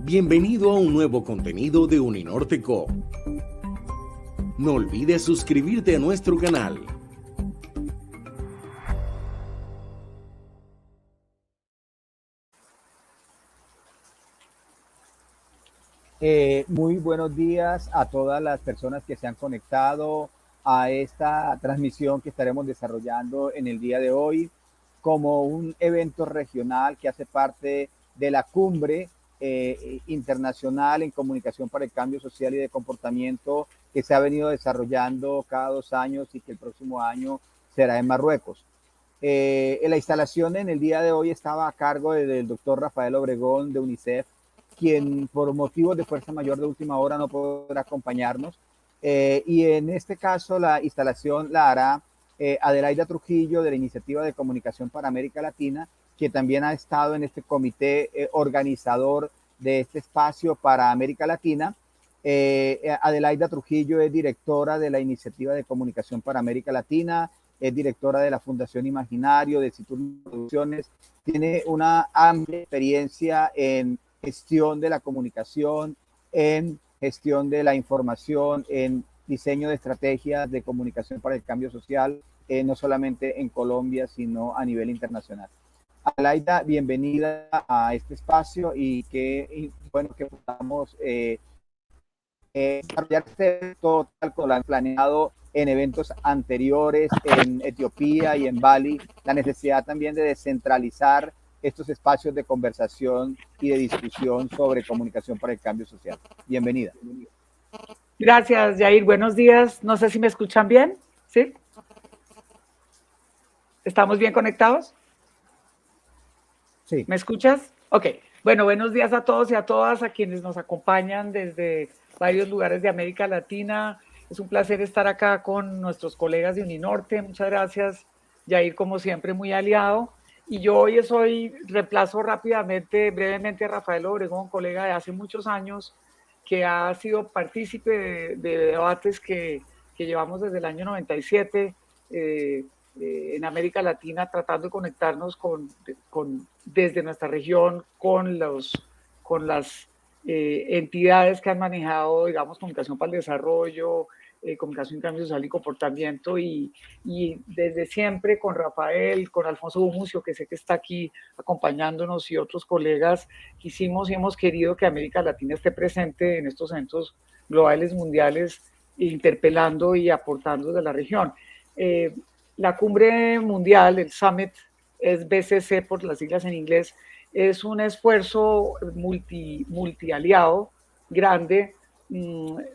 Bienvenido a un nuevo contenido de Uninorte Co. No olvides suscribirte a nuestro canal. Muy buenos días a todas las personas que se han conectado a esta transmisión que estaremos desarrollando en el día de hoy como un evento regional que hace parte de la cumbre internacional en comunicación para el cambio social y de comportamiento que se ha venido desarrollando cada 2 años y que el próximo año será en Marruecos. La instalación en el día de hoy estaba a cargo del doctor Rafael Obregón de UNICEF, quien por motivos de fuerza mayor de última hora no podrá acompañarnos. Y en este caso la instalación la hará Adelaida Trujillo de la Iniciativa de Comunicación para América Latina, que también ha estado en este comité organizador de este espacio para América Latina. Adelaida Trujillo es directora de la Iniciativa de Comunicación para América Latina, es directora de la Fundación Imaginario, de Saturno Producciones, tiene una amplia experiencia en gestión de la comunicación, en gestión de la información, en diseño de estrategias de comunicación para el cambio social, no solamente en Colombia, sino a nivel internacional. Adelaida, bienvenida a este espacio y bueno que podamos desarrollar este evento tal como lo han planeado en eventos anteriores en Etiopía y en Bali, la necesidad también de descentralizar estos espacios de conversación y de discusión sobre comunicación para el cambio social. Bienvenida. Gracias, Yair. Buenos días. No sé si me escuchan bien. ¿Sí? ¿Estamos bien conectados? Sí. ¿Me escuchas? Ok. Bueno, buenos días a todos y a todas, a quienes nos acompañan desde varios lugares de América Latina. Es un placer estar acá con nuestros colegas de Uninorte. Muchas gracias, Yair, como siempre, muy aliado. Y yo hoy reemplazo brevemente a Rafael Obregón, colega de hace muchos años, que ha sido partícipe de debates que llevamos desde el año 97 en América Latina, tratando de conectarnos desde nuestra región con las entidades que han manejado, digamos, comunicación para el desarrollo, comunicación, cambio social y comportamiento, y desde siempre con Rafael, con Alfonso Bumucio, que sé que está aquí acompañándonos, y otros colegas, quisimos y hemos querido que América Latina esté presente en estos eventos globales, mundiales, interpelando y aportando de la región. La cumbre mundial, el Summit, es BCC por las siglas en inglés, es un esfuerzo multialiado, grande,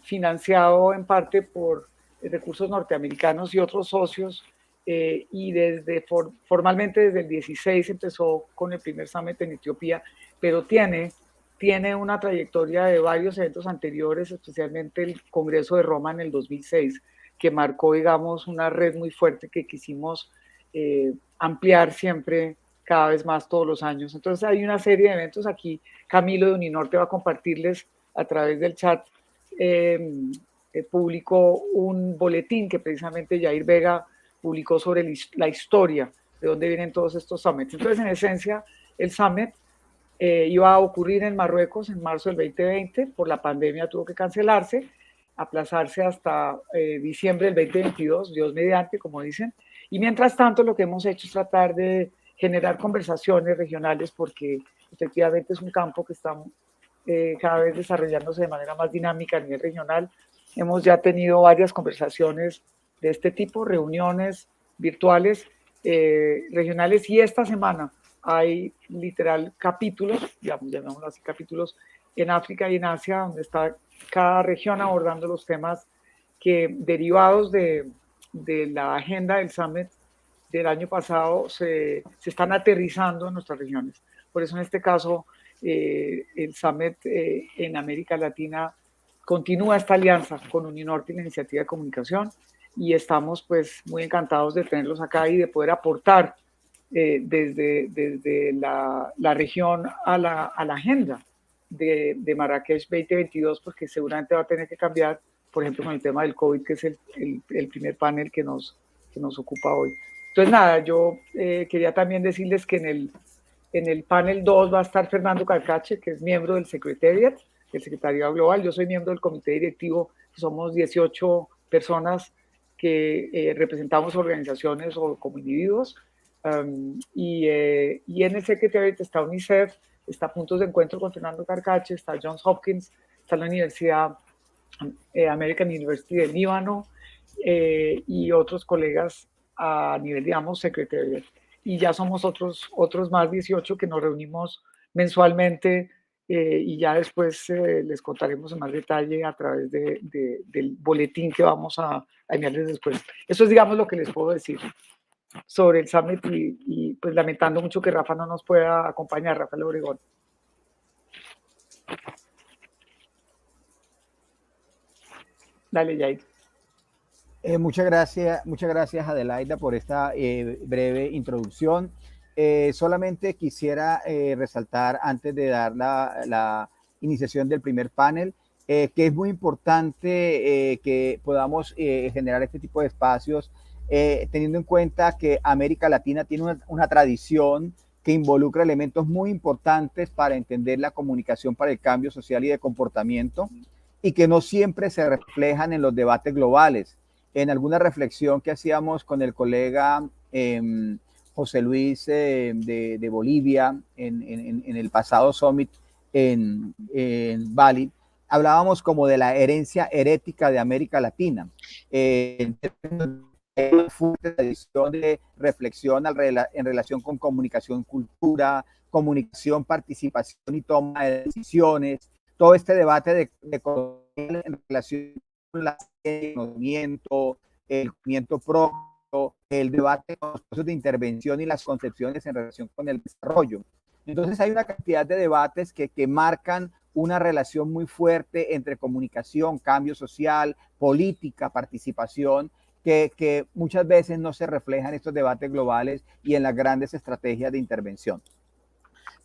financiado en parte por recursos norteamericanos y otros socios, y formalmente desde el 16 empezó con el primer Summit en Etiopía, pero tiene una trayectoria de varios eventos anteriores, especialmente el Congreso de Roma en el 2006, que marcó, digamos, una red muy fuerte que quisimos ampliar siempre, cada vez más, todos los años. Entonces hay una serie de eventos aquí. Camilo de Uninorte va a compartirles a través del chat. Publicó un boletín que precisamente Yair Vega publicó sobre la historia de dónde vienen todos estos summits. Entonces, en esencia, el summit iba a ocurrir en Marruecos en marzo del 2020, por la pandemia tuvo que cancelarse, aplazarse hasta diciembre del 2022, Dios mediante, como dicen. Y mientras tanto, lo que hemos hecho es tratar de generar conversaciones regionales, porque efectivamente es un campo que está cada vez desarrollándose de manera más dinámica a nivel regional. Hemos ya tenido varias conversaciones de este tipo, reuniones virtuales regionales, y esta semana hay literal capítulos, llamémoslo así, capítulos en África y en Asia, donde está cada región abordando los temas que, derivados de la agenda del Summit del año pasado, se están aterrizando en nuestras regiones. Por eso, en este caso, el Summit en América Latina continúa esta alianza con Uninorte y la Iniciativa de Comunicación, y estamos pues muy encantados de tenerlos acá y de poder aportar desde la región a la agenda de Marrakech 2022, porque seguramente va a tener que cambiar, por ejemplo, con el tema del COVID, que es el primer panel que nos ocupa hoy. Entonces, nada, yo quería también decirles que En el panel 2 va a estar Fernando Carcache, que es miembro del Secretariat, el Secretariado Global. Yo soy miembro del Comité Directivo, somos 18 personas que representamos organizaciones o como individuos. Y en el Secretariat está UNICEF, está Puntos de Encuentro con Fernando Carcache, está Johns Hopkins, está la Universidad American University de Líbano y otros colegas a nivel, digamos, Secretariat. Y ya somos otros más 18 que nos reunimos mensualmente y ya después les contaremos en más detalle a través del boletín que vamos a enviarles después. Eso es, digamos, lo que les puedo decir sobre el Summit y pues lamentando mucho que Rafa no nos pueda acompañar, Rafael Obregón. Dale, Jair. Muchas gracias Adelaida por esta breve introducción. Solamente quisiera resaltar antes de dar la iniciación del primer panel, que es muy importante que podamos generar este tipo de espacios, teniendo en cuenta que América Latina tiene una tradición que involucra elementos muy importantes para entender la comunicación para el cambio social y de comportamiento, y que no siempre se reflejan en los debates globales. En alguna reflexión que hacíamos con el colega José Luis de Bolivia en el pasado Summit en Bali, hablábamos como de la herencia herética de América Latina. Una fuerte tradición de reflexión en relación con comunicación, cultura, comunicación, participación y toma de decisiones. Todo este debate de en relación con el movimiento propio, el debate con los procesos de intervención y las concepciones en relación con el desarrollo. Entonces hay una cantidad de debates que marcan una relación muy fuerte entre comunicación, cambio social, política, participación, que muchas veces no se reflejan en estos debates globales y en las grandes estrategias de intervención.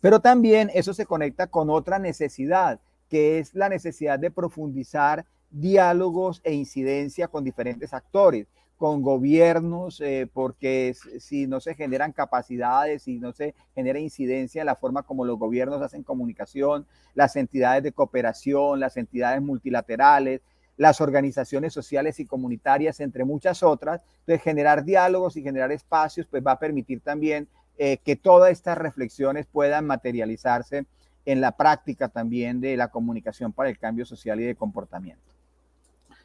Pero también eso se conecta con otra necesidad, que es la necesidad de profundizar diálogos e incidencia con diferentes actores, con gobiernos, porque si no se generan capacidades, si no se genera incidencia en la forma como los gobiernos hacen comunicación, las entidades de cooperación, las entidades multilaterales, las organizaciones sociales y comunitarias, entre muchas otras, entonces generar diálogos y generar espacios, pues va a permitir también que todas estas reflexiones puedan materializarse en la práctica también de la comunicación para el cambio social y de comportamiento.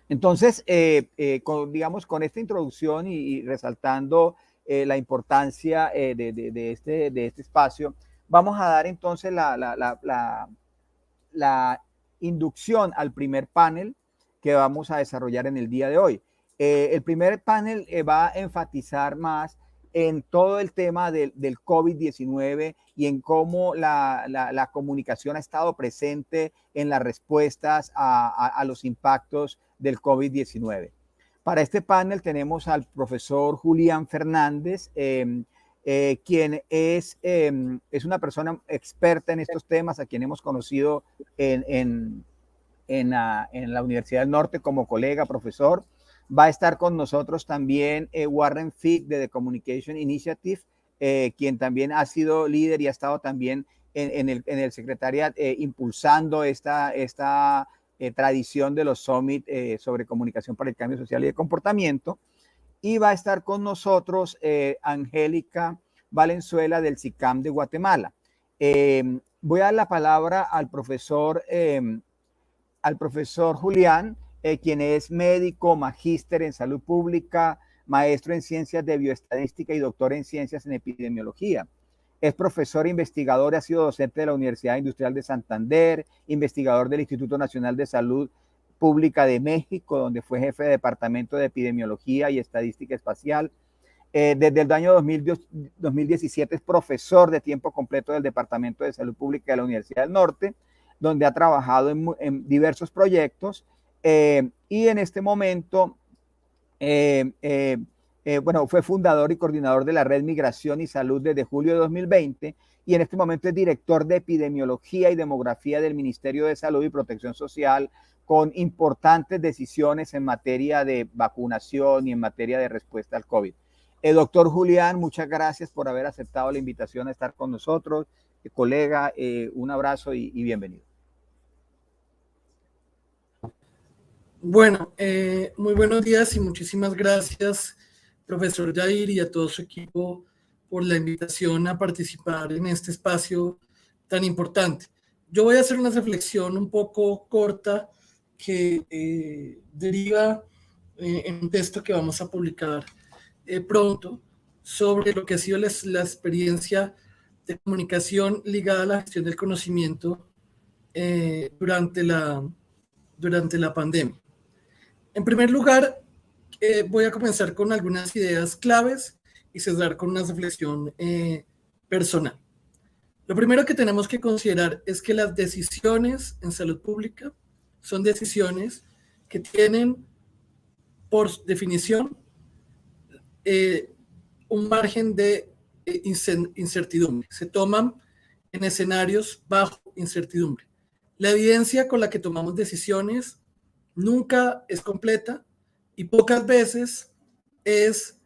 Entonces, con esta introducción y resaltando la importancia de este espacio, vamos a dar entonces la inducción al primer panel que vamos a desarrollar en el día de hoy. El primer panel va a enfatizar más en todo el tema del COVID-19 y en cómo la comunicación ha estado presente en las respuestas a los impactos del COVID-19. Para este panel tenemos al profesor Julián Fernández, quien es una persona experta en estos temas, a quien hemos conocido en la Universidad del Norte como colega, profesor. Va a estar con nosotros también Warren Fick de The Communication Initiative, quien también ha sido líder y ha estado también en el secretariat impulsando esta tradición de los Summit sobre comunicación para el cambio social y de comportamiento. Y va a estar con nosotros Angélica Valenzuela del CICAM de Guatemala. Voy a dar la palabra al profesor Julián, quien es médico, magíster en salud pública, maestro en ciencias de bioestadística y doctor en ciencias en epidemiología. Es profesor e investigador, ha sido docente de la Universidad Industrial de Santander, investigador del Instituto Nacional de Salud Pública de México, donde fue jefe de departamento de epidemiología y estadística espacial. Desde el año 2017 es profesor de tiempo completo del Departamento de Salud Pública de la Universidad del Norte, donde ha trabajado en diversos proyectos y en este momento, fue fundador y coordinador de la Red Migración y Salud desde julio de 2020 y en este momento es director de Epidemiología y Demografía del Ministerio de Salud y Protección Social, con importantes decisiones en materia de vacunación y en materia de respuesta al COVID. Doctor Julián, muchas gracias por haber aceptado la invitación a estar con nosotros. Colega, un abrazo y bienvenido. Bueno, muy buenos días y muchísimas gracias, profesor Jair, y a todo su equipo por la invitación a participar en este espacio tan importante. Yo voy a hacer una reflexión un poco corta que deriva en un texto que vamos a publicar pronto sobre lo que ha sido la experiencia de comunicación ligada a la gestión del conocimiento durante la pandemia. En primer lugar, voy a comenzar con algunas ideas claves y cerrar con una reflexión personal. Lo primero que tenemos que considerar es que las decisiones en salud pública son decisiones que tienen, por definición, un margen de incertidumbre. Se toman en escenarios bajo incertidumbre. La evidencia con la que tomamos decisiones nunca es completa y pocas veces es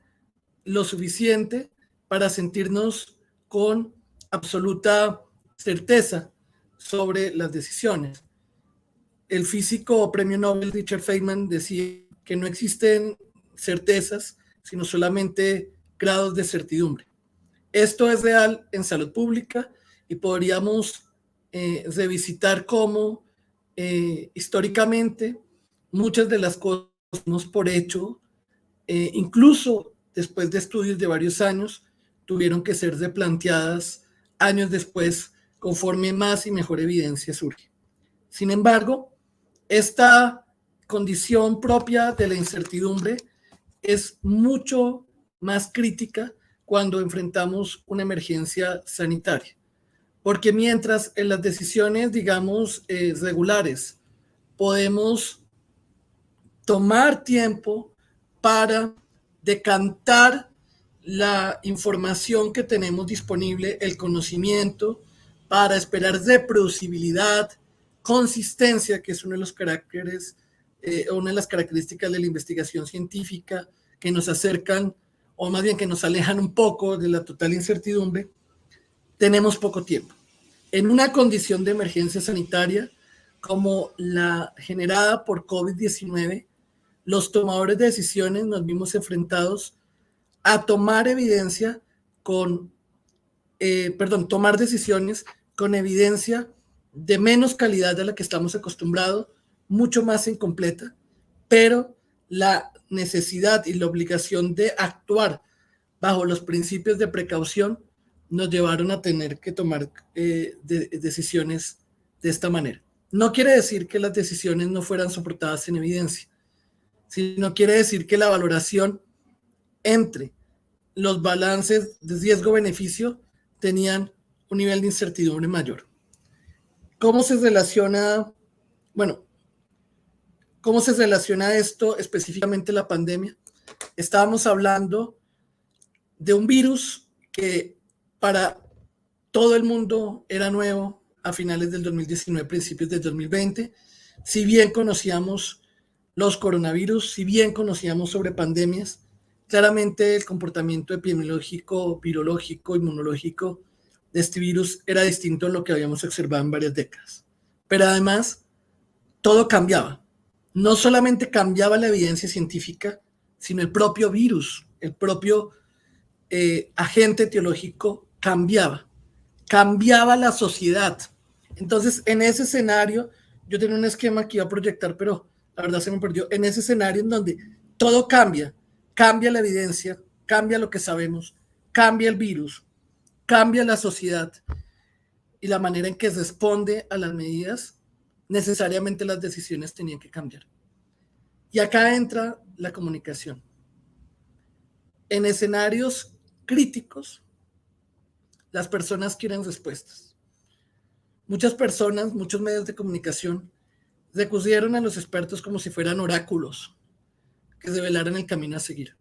lo suficiente para sentirnos con absoluta certeza sobre las decisiones. El físico premio Nobel Richard Feynman decía que no existen certezas, sino solamente grados de certidumbre. Esto es real en salud pública y podríamos revisitar cómo históricamente muchas de las cosas que damos por hecho, incluso después de estudios de varios años, tuvieron que ser replanteadas años después conforme más y mejor evidencia surge. Sin embargo, esta condición propia de la incertidumbre es mucho más crítica cuando enfrentamos una emergencia sanitaria, porque mientras en las decisiones, digamos, regulares, podemos tomar tiempo para decantar la información que tenemos disponible, el conocimiento, para esperar reproducibilidad, consistencia, que es uno de los caracteres, una de las características de la investigación científica que nos acercan, o más bien que nos alejan un poco de la total incertidumbre. Tenemos poco tiempo. En una condición de emergencia sanitaria como la generada por COVID-19, los tomadores de decisiones nos vimos enfrentados a tomar decisiones con evidencia de menos calidad de la que estamos acostumbrados, mucho más incompleta, pero la necesidad y la obligación de actuar bajo los principios de precaución nos llevaron a tener que tomar decisiones de esta manera. No quiere decir que las decisiones no fueran soportadas en evidencia, sino quiere decir que la valoración entre los balances de riesgo-beneficio tenían un nivel de incertidumbre mayor. ¿Cómo se relaciona esto específicamente la pandemia? Estábamos hablando de un virus que para todo el mundo era nuevo a finales del 2019, principios del 2020. Si bien conocíamos los coronavirus, si bien conocíamos sobre pandemias, claramente el comportamiento epidemiológico, virológico, inmunológico de este virus era distinto a lo que habíamos observado en varias décadas. Pero además, todo cambiaba. No solamente cambiaba la evidencia científica, sino el propio virus, el propio agente etiológico cambiaba la sociedad. Entonces, en ese escenario, yo tenía un esquema que iba a proyectar, pero la verdad se me perdió. En ese escenario en donde todo cambia la evidencia, cambia lo que sabemos, cambia el virus, cambia la sociedad y la manera en que responde a las medidas, necesariamente las decisiones tenían que cambiar. Y acá entra la comunicación. En escenarios críticos, las personas quieren respuestas. Muchas personas, muchos medios de comunicación recurrieron a los expertos como si fueran oráculos que revelaran el camino a seguir.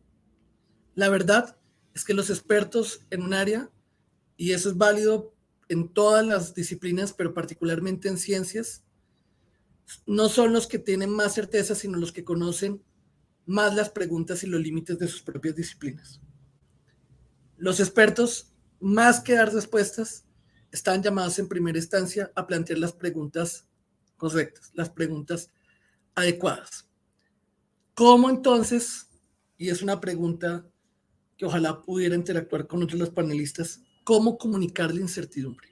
La verdad es que los expertos en un área, y eso es válido en todas las disciplinas, pero particularmente en ciencias, no son los que tienen más certeza, sino los que conocen más las preguntas y los límites de sus propias disciplinas. Los expertos, más que dar respuestas, están llamados en primera instancia a plantear las preguntas correctas, las preguntas adecuadas. ¿Cómo entonces, y es una pregunta que ojalá pudiera interactuar con otros los panelistas, cómo comunicar la incertidumbre?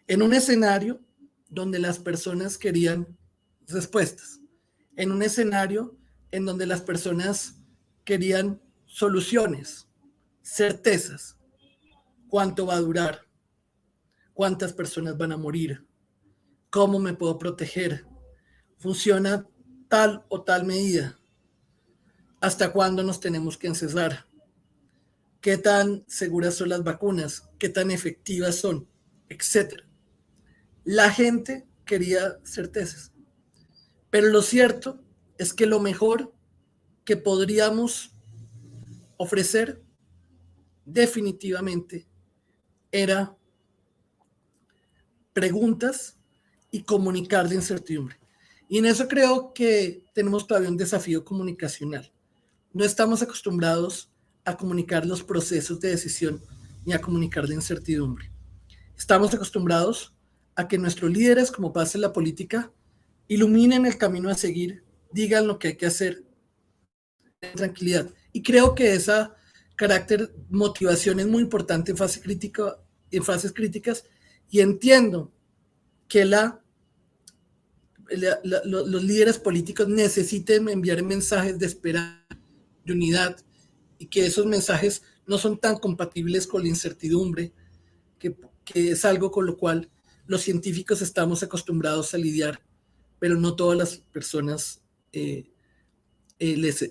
En un escenario donde las personas querían respuestas, en un escenario en donde las personas querían soluciones, certezas, cuánto va a durar, cuántas personas van a morir, cómo me puedo proteger, funciona tal o tal medida, hasta cuándo nos tenemos que encerrar, qué tan seguras son las vacunas, qué tan efectivas son, etcétera. La gente quería certezas, pero lo cierto es que lo mejor que podríamos ofrecer definitivamente era preguntas y comunicar de incertidumbre. Y en eso creo que tenemos todavía un desafío comunicacional. No estamos acostumbrados a comunicar los procesos de decisión ni a comunicar de incertidumbre. Estamos acostumbrados a que nuestros líderes, como pasa en la política, iluminen el camino a seguir, digan lo que hay que hacer en tranquilidad. Y creo que esa carácter motivación es muy importante en fases críticas, y entiendo que los líderes políticos necesiten enviar mensajes de esperanza, de unidad, y que esos mensajes no son tan compatibles con la incertidumbre, que es algo con lo cual los científicos estamos acostumbrados a lidiar, pero no todas las personas les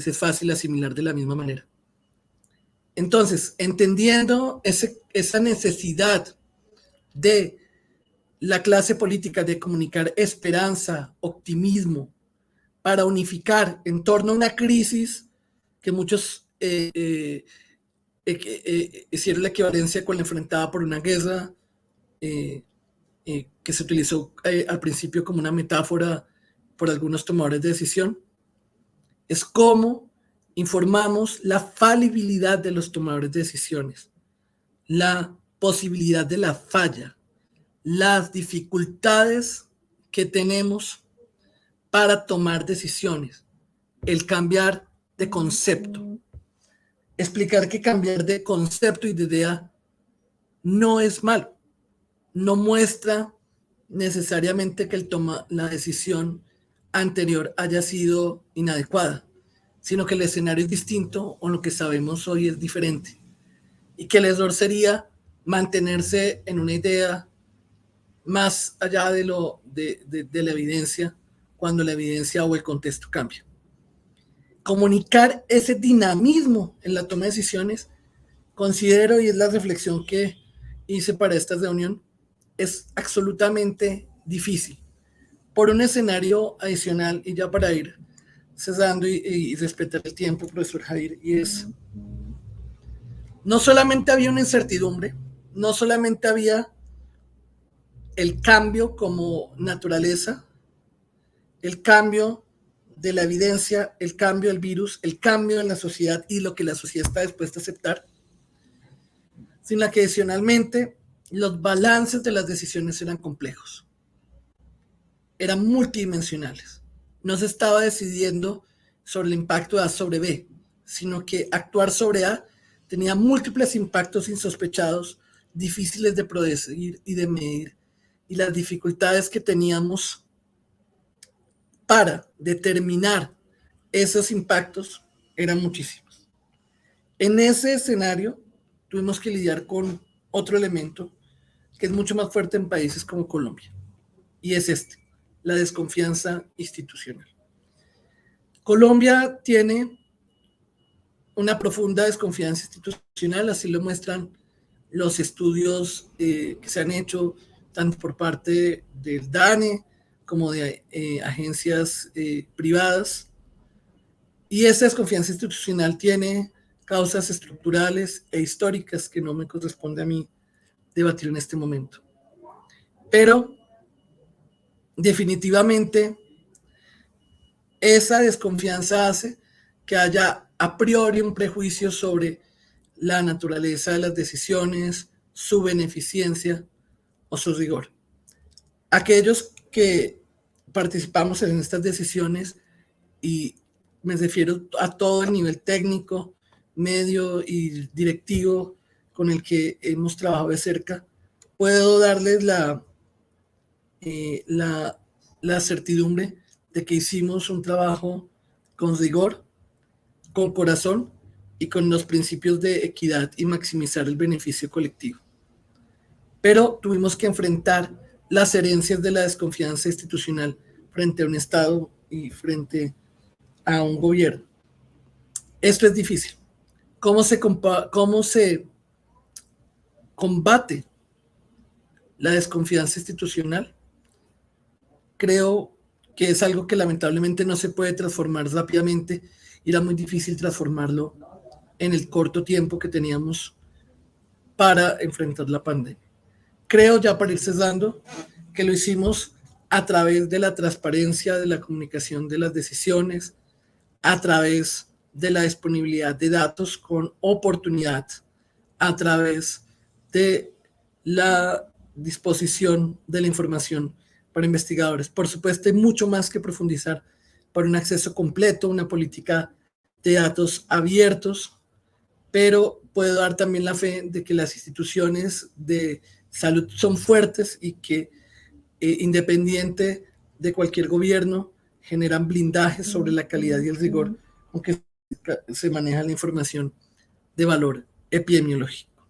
es fácil asimilar de la misma manera. Entonces, entendiendo esa necesidad de la clase política de comunicar esperanza, optimismo, para unificar en torno a una crisis que muchos hicieron la equivalencia con la enfrentada por una guerra que se utilizó al principio como una metáfora por algunos tomadores de decisión, es cómo informamos la falibilidad de los tomadores de decisiones, la posibilidad de la falla, las dificultades que tenemos para tomar decisiones, el cambiar de concepto. Explicar que cambiar de concepto y de idea no es malo, no muestra necesariamente que la decisión anterior haya sido inadecuada, sino que el escenario es distinto o lo que sabemos hoy es diferente, y que el error sería mantenerse en una idea más allá de la evidencia, cuando la evidencia o el contexto cambia. Comunicar ese dinamismo en la toma de decisiones, considero, y es la reflexión que hice para esta reunión, es absolutamente difícil. Por un escenario adicional, y ya para ir cerrando y respetar el tiempo, profesor Jair, y es, no solamente había una incertidumbre, no solamente había el cambio como naturaleza, el cambio de la evidencia, el cambio del virus, el cambio en la sociedad y lo que la sociedad está dispuesta a aceptar, sino que adicionalmente los balances de las decisiones eran complejos, eran multidimensionales. No se estaba decidiendo sobre el impacto de A sobre B, sino que actuar sobre A tenía múltiples impactos insospechados, difíciles de predecir y de medir, y las dificultades que teníamos para determinar esos impactos eran muchísimos. En ese escenario tuvimos que lidiar con otro elemento que es mucho más fuerte en países como Colombia, y es la desconfianza institucional. Colombia tiene una profunda desconfianza institucional, así lo muestran los estudios que se han hecho tanto por parte del DANE como de agencias privadas, y esa desconfianza institucional tiene causas estructurales e históricas que no me corresponde a mí debatir en este momento. Pero definitivamente esa desconfianza hace que haya a priori un prejuicio sobre la naturaleza de las decisiones, su beneficencia o su rigor. Aquellos que participamos en estas decisiones, y me refiero a todo el nivel técnico, medio y directivo con el que hemos trabajado de cerca, puedo darles la certidumbre de que hicimos un trabajo con rigor, con corazón y con los principios de equidad y maximizar el beneficio colectivo. Pero tuvimos que enfrentar las herencias de la desconfianza institucional frente a un Estado y frente a un gobierno. Esto es difícil. ¿Cómo se combate la desconfianza institucional? Creo que es algo que lamentablemente no se puede transformar rápidamente y era muy difícil transformarlo en el corto tiempo que teníamos para enfrentar la pandemia. Creo, ya para ir cerrando, que lo hicimos a través de la transparencia de la comunicación de las decisiones, a través de la disponibilidad de datos con oportunidad, a través de la disposición de la información para investigadores. Por supuesto, hay mucho más que profundizar para un acceso completo, una política de datos abiertos, pero puedo dar también la fe de que las instituciones de salud son fuertes y que independiente de cualquier gobierno generan blindajes sobre la calidad y el rigor con que se maneja la información de valor epidemiológico.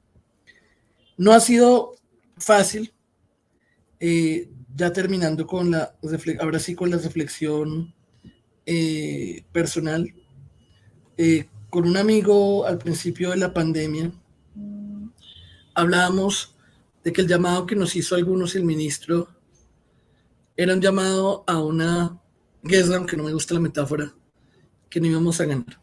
No ha sido fácil, ya terminando con ahora sí con la reflexión personal. Con un amigo al principio de la pandemia hablábamos de que el llamado que nos hizo algunos el ministro era un llamado a una guerra, aunque no me gusta la metáfora, que no íbamos a ganar.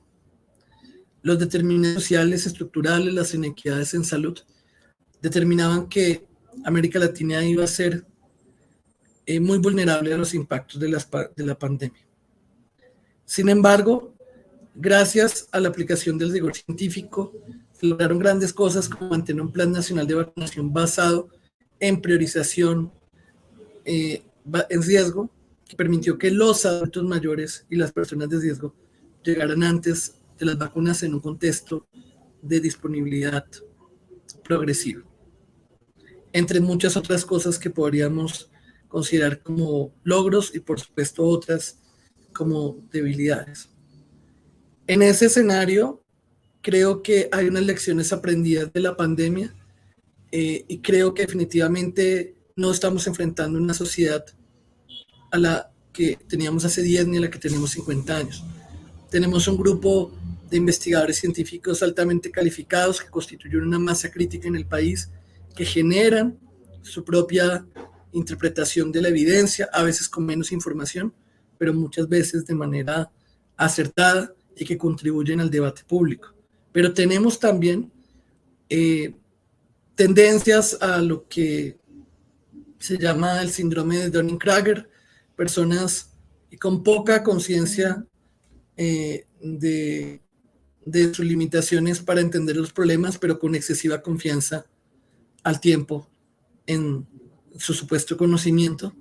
Los determinantes sociales, estructurales, las inequidades en salud, determinaban que América Latina iba a ser muy vulnerable a los impactos de la pandemia. Sin embargo, gracias a la aplicación del rigor científico, se lograron grandes cosas como mantener un plan nacional de vacunación basado en priorización en riesgo, que permitió que los adultos mayores y las personas de riesgo llegaran antes de las vacunas en un contexto de disponibilidad progresiva. Entre muchas otras cosas que podríamos considerar como logros y por supuesto otras como debilidades. En ese escenario, creo que hay unas lecciones aprendidas de la pandemia y creo que definitivamente no estamos enfrentando una sociedad a la que teníamos hace 10 ni a la que tenemos 50 años. Tenemos un grupo de investigadores científicos altamente calificados que constituyen una masa crítica en el país, que generan su propia interpretación de la evidencia, a veces con menos información, pero muchas veces de manera acertada y que contribuyen al debate público. Pero tenemos también tendencias a lo que se llama el síndrome de Dunning-Kruger, personas con poca conciencia de sus limitaciones para entender los problemas, pero con excesiva confianza al tiempo en su supuesto conocimiento,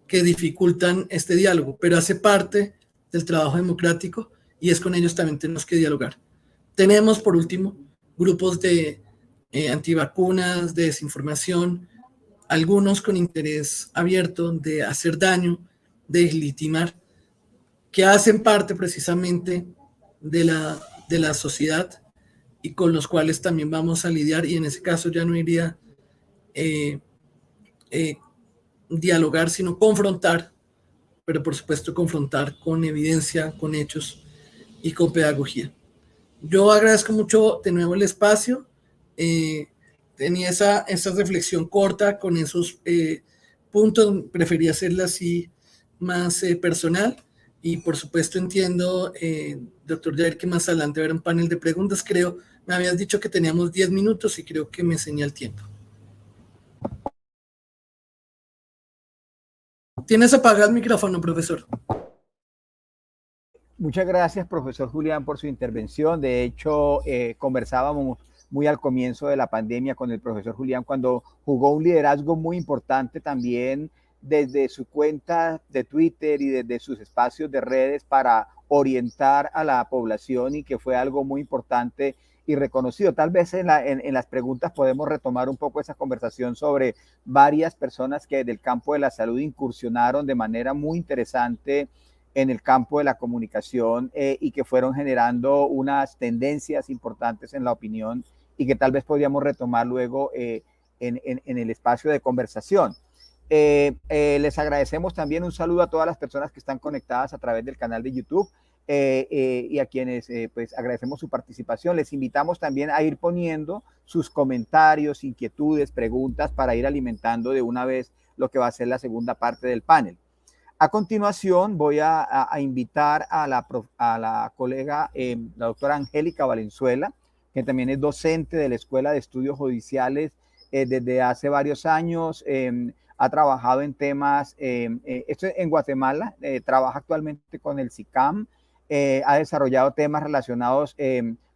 que dificultan este diálogo, pero hace parte del trabajo democrático y es con ellos también tenemos que dialogar. Tenemos, por último, grupos de antivacunas, de desinformación, algunos con interés abierto de hacer daño, de legitimar, que hacen parte precisamente de la sociedad y con los cuales también vamos a lidiar, y en ese caso ya no iría dialogar, sino confrontar, pero por supuesto confrontar con evidencia, con hechos y con pedagogía. Yo agradezco mucho de nuevo el espacio. Tenía esa reflexión corta con esos puntos, prefería hacerla así más personal y por supuesto entiendo, doctor Jair, que más adelante habrá un panel de preguntas. Creo, me habías dicho que teníamos 10 minutos y creo que me enseñé el tiempo. Tienes apagado el micrófono, profesor. Muchas gracias, profesor Julián, por su intervención. De hecho, conversábamos muy al comienzo de la pandemia con el profesor Julián, cuando jugó un liderazgo muy importante también desde su cuenta de Twitter y desde sus espacios de redes para orientar a la población, y que fue algo muy importante y reconocido. Tal vez en las preguntas podemos retomar un poco esa conversación sobre varias personas que del campo de la salud incursionaron de manera muy interesante en el campo de la comunicación, y que fueron generando unas tendencias importantes en la opinión, y que tal vez podríamos retomar luego en el espacio de conversación. Les agradecemos también, un saludo a todas las personas que están conectadas a través del canal de YouTube, y a quienes pues agradecemos su participación. Les invitamos también a ir poniendo sus comentarios, inquietudes, preguntas, para ir alimentando de una vez lo que va a ser la segunda parte del panel. A continuación voy a invitar a la colega, la doctora Angélica Valenzuela, que también es docente de la Escuela de Estudios Judiciales desde hace varios años. Ha trabajado en temas, esto en Guatemala, trabaja actualmente con el SICAM, ha desarrollado temas relacionados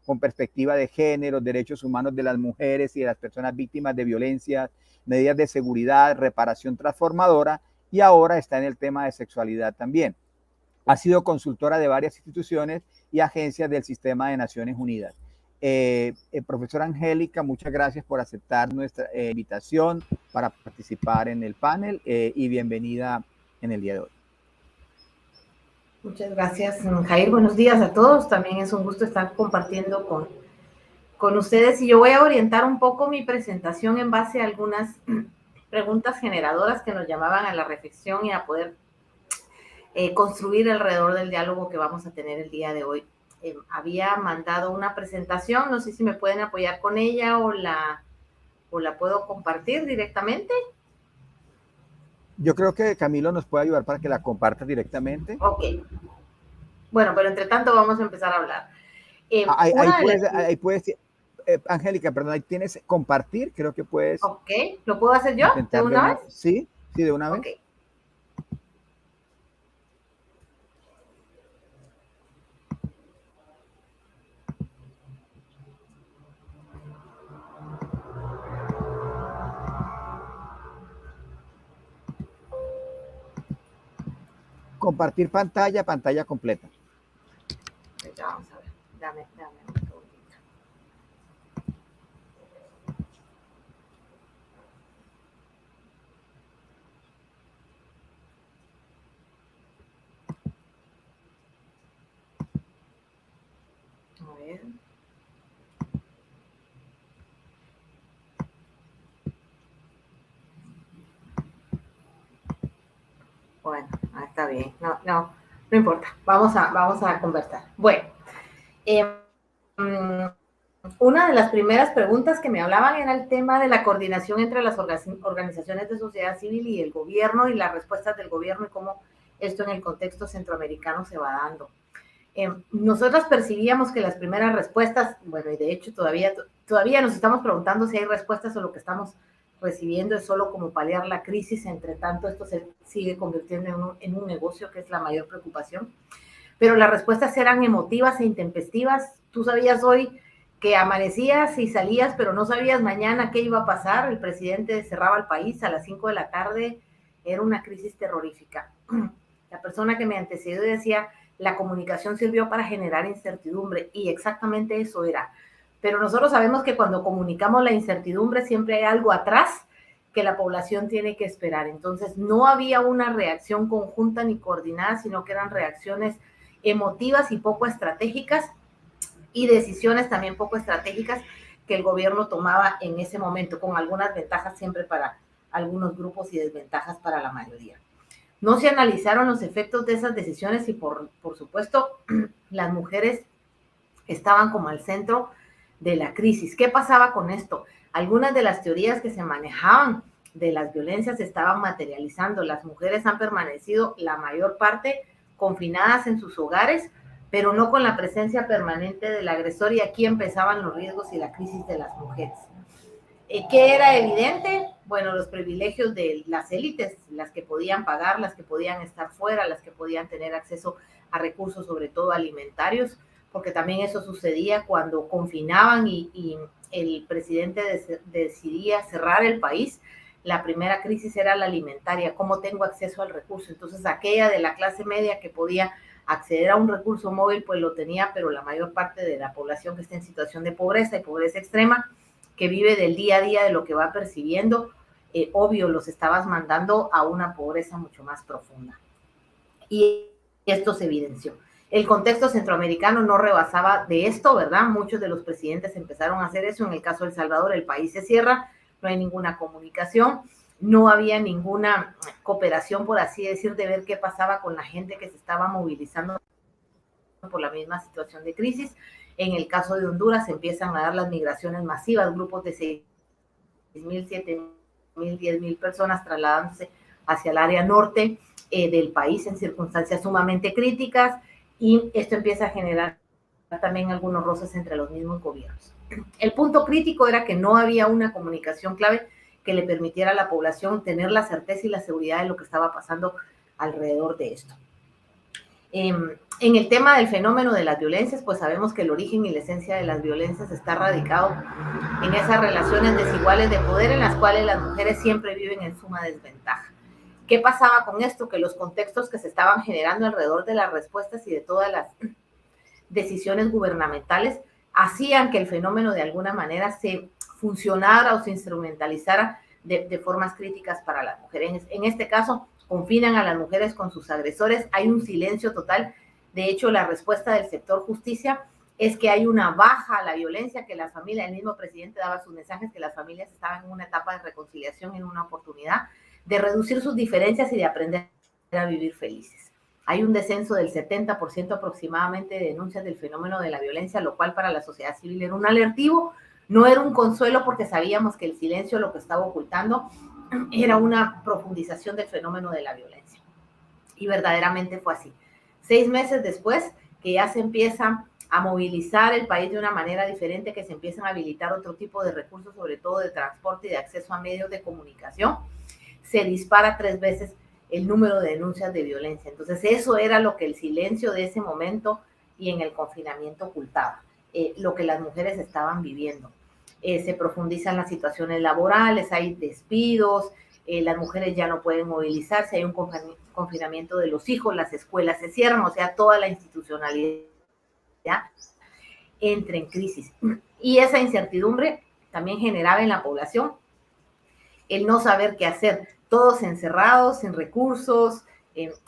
con perspectiva de género, derechos humanos de las mujeres y de las personas víctimas de violencia, medidas de seguridad, reparación transformadora, y ahora está en el tema de sexualidad también. Ha sido consultora de varias instituciones y agencias del sistema de Naciones Unidas. Profesora Angélica, muchas gracias por aceptar nuestra invitación para participar en el panel, y bienvenida en el día de hoy. Muchas gracias, Jair. Buenos días a todos. También es un gusto estar compartiendo con ustedes, y yo voy a orientar un poco mi presentación en base a algunas preguntas generadoras que nos llamaban a la reflexión y a poder construir alrededor del diálogo que vamos a tener el día de hoy. Había mandado una presentación, no sé si me pueden apoyar con ella o la puedo compartir directamente. Yo creo que Camilo nos puede ayudar para que la comparta directamente. Ok. Bueno, pero entre tanto vamos a empezar a hablar. Ahí puedes, Angélica, perdón, ahí tienes compartir, creo que puedes. Ok, ¿lo puedo hacer yo de una vez? Sí, de una vez. Ok. Compartir pantalla completa. Ya vamos a ver, dame un segundito. A ver. Bueno, está bien. No importa. Vamos a conversar. Bueno, una de las primeras preguntas que me hablaban era el tema de la coordinación entre las organizaciones de sociedad civil y el gobierno, y las respuestas del gobierno, y cómo esto en el contexto centroamericano se va dando. Nosotros percibíamos que las primeras respuestas, bueno, y de hecho todavía nos estamos preguntando si hay respuestas, o lo que estamos recibiendo es solo como paliar la crisis. Entre tanto, esto se sigue convirtiendo en un negocio, que es la mayor preocupación. Pero las respuestas eran emotivas e intempestivas. Tú sabías hoy que amanecías y salías, pero no sabías mañana qué iba a pasar. El presidente cerraba el país a las 5 de la tarde. Era una crisis terrorífica. La persona que me antecedió decía, la comunicación sirvió para generar incertidumbre, y exactamente eso era. Pero nosotros sabemos que cuando comunicamos la incertidumbre siempre hay algo atrás que la población tiene que esperar. Entonces no había una reacción conjunta ni coordinada, sino que eran reacciones emotivas y poco estratégicas, y decisiones también poco estratégicas que el gobierno tomaba en ese momento, con algunas ventajas siempre para algunos grupos y desventajas para la mayoría. No se analizaron los efectos de esas decisiones, y por supuesto las mujeres estaban como al centro de la crisis. ¿Qué pasaba con esto? Algunas de las teorías que se manejaban de las violencias se estaban materializando. Las mujeres han permanecido la mayor parte confinadas en sus hogares, pero no con la presencia permanente del agresor, y aquí empezaban los riesgos y la crisis de las mujeres. ¿Qué era evidente? Bueno, los privilegios de las élites, las que podían pagar, las que podían estar fuera, las que podían tener acceso a recursos, sobre todo alimentarios, porque también eso sucedía cuando confinaban y el presidente decidía cerrar el país, la primera crisis era la alimentaria, cómo tengo acceso al recurso. Entonces aquella de la clase media que podía acceder a un recurso móvil, pues lo tenía, pero la mayor parte de la población que está en situación de pobreza y pobreza extrema, que vive del día a día de lo que va percibiendo, obvio, los estabas mandando a una pobreza mucho más profunda. Y esto se evidenció. El contexto centroamericano no rebasaba de esto, ¿verdad? Muchos de los presidentes empezaron a hacer eso. En el caso de El Salvador, el país se cierra, no hay ninguna comunicación, no había ninguna cooperación, por así decir, de ver qué pasaba con la gente que se estaba movilizando por la misma situación de crisis. En el caso de Honduras, se empiezan a dar las migraciones masivas, grupos de 6,000, 7,000, 10,000 personas trasladándose hacia el área norte del país en circunstancias sumamente críticas, y esto empieza a generar también algunos roces entre los mismos gobiernos. El punto crítico era que no había una comunicación clave que le permitiera a la población tener la certeza y la seguridad de lo que estaba pasando alrededor de esto. En el tema del fenómeno de las violencias, pues sabemos que el origen y la esencia de las violencias está radicado en esas relaciones desiguales de poder en las cuales las mujeres siempre viven en suma desventaja. ¿Qué pasaba con esto? Que los contextos que se estaban generando alrededor de las respuestas y de todas las decisiones gubernamentales hacían que el fenómeno de alguna manera se funcionara o se instrumentalizara de formas críticas para las mujeres. En este caso, confinan a las mujeres con sus agresores, hay un silencio total. De hecho, la respuesta del sector justicia es que hay una baja a la violencia, que la familia, el mismo presidente daba sus mensajes, que las familias estaban en una etapa de reconciliación, en una oportunidad de reducir sus diferencias y de aprender a vivir felices. Hay un descenso del 70% aproximadamente de denuncias del fenómeno de la violencia, lo cual para la sociedad civil era un alertivo, no era un consuelo, porque sabíamos que el silencio lo que estaba ocultando era una profundización del fenómeno de la violencia. Y verdaderamente fue así. 6 meses después, que ya se empieza a movilizar el país de una manera diferente, que se empiezan a habilitar otro tipo de recursos, sobre todo de transporte y de acceso a medios de comunicación, se dispara 3 veces el número de denuncias de violencia. Entonces eso era lo que el silencio de ese momento y en el confinamiento ocultaba, lo que las mujeres estaban viviendo. Se profundizan las situaciones laborales, hay despidos, las mujeres ya no pueden movilizarse, hay un confinamiento de los hijos, las escuelas se cierran, o sea, toda la institucionalidad entra en crisis. Y esa incertidumbre también generaba en la población el no saber qué hacer, todos encerrados, sin recursos,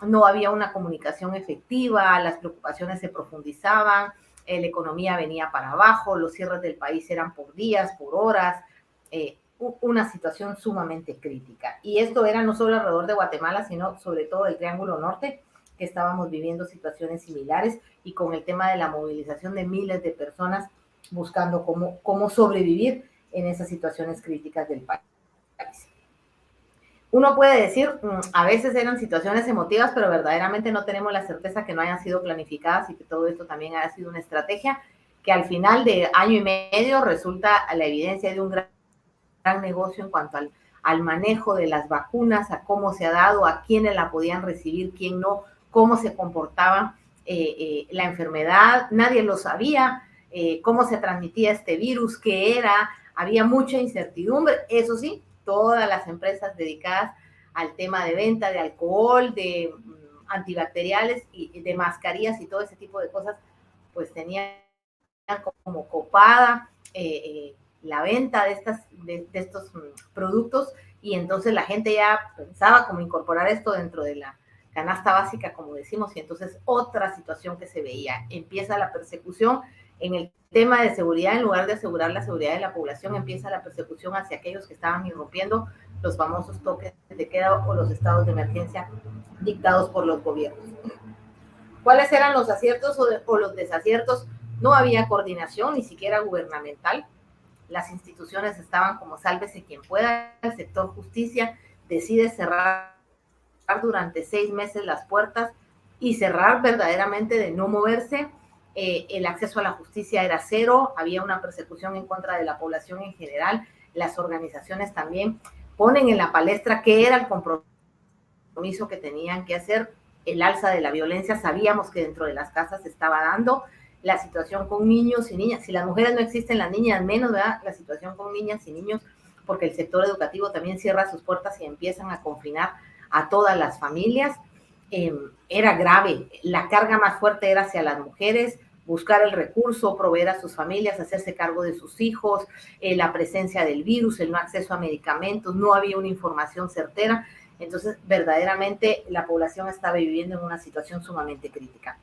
no había una comunicación efectiva, las preocupaciones se profundizaban, la economía venía para abajo, los cierres del país eran por días, por horas, una situación sumamente crítica. Y esto era no solo alrededor de Guatemala, sino sobre todo del Triángulo Norte, que estábamos viviendo situaciones similares, y con el tema de la movilización de miles de personas buscando cómo sobrevivir en esas situaciones críticas del país. Uno puede decir, a veces eran situaciones emotivas, pero verdaderamente no tenemos la certeza que no hayan sido planificadas y que todo esto también haya sido una estrategia que al final de año y medio resulta la evidencia de un gran negocio en cuanto al manejo de las vacunas, a cómo se ha dado, a quiénes la podían recibir, quién no, cómo se comportaba la enfermedad, nadie lo sabía, cómo se transmitía este virus, qué era, había mucha incertidumbre. Eso sí, todas las empresas dedicadas al tema de venta de alcohol, de antibacteriales y de mascarillas y todo ese tipo de cosas, pues tenían como copada la venta de estos productos, y entonces la gente ya pensaba cómo incorporar esto dentro de la canasta básica, como decimos, y entonces otra situación que se veía, empieza la persecución en el tema de seguridad. En lugar de asegurar la seguridad de la población, empieza la persecución hacia aquellos que estaban irrumpiendo los famosos toques de queda o los estados de emergencia dictados por los gobiernos. ¿Cuáles eran los aciertos o los desaciertos? No había coordinación, ni siquiera gubernamental. Las instituciones estaban como sálvese quien pueda. El sector justicia decide cerrar durante 6 meses las puertas y cerrar verdaderamente de no moverse. El acceso a la justicia era cero, había una persecución en contra de la población en general. Las organizaciones también ponen en la palestra qué era el compromiso que tenían que hacer. El alza de la violencia, sabíamos que dentro de las casas se estaba dando, la situación con niños y niñas. Si las mujeres no existen, las niñas menos, ¿verdad? La situación con niñas y niños, porque el sector educativo también cierra sus puertas y empiezan a confinar a todas las familias. Era grave. La carga más fuerte era hacia las mujeres, buscar el recurso, proveer a sus familias, hacerse cargo de sus hijos, la presencia del virus, el no acceso a medicamentos, no había una información certera. Entonces, verdaderamente, la población estaba viviendo en una situación sumamente crítica.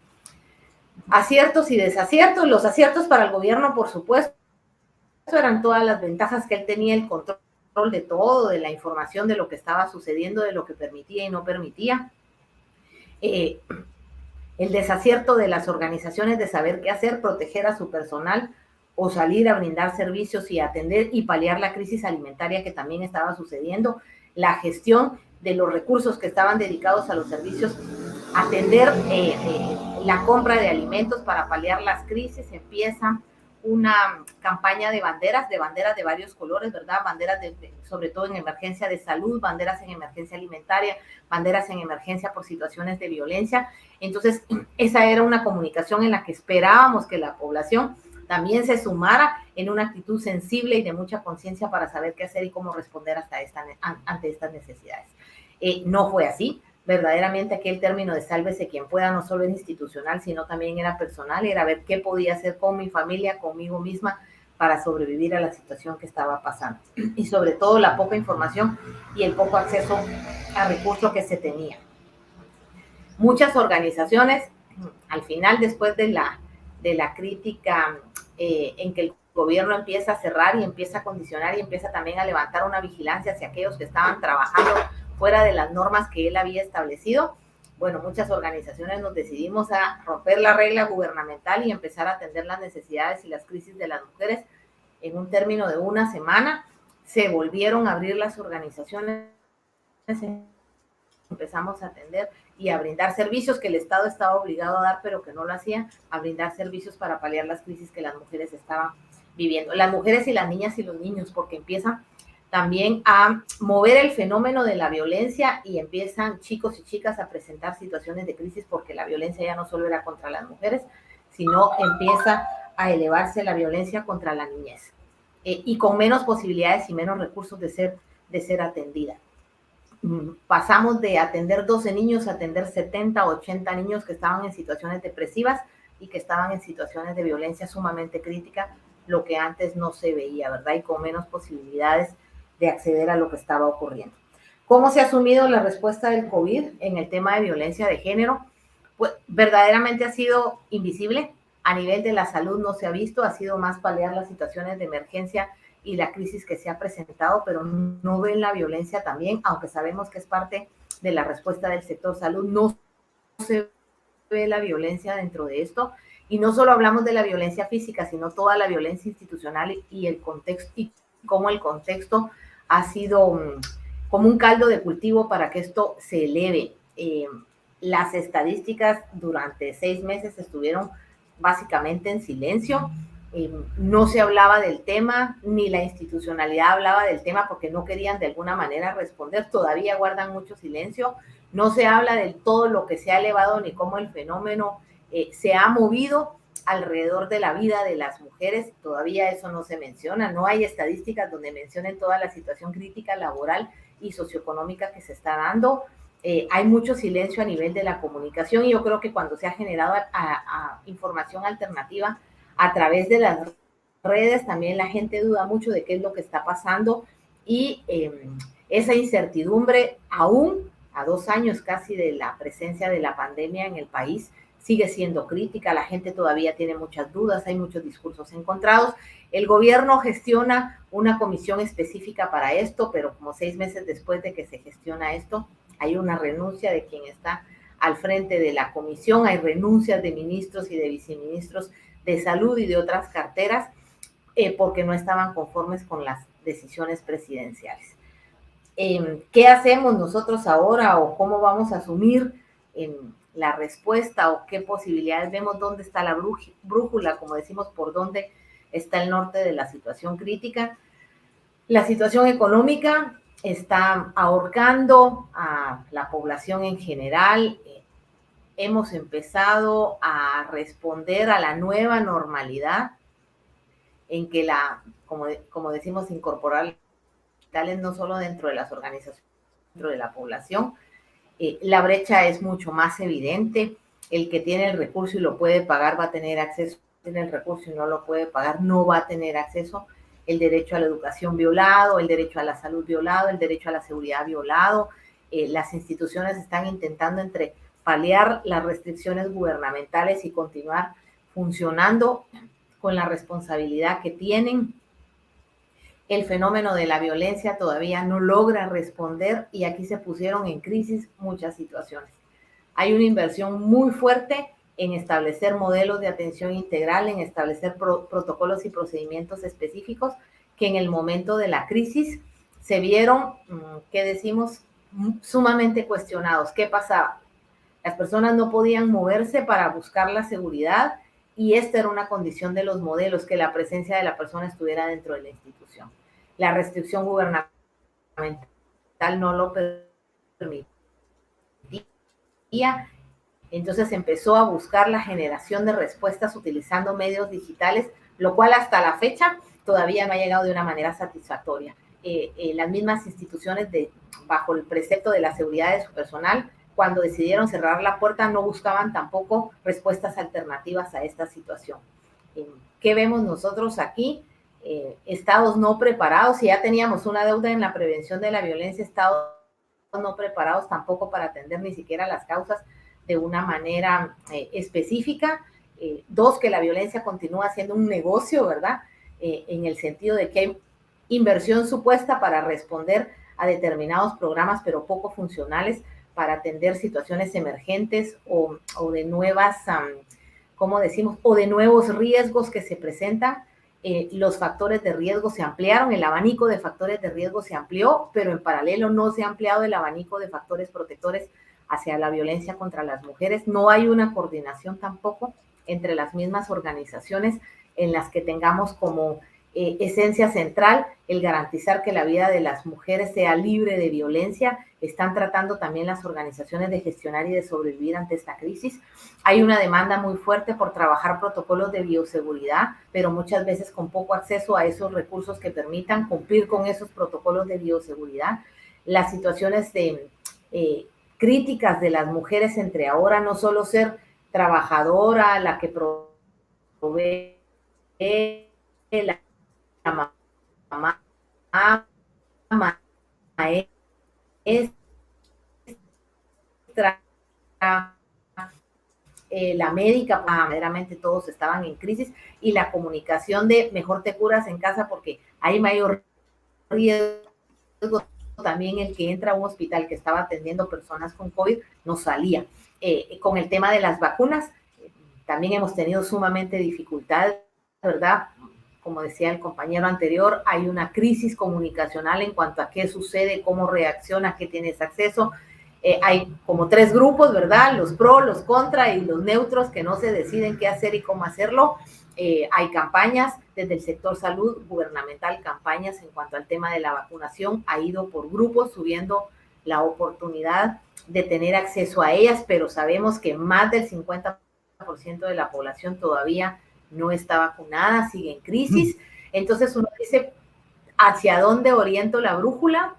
Aciertos y desaciertos. Los aciertos para el gobierno, por supuesto, eran todas las ventajas que él tenía, el control de todo, de la información, de lo que estaba sucediendo, de lo que permitía y no permitía. El desacierto de las organizaciones de saber qué hacer, proteger a su personal o salir a brindar servicios y atender y paliar la crisis alimentaria que también estaba sucediendo. La gestión de los recursos que estaban dedicados a los servicios, atender la compra de alimentos para paliar las crisis. Empieza una campaña de banderas de varios colores, ¿verdad? Banderas sobre todo en emergencia de salud, banderas en emergencia alimentaria, banderas en emergencia por situaciones de violencia. Entonces, esa era una comunicación en la que esperábamos que la población también se sumara en una actitud sensible y de mucha conciencia para saber qué hacer y cómo responder ante estas necesidades. No fue así. Verdaderamente aquel término de sálvese quien pueda no solo era institucional, sino también era personal, era ver qué podía hacer con mi familia, conmigo misma, para sobrevivir a la situación que estaba pasando. Y sobre todo la poca información y el poco acceso a recursos que se tenía. Muchas organizaciones, al final, después de la crítica en que el gobierno empieza a cerrar y empieza a condicionar y empieza también a levantar una vigilancia hacia aquellos que estaban trabajando fuera de las normas que él había establecido, bueno, muchas organizaciones nos decidimos a romper la regla gubernamental y empezar a atender las necesidades y las crisis de las mujeres. En un término de una semana se volvieron a abrir las organizaciones, empezamos a atender y a brindar servicios que el Estado estaba obligado a dar, pero que no lo hacía, a brindar servicios para paliar las crisis que las mujeres estaban viviendo. Las mujeres y las niñas y los niños, porque empiezan también a mover el fenómeno de la violencia y empiezan chicos y chicas a presentar situaciones de crisis porque la violencia ya no solo era contra las mujeres, sino empieza a elevarse la violencia contra la niñez y con menos posibilidades y menos recursos de ser atendida. Pasamos de atender 12 niños a atender 70 o 80 niños que estaban en situaciones depresivas y que estaban en situaciones de violencia sumamente crítica, lo que antes no se veía, ¿verdad? Y con menos posibilidades de acceder a lo que estaba ocurriendo. ¿Cómo se ha asumido la respuesta del COVID en el tema de violencia de género? Pues verdaderamente ha sido invisible. A nivel de la salud no se ha visto, ha sido más paliar las situaciones de emergencia y la crisis que se ha presentado, pero no ven la violencia también, aunque sabemos que es parte de la respuesta del sector salud, no se ve la violencia dentro de esto. Y no solo hablamos de la violencia física, sino toda la violencia institucional y el contexto, y cómo el contexto ha sido como un caldo de cultivo para que esto se eleve. Las estadísticas durante 6 meses estuvieron básicamente en silencio. No se hablaba del tema, ni la institucionalidad hablaba del tema porque no querían de alguna manera responder. Todavía guardan mucho silencio. No se habla de todo lo que se ha elevado ni cómo el fenómeno se ha movido alrededor de la vida de las mujeres. Todavía eso no se menciona. No hay estadísticas donde mencionen toda la situación crítica laboral y socioeconómica que se está dando. Hay mucho silencio a nivel de la comunicación y yo creo que cuando se ha generado información alternativa a través de las redes, también la gente duda mucho de qué es lo que está pasando y esa incertidumbre aún a 2 años casi de la presencia de la pandemia en el país sigue siendo crítica, la gente todavía tiene muchas dudas, hay muchos discursos encontrados. El gobierno gestiona una comisión específica para esto, pero como 6 meses después de que se gestiona esto, hay una renuncia de quien está al frente de la comisión, hay renuncias de ministros y de viceministros de salud y de otras carteras porque no estaban conformes con las decisiones presidenciales. ¿Qué hacemos nosotros ahora o cómo vamos a asumir la respuesta o qué posibilidades vemos? ¿Dónde está la brújula, como decimos, por dónde está el norte de la situación crítica? La situación económica está ahorcando a la población en general. hemos empezado a responder a la nueva normalidad en que como decimos, incorporar tales no solo dentro de las organizaciones, dentro de la población. La brecha es mucho más evidente. El que tiene el recurso y lo puede pagar va a tener acceso, tiene el recurso y no lo puede pagar no va a tener acceso. El derecho a la educación violado, el derecho a la salud violado, el derecho a la seguridad violado. Las instituciones están intentando paliar las restricciones gubernamentales y continuar funcionando con la responsabilidad que tienen. El fenómeno de la violencia todavía no logra responder y aquí se pusieron en crisis muchas situaciones. Hay una inversión muy fuerte en establecer modelos de atención integral, en establecer protocolos y procedimientos específicos que en el momento de la crisis se vieron, ¿qué decimos?, sumamente cuestionados. ¿Qué pasaba? Las personas no podían moverse para buscar la seguridad y esta era una condición de los modelos, que la presencia de la persona estuviera dentro de la institución. La restricción gubernamental no lo permitía. Entonces empezó a buscar la generación de respuestas utilizando medios digitales, lo cual hasta la fecha todavía no ha llegado de una manera satisfactoria. Las mismas instituciones bajo el precepto de la seguridad de su personal, cuando decidieron cerrar la puerta, no buscaban tampoco respuestas alternativas a esta situación. ¿Qué vemos nosotros aquí? Estados no preparados. Si ya teníamos una deuda en la prevención de la violencia, estados no preparados tampoco para atender ni siquiera las causas de una manera específica. Dos, que la violencia continúa siendo un negocio, ¿verdad? En el sentido de que hay inversión supuesta para responder a determinados programas, pero poco funcionales para atender situaciones emergentes o de nuevas, ¿cómo decimos?, o de nuevos riesgos que se presentan. Los factores de riesgo se ampliaron, el abanico de factores de riesgo se amplió, pero en paralelo no se ha ampliado el abanico de factores protectores hacia la violencia contra las mujeres. No hay una coordinación tampoco entre las mismas organizaciones en las que tengamos como esencia central el garantizar que la vida de las mujeres sea libre de violencia. Están tratando también las organizaciones de gestionar y de sobrevivir ante esta crisis. Hay una demanda muy fuerte por trabajar protocolos de bioseguridad, pero muchas veces con poco acceso a esos recursos que permitan cumplir con esos protocolos de bioseguridad. Las situaciones de críticas de las mujeres entre ahora, no solo ser trabajadora, la que provee, la mamá, maestra, la médica, verdaderamente todos estaban en crisis, y la comunicación de mejor te curas en casa porque hay mayor riesgo. También el que entra a un hospital que estaba atendiendo personas con COVID no salía. Con el tema de las vacunas, también hemos tenido sumamente dificultades, ¿verdad? Como decía el compañero anterior, hay una crisis comunicacional en cuanto a qué sucede, cómo reacciona, qué tienes acceso. Hay como tres grupos, ¿verdad? Los pro, los contra y los neutros que no se deciden qué hacer y cómo hacerlo. Hay campañas desde el sector salud gubernamental, campañas en cuanto al tema de la vacunación, ha ido por grupos subiendo la oportunidad de tener acceso a ellas, pero sabemos que más del 50% de la población todavía no está vacunada, sigue en crisis. Entonces uno dice, ¿hacia dónde oriento la brújula?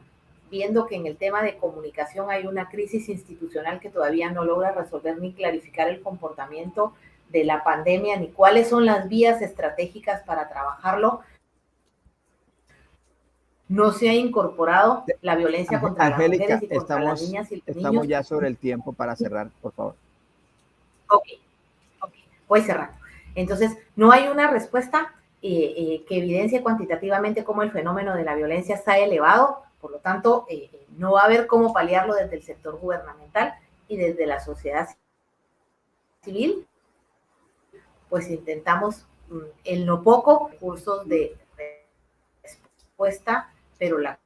Viendo que en el tema de comunicación hay una crisis institucional que todavía no logra resolver ni clarificar el comportamiento de la pandemia, ni cuáles son las vías estratégicas para trabajarlo. No se ha incorporado la violencia contra Angélica, las mujeres y contra las niñas y los niños. Estamos ya sobre el tiempo para cerrar, por favor. Ok, voy cerrando. Entonces, no hay una respuesta que evidencie cuantitativamente cómo el fenómeno de la violencia está elevado, por lo tanto, no va a haber cómo paliarlo desde el sector gubernamental y desde la sociedad civil. Pues intentamos en lo poco cursos de respuesta, pero la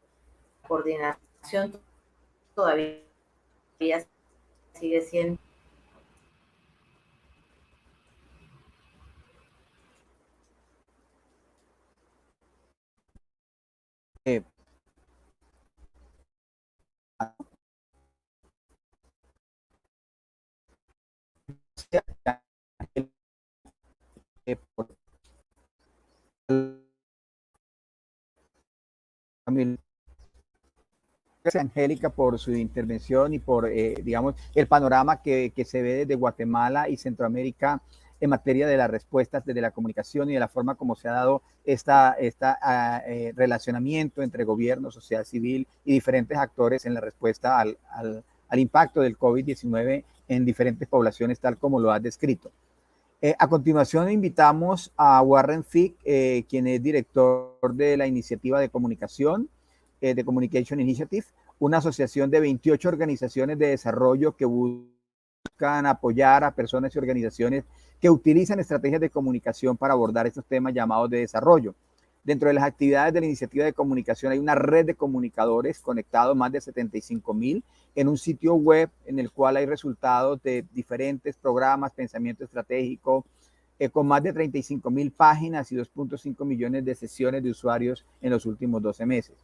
coordinación todavía sigue siendo por gracias, Angélica, por su intervención y por, digamos, el panorama que se ve desde Guatemala y Centroamérica en materia de las respuestas desde la comunicación y de la forma como se ha dado relacionamiento entre gobierno, sociedad civil y diferentes actores en la respuesta al impacto del COVID-19 en diferentes poblaciones, tal como lo has descrito. A continuación invitamos a Warren Fick, quien es director de la iniciativa de comunicación, de Communication Initiative, una asociación de 28 organizaciones de desarrollo que buscan apoyar a personas y organizaciones que utilizan estrategias de comunicación para abordar estos temas llamados de desarrollo. Dentro de las actividades de la iniciativa de comunicación hay una red de comunicadores conectados, más de 75,000, en un sitio web en el cual hay resultados de diferentes programas, pensamiento estratégico, con más de 35,000 páginas y 2.5 millones de sesiones de usuarios en los últimos 12 meses.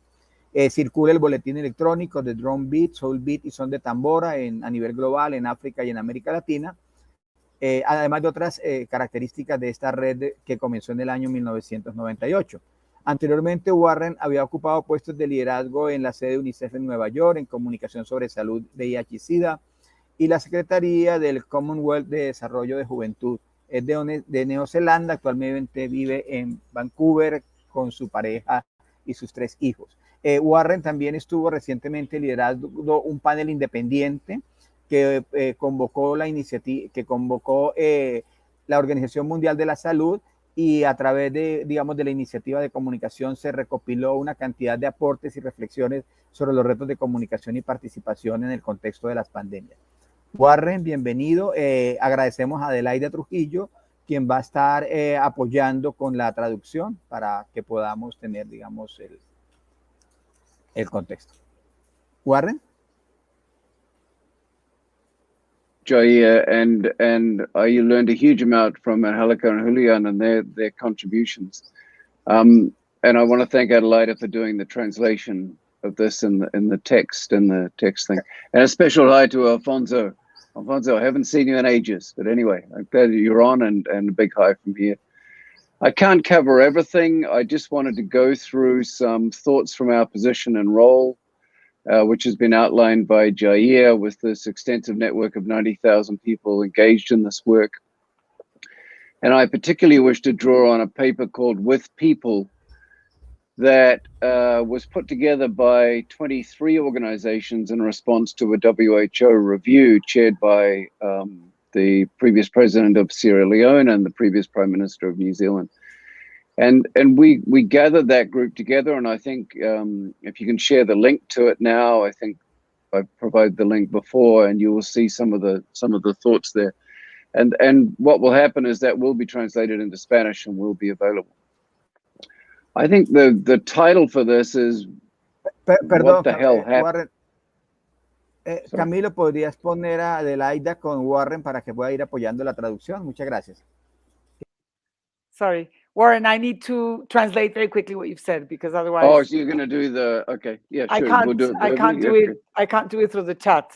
Circula el boletín electrónico de Drum Beat, Soul Beat y Son de Tambora a nivel global, en África y en América Latina, además de otras características de esta red que comenzó en el año 1998. Anteriormente, Warren había ocupado puestos de liderazgo en la sede de UNICEF en Nueva York, en comunicación sobre salud, VIH y SIDA, y la Secretaría del Commonwealth de Desarrollo de Juventud. Es de Neozelanda, actualmente vive en Vancouver con su pareja y sus 3 hijos. Warren también estuvo recientemente liderando un panel independiente que convocó la iniciativa, que convocó la Organización Mundial de la Salud, y a través de, digamos, de la iniciativa de comunicación se recopiló una cantidad de aportes y reflexiones sobre los retos de comunicación y participación en el contexto de las pandemias. Warren, bienvenido. Agradecemos a Adelaida Trujillo, quien va a estar apoyando con la traducción para que podamos tener, digamos, el contexto. Warren. Joy, and I learned a huge amount from Angelica and Julian and their contributions. And I want to thank Adelaida for doing the translation of this in the text thing. And a special hi to Alfonso. Alfonso, I haven't seen you in ages, but anyway, I'm glad that you're on, and a big hi from here. I can't cover everything. I just wanted to go through some thoughts from our position and role, which has been outlined by Jair with this extensive network of 90,000 people engaged in this work. And I particularly wish to draw on a paper called With People that was put together by 23 organizations in response to a WHO review chaired by the previous president of Sierra Leone and the previous prime minister of New Zealand. And we gathered that group together, and I think if you can share the link to it now, I think I provided the link before, and you will see some of the thoughts there. And what will happen is that will be translated into Spanish and will be available. I think the title for this is What the Hell Happened? Warren, Camilo, ¿podrías poner a Adelaida con Warren para que pueda ir apoyando la traducción? Muchas gracias. Sorry, Warren, I need to translate very quickly what you've said, because otherwise. Oh, so you're going to do the, okay, yeah, sure. I can't do it through the chat.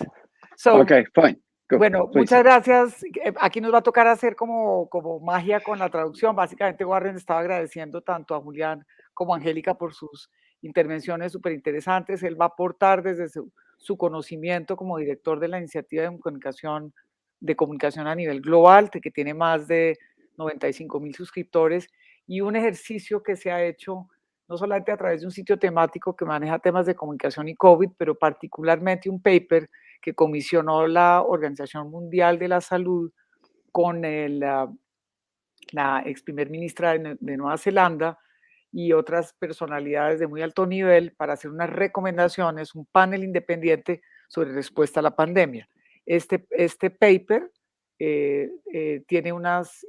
So, okay, fine. Go, bueno, please. Muchas gracias. Aquí nos va a tocar hacer como magia con la traducción. Básicamente, Warren estaba agradeciendo tanto a Julián como a Angélica por sus intervenciones súper interesantes. Él va a aportar desde su conocimiento como director de la iniciativa de comunicación a nivel global, que tiene más de 95,000 suscriptores, y un ejercicio que se ha hecho no solamente a través de un sitio temático que maneja temas de comunicación y COVID, pero particularmente un paper que comisionó la Organización Mundial de la Salud con la ex primer ministra de Nueva Zelanda y otras personalidades de muy alto nivel para hacer unas recomendaciones, un panel independiente sobre respuesta a la pandemia. Este paper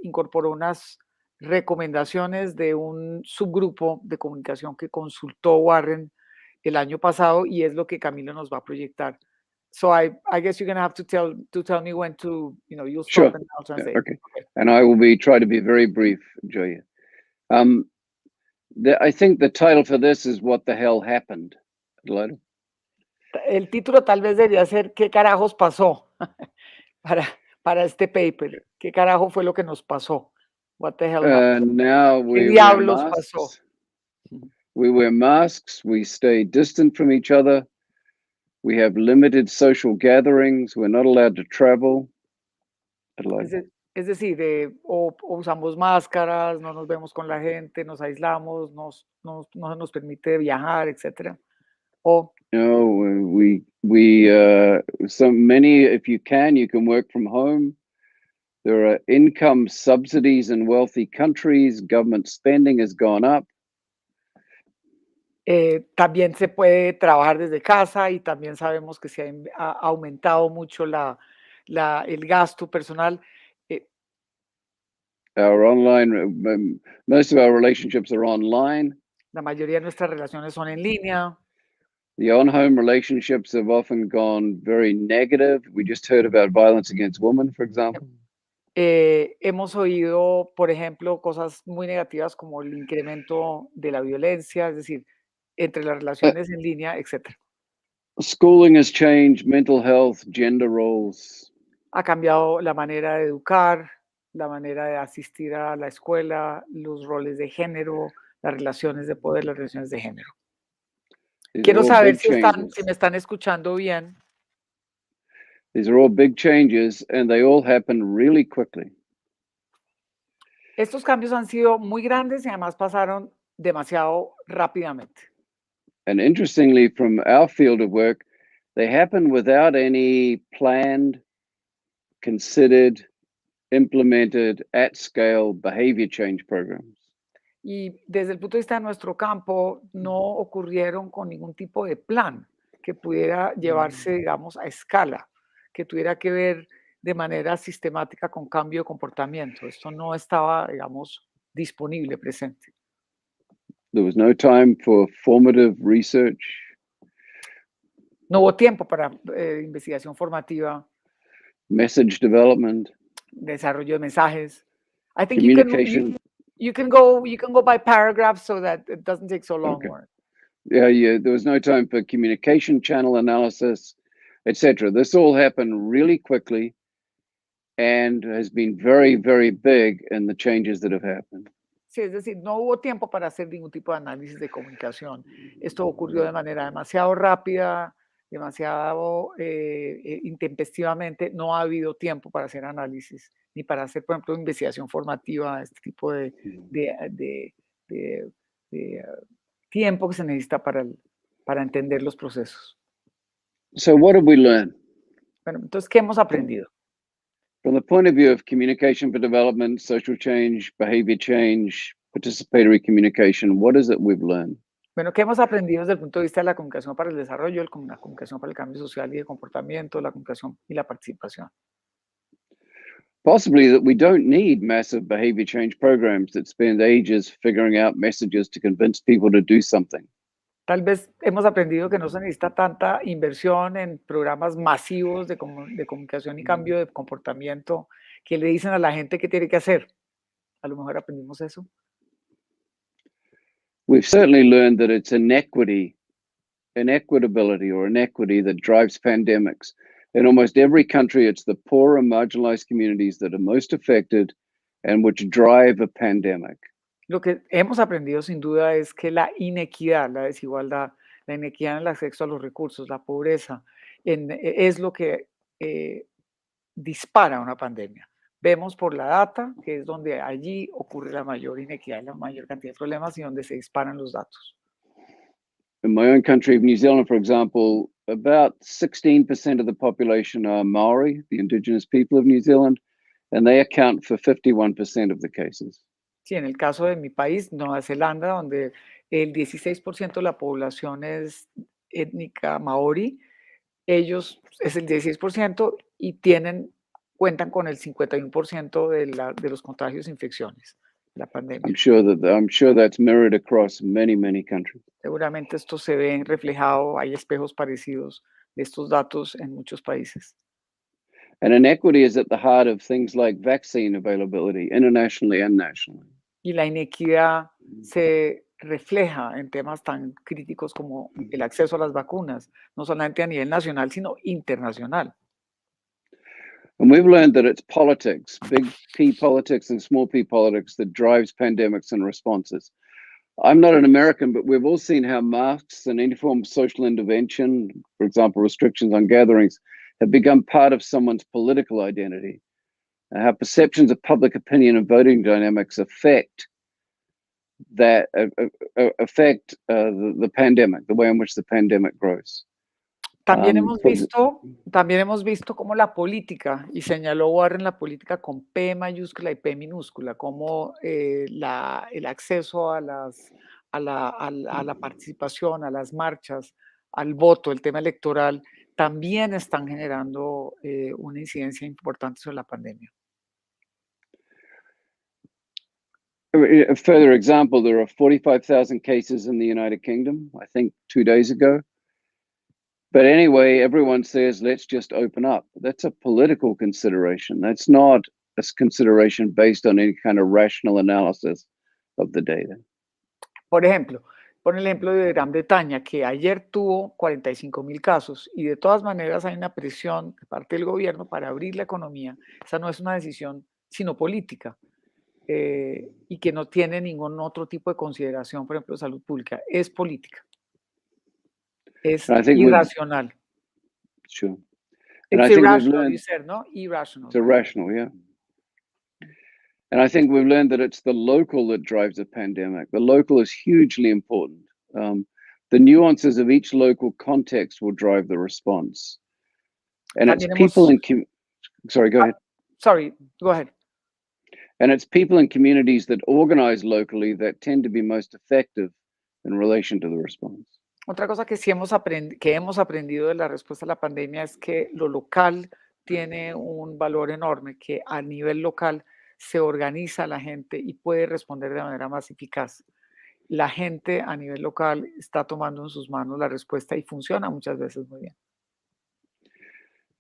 incorporó unas recomendaciones de un subgrupo de comunicación que consultó Warren el año pasado, y es lo que Camilo nos va a proyectar. So I guess you're going to have to tell me when to, you'll stop. Sure. And I'll translate. Okay. And I will try to be very brief, Julia. I think the title for this is What the Hell Happened. El título tal vez debería ser ¿Qué carajos pasó? para este paper? ¿Qué carajo fue lo que nos pasó? What the hell happened? Now ¿Qué we wear diablos pasó? masks. We wear masks. We stay distant from each other. We have limited social gatherings. We're not allowed to travel. Es decir, o usamos máscaras, no nos vemos con la gente, nos aislamos, no se nos permite viajar, etcétera. O No, many, if you can work from home. There are income subsidies in wealthy countries. Government spending has gone up. También se puede trabajar desde casa y también sabemos que se ha aumentado mucho el gasto personal. Most of our relationships are online. La mayoría de nuestras relaciones son en línea. The on-home relationships have often gone very negative. We just heard about violence against women, for example. Hemos oído, por ejemplo, cosas muy negativas como el incremento de la violencia, es decir, entre las relaciones en línea, etcétera. Schooling has changed, mental health, gender roles. Ha cambiado la manera de educar, la manera de asistir a la escuela, los roles de género, las relaciones de poder, las relaciones de género. Quiero saber si me están escuchando bien. These are all big changes and they all happen really quickly. Estos cambios han sido muy grandes y además pasaron demasiado rápidamente. And interestingly, from our field of work, they happen without any planned, considered, implemented at-scale behavior change programs. Y desde el punto de vista de nuestro campo, no ocurrieron con ningún tipo de plan que pudiera llevarse, digamos, a escala, que tuviera que ver de manera sistemática con cambio de comportamiento. Esto no estaba, digamos, disponible, presente. There was no time for formative research. No hubo tiempo para investigación formativa. Message development. Desarrollo de mensajes. I think communication. You can go by paragraphs so that it doesn't take so long. Okay. Yeah. There was no time for communication channel analysis, etc. This all happened really quickly and has been very, very big in the changes that have happened. Sí, es decir, no hubo tiempo para hacer ningún tipo de análisis de comunicación. Esto ocurrió de manera demasiado rápida, demasiado intempestivamente. No ha habido tiempo para hacer análisis, ni para hacer, por ejemplo, investigación formativa, este tipo de tiempo que se necesita para entender los procesos. So what have we learned? Bueno, entonces, ¿qué hemos aprendido? From the point of view of communication for development, social change, behavior change, participatory communication, what is it we've learned? Bueno, ¿qué hemos aprendido desde el punto de vista de la comunicación para el desarrollo, la comunicación para el cambio social y de comportamiento, la comunicación y la participación? Possibly that we don't need massive behavior change programs that spend ages figuring out messages to convince people to do something. Tal vez hemos aprendido que no se necesita tanta inversión en programas masivos de comunicación y cambio de comportamiento que le dicen a la gente qué tiene que hacer. A lo mejor aprendimos eso. We've certainly learned that it's inequitability that drives pandemics. In almost every country, it's the poor and marginalized communities that are most affected and which drive a pandemic. Lo que hemos aprendido sin duda es que la inequidad, la desigualdad, la inequidad en el acceso a los recursos, la pobreza, es lo que dispara una pandemia. Vemos por la data que es donde allí ocurre la mayor inequidad y la mayor cantidad de problemas y donde se disparan los datos. In my own country of New Zealand, for example, about 16% of the population are Maori, the indigenous people of New Zealand, and they account for 51% of the cases. Sí, en el caso de mi país, Nueva Zelanda, donde el 16% de la población es étnica maori, ellos es el 16% y cuentan con el 51% de los contagios e infecciones de la pandemia. I'm sure that's mirrored across many, many countries. Seguramente esto se ve reflejado, hay espejos parecidos de estos datos en muchos países. And inequity is at the heart of things like vaccine availability, internationally and nationally. Y la inequidad se refleja en temas tan críticos como el acceso a las vacunas, no solamente a nivel nacional, sino internacional. And we've learned that it's politics, big P politics and small p politics, that drives pandemics and responses. I'm not an American, but we've all seen how masks and any form of social intervention, for example, restrictions on gatherings, have become part of someone's political identity. And how perceptions of public opinion and voting dynamics affect the pandemic, the way in which the pandemic grows. También hemos visto cómo la política, y señaló Warren la política con P mayúscula y P minúscula, cómo el acceso a la participación, a las marchas, al voto, el tema electoral, también están generando una incidencia importante sobre la pandemia. A further example, there are 45,000 cases in the United Kingdom, I think 2 days ago. But anyway, everyone says, let's just open up. That's a political consideration. That's not a consideration based on any kind of rational analysis of the data. Por ejemplo, pon el ejemplo de Gran Bretaña, que ayer tuvo 45.000 casos y de todas maneras hay una presión de parte del gobierno para abrir la economía. Esa no es una decisión sino política y que no tiene ningún otro tipo de consideración, por ejemplo, de salud pública. Es política. Es irracional. Sure. It's irrational, you said, no? Irrational. It's irrational, yeah. And I think we've learned that it's the local that drives the pandemic. The local is hugely important. The nuances of each local context will drive the response. And it's people in... Sorry, go ahead. Sorry, go ahead. And it's people in communities that organize locally that tend to be most effective in relation to the response. Otra cosa que sí hemos aprendido de la respuesta a la pandemia es que lo local tiene un valor enorme, que a nivel local se organiza la gente y puede responder de manera más eficaz. La gente a nivel local está tomando en sus manos la respuesta y funciona muchas veces muy bien.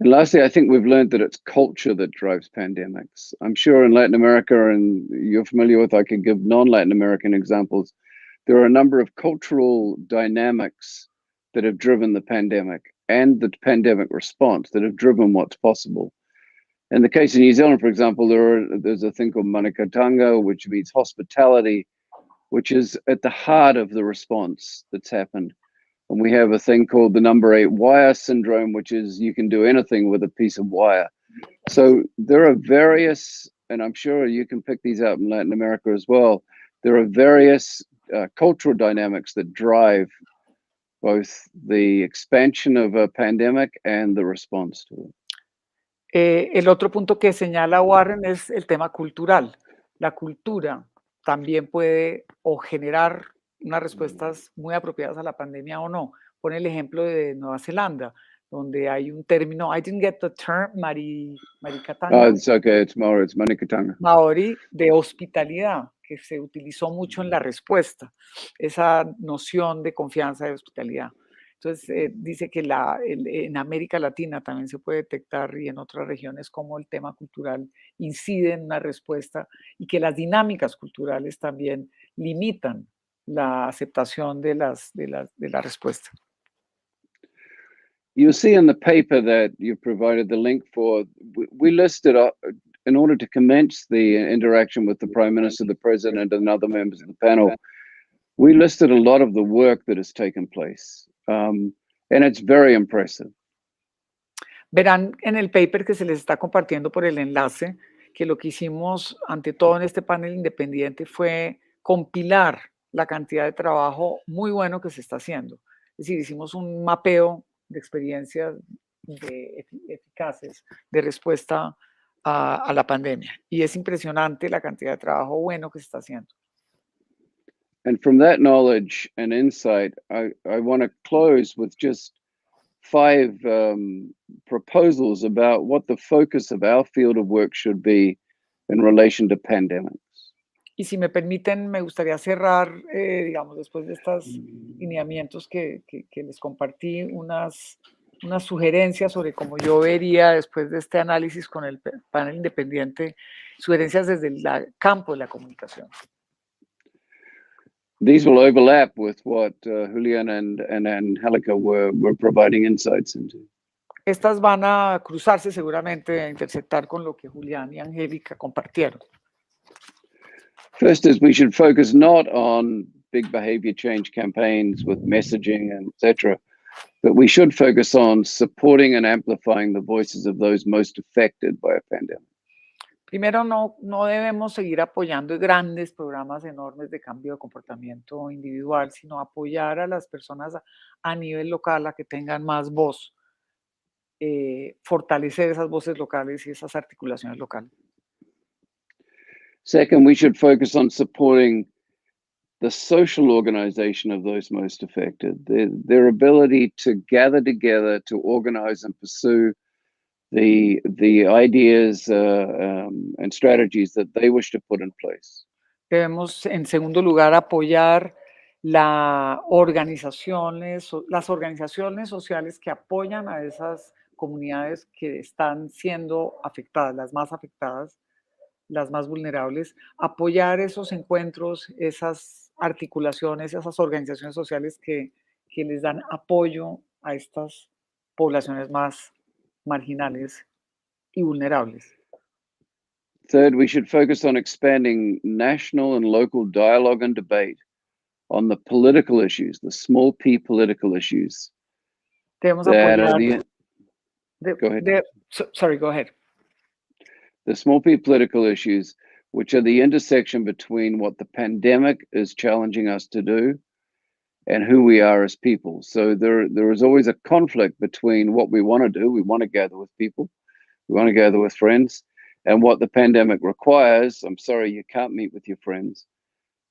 And lastly, I think we've learned that it's culture that drives pandemics. I'm sure in Latin America, and you're familiar with, I could give non-Latin American examples, there are a number of cultural dynamics that have driven the pandemic and the pandemic response that have driven what's possible. In the case of New Zealand, for example, there's a thing called Manikatanga, which means hospitality, which is at the heart of the response that's happened. And we have a thing called the number 8 wire syndrome, which is you can do anything with a piece of wire. So there are various, and I'm sure you can pick these up in Latin America as well, there are various cultural dynamics that drive both the expansion of a pandemic and the response to it. El otro punto que señala Warren es el tema cultural. La cultura también puede o generar unas respuestas muy apropiadas a la pandemia o no. Pone el ejemplo de Nueva Zelanda, donde hay un término, I didn't get the term, Marikatanga. Oh, it's okay, it's Maori, it's Manikatanga. Maori, de hospitalidad, que se utilizó mucho en la respuesta, esa noción de confianza de hospitalidad. Entonces, dice que en América Latina también se puede detectar y en otras regiones cómo el tema cultural incide en una respuesta y que las dinámicas culturales también limitan la aceptación de la respuesta. You'll see in the paper that you provided the link for, we listed in order to commence the interaction with the Prime Minister, the President, and other members of the panel, we listed a lot of the work that has taken place. And it's very impressive. Verán en el paper que se les está compartiendo por el enlace que lo que hicimos ante todo en este panel independiente fue compilar la cantidad de trabajo muy bueno que se está haciendo. Es decir, hicimos un mapeo de experiencias eficaces de respuesta a la pandemia. Y es impresionante la cantidad de trabajo bueno que se está haciendo. And from that knowledge and insight, I want to close with just 5 proposals about what the focus of our field of work should be in relation to pandemics. Y si me permiten, me gustaría cerrar, digamos, después de estos lineamientos que les compartí, unas sugerencias sobre cómo yo vería después de este análisis con el panel independiente, sugerencias desde el campo de la comunicación. These will overlap with what Julian and Angelica were providing insights into. estas van a cruzarse seguramente, a intersectar con lo que Julián y Angélica compartieron. First is we should focus not on big behavior change campaigns with messaging and etc., but we should focus on supporting and amplifying the voices of those most affected by a pandemic. Primero, no debemos seguir apoyando grandes programas enormes de cambio de comportamiento individual, sino apoyar a las personas a nivel local a que tengan más voz, fortalecer esas voces locales y esas articulaciones locales. Second, we should focus on supporting the social organization of those most affected, their ability to gather together, to organize and pursue the ideas and strategies that they wish to put in place. Debemos, en segundo lugar, apoyar las organizaciones sociales que apoyan a esas comunidades que están siendo afectadas, las más afectadas, las más vulnerables, apoyar esos encuentros, esas articulaciones, esas organizaciones sociales que les dan apoyo a estas poblaciones más marginales y vulnerables. Third, we should focus on expanding national and local dialogue and debate on the political issues, the small p political issues. Debemos that are apoyar. Go ahead. Sorry, go ahead. The small p political issues, which are the intersection between what the pandemic is challenging us to do and who we are as people. So there is always a conflict between what we want to do. We want to gather with people. We want to gather with friends. And what the pandemic requires, I'm sorry, you can't meet with your friends.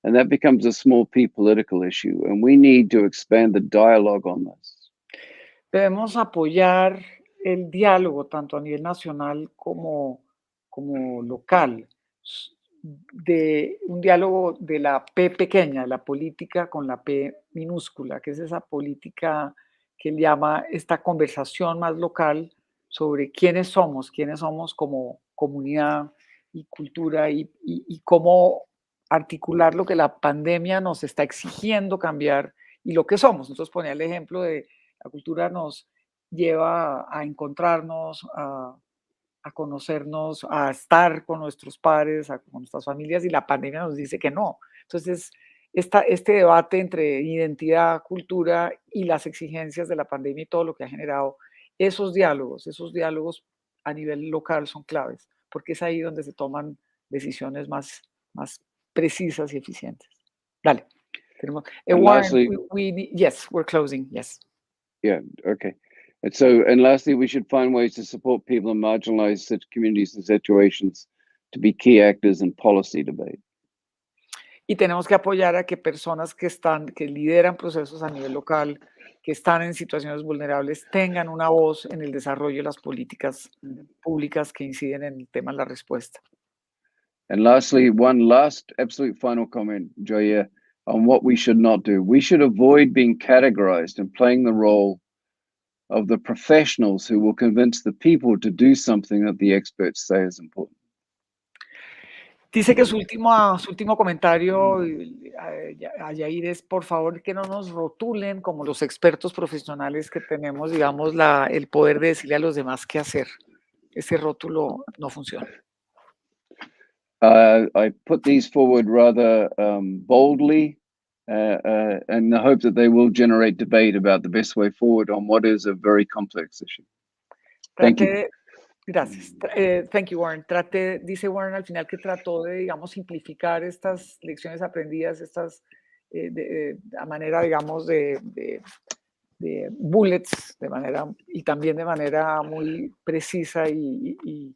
And that becomes a small p political issue. And we need to expand the dialogue on this. Debemos apoyar el diálogo tanto a nivel nacional como local, de un diálogo de la P pequeña, la política con la P minúscula, que es esa política que él llama esta conversación más local sobre quiénes somos como comunidad y cultura y cómo articular lo que la pandemia nos está exigiendo cambiar y lo que somos. Nosotros ponía el ejemplo de la cultura nos lleva a encontrarnos, a conocernos, a estar con nuestros pares, con nuestras familias, y la pandemia nos dice que no. Entonces, este debate entre identidad, cultura y las exigencias de la pandemia y todo lo que ha generado, esos diálogos a nivel local son claves, porque es ahí donde se toman decisiones más precisas y eficientes. Dale. Warren, yes, we're closing, yes. Yeah, okay. And lastly, we should find ways to support people in marginalized communities and situations to be key actors in policy debate. Y tenemos que apoyar a que personas que lideran procesos a nivel local, que están en situaciones vulnerables, tengan una voz en el desarrollo de las políticas públicas que inciden en el tema de la respuesta. And lastly, one last absolute final comment, Joya, on what we should not do. We should avoid being categorized and playing the role of the professionals who will convince the people to do something that the experts say is important. Dice que su último comentario a Yair es, por favor, que no nos rotulen como los expertos profesionales que tenemos, digamos, el poder de decirle a los demás qué hacer. Ese rótulo no funciona. I put these forward rather boldly in the hope that they will generate debate about the best way forward on what is a very complex issue. Thank you. Gracias. Thank you, Warren. Dice Warren al final que trató de, digamos, simplificar estas lecciones aprendidas, a manera, digamos, de bullets, y también de manera muy precisa y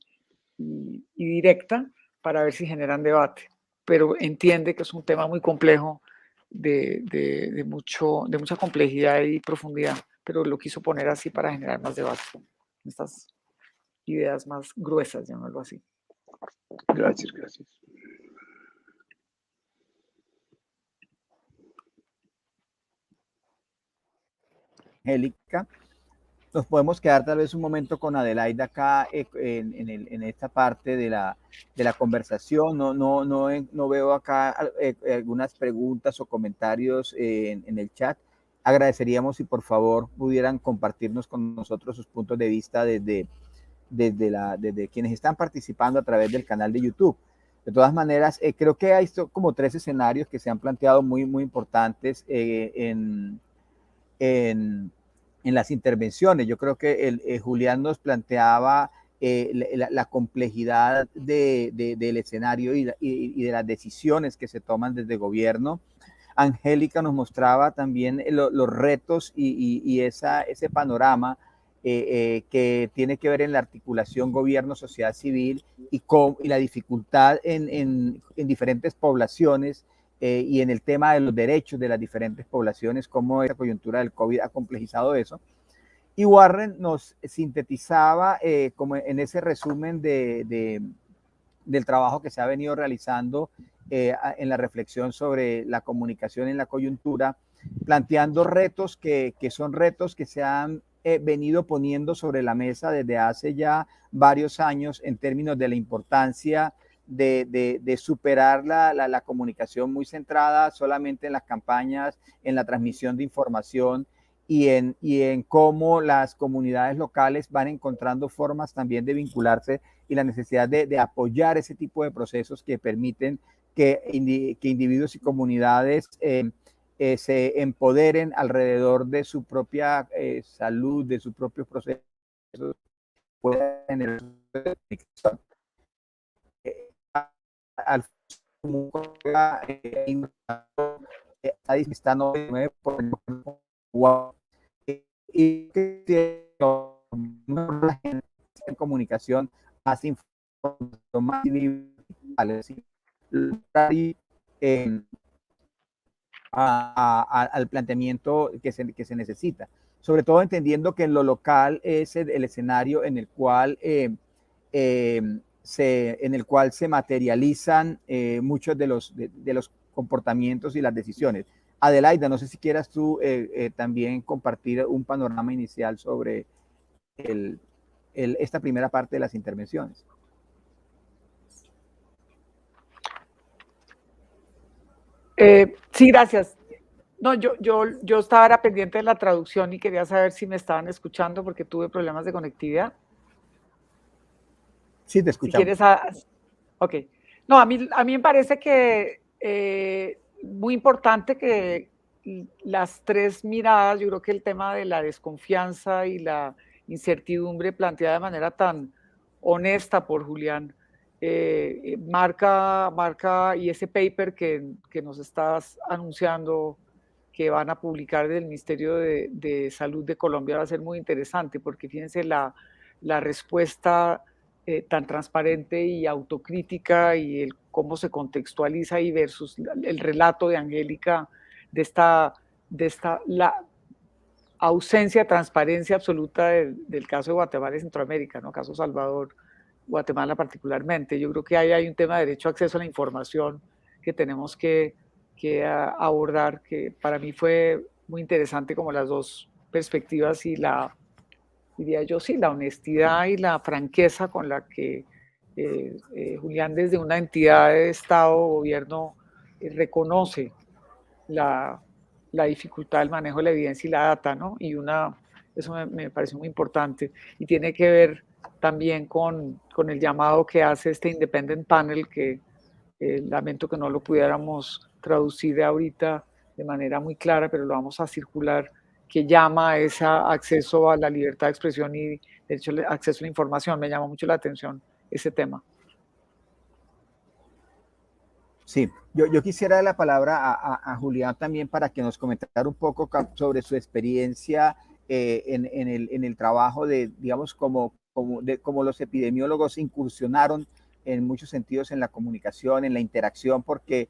directa, para ver si generan debate. Pero entiende que es un tema muy complejo, de mucha complejidad y profundidad, pero lo quiso poner así para generar más debate. Estas ideas más gruesas, llamarlo así. Gracias. Angélica, nos podemos quedar tal vez un momento con Adelaida acá en esta parte de la conversación. No veo acá algunas preguntas o comentarios en el chat. agradeceríamos si por favor pudieran compartirnos con nosotros sus puntos de vista desde quienes están participando a través del canal de YouTube. De todas maneras, creo que hay como 3 escenarios que se han planteado muy, muy importantes en las intervenciones. Yo creo que Julián nos planteaba la complejidad del escenario y de las decisiones que se toman desde el gobierno. Angélica nos mostraba también los retos y ese panorama que tiene que ver en la articulación gobierno-sociedad civil y la dificultad en diferentes poblaciones y en el tema de los derechos de las diferentes poblaciones, cómo esta coyuntura del COVID ha complejizado eso. Y Warren nos sintetizaba como en ese resumen del trabajo que se ha venido realizando en la reflexión sobre la comunicación en la coyuntura, planteando retos que son retos que se han venido poniendo sobre la mesa desde hace ya varios años en términos de la importancia de superar la comunicación muy centrada solamente en las campañas, en la transmisión de información y en cómo las comunidades locales van encontrando formas también de vincularse y la necesidad de apoyar ese tipo de procesos que permiten que individuos y comunidades se empoderen alrededor de su propia salud, de sus propios procesos, puedan generar comunicación. Está 99 y en comunicación más información, más al planteamiento que se necesita, sobre todo entendiendo que en lo local es el escenario en el cual se materializan muchos de los comportamientos y las decisiones. Adelaida, no sé si quieras tú también compartir un panorama inicial sobre esta primera parte de las intervenciones. Sí, gracias. No, yo estaba pendiente de la traducción y quería saber si me estaban escuchando porque tuve problemas de conectividad. Sí, te escuchamos. Si quieres, ok. No, a mí me parece que muy importante que las 3 miradas, yo creo que el tema de la desconfianza y la incertidumbre planteada de manera tan honesta por Julián, marca y ese paper que nos estás anunciando que van a publicar del Ministerio de Salud de Colombia va a ser muy interesante porque fíjense la respuesta tan transparente y autocrítica y cómo se contextualiza y versus el relato de Angélica de la ausencia de transparencia absoluta del caso de Guatemala y Centroamérica, ¿no? Caso Salvador, Guatemala particularmente. Yo creo que ahí hay un tema de derecho a acceso a la información que tenemos que abordar, que para mí fue muy interesante como las 2 perspectivas y diría yo, sí, la honestidad y la franqueza con la que Julián desde una entidad de Estado o gobierno reconoce la dificultad del manejo de la evidencia y la data, ¿no? Y eso me parece muy importante y tiene que ver también con el llamado que hace este Independent Panel, que lamento que no lo pudiéramos traducir ahorita de manera muy clara, pero lo vamos a circular, que llama a ese acceso a la libertad de expresión y derecho al acceso a la información. Me llama mucho la atención ese tema. Sí, yo quisiera dar la palabra a Julián también para que nos comentara un poco sobre su experiencia en el trabajo de, digamos, como los epidemiólogos incursionaron en muchos sentidos en la comunicación, en la interacción, porque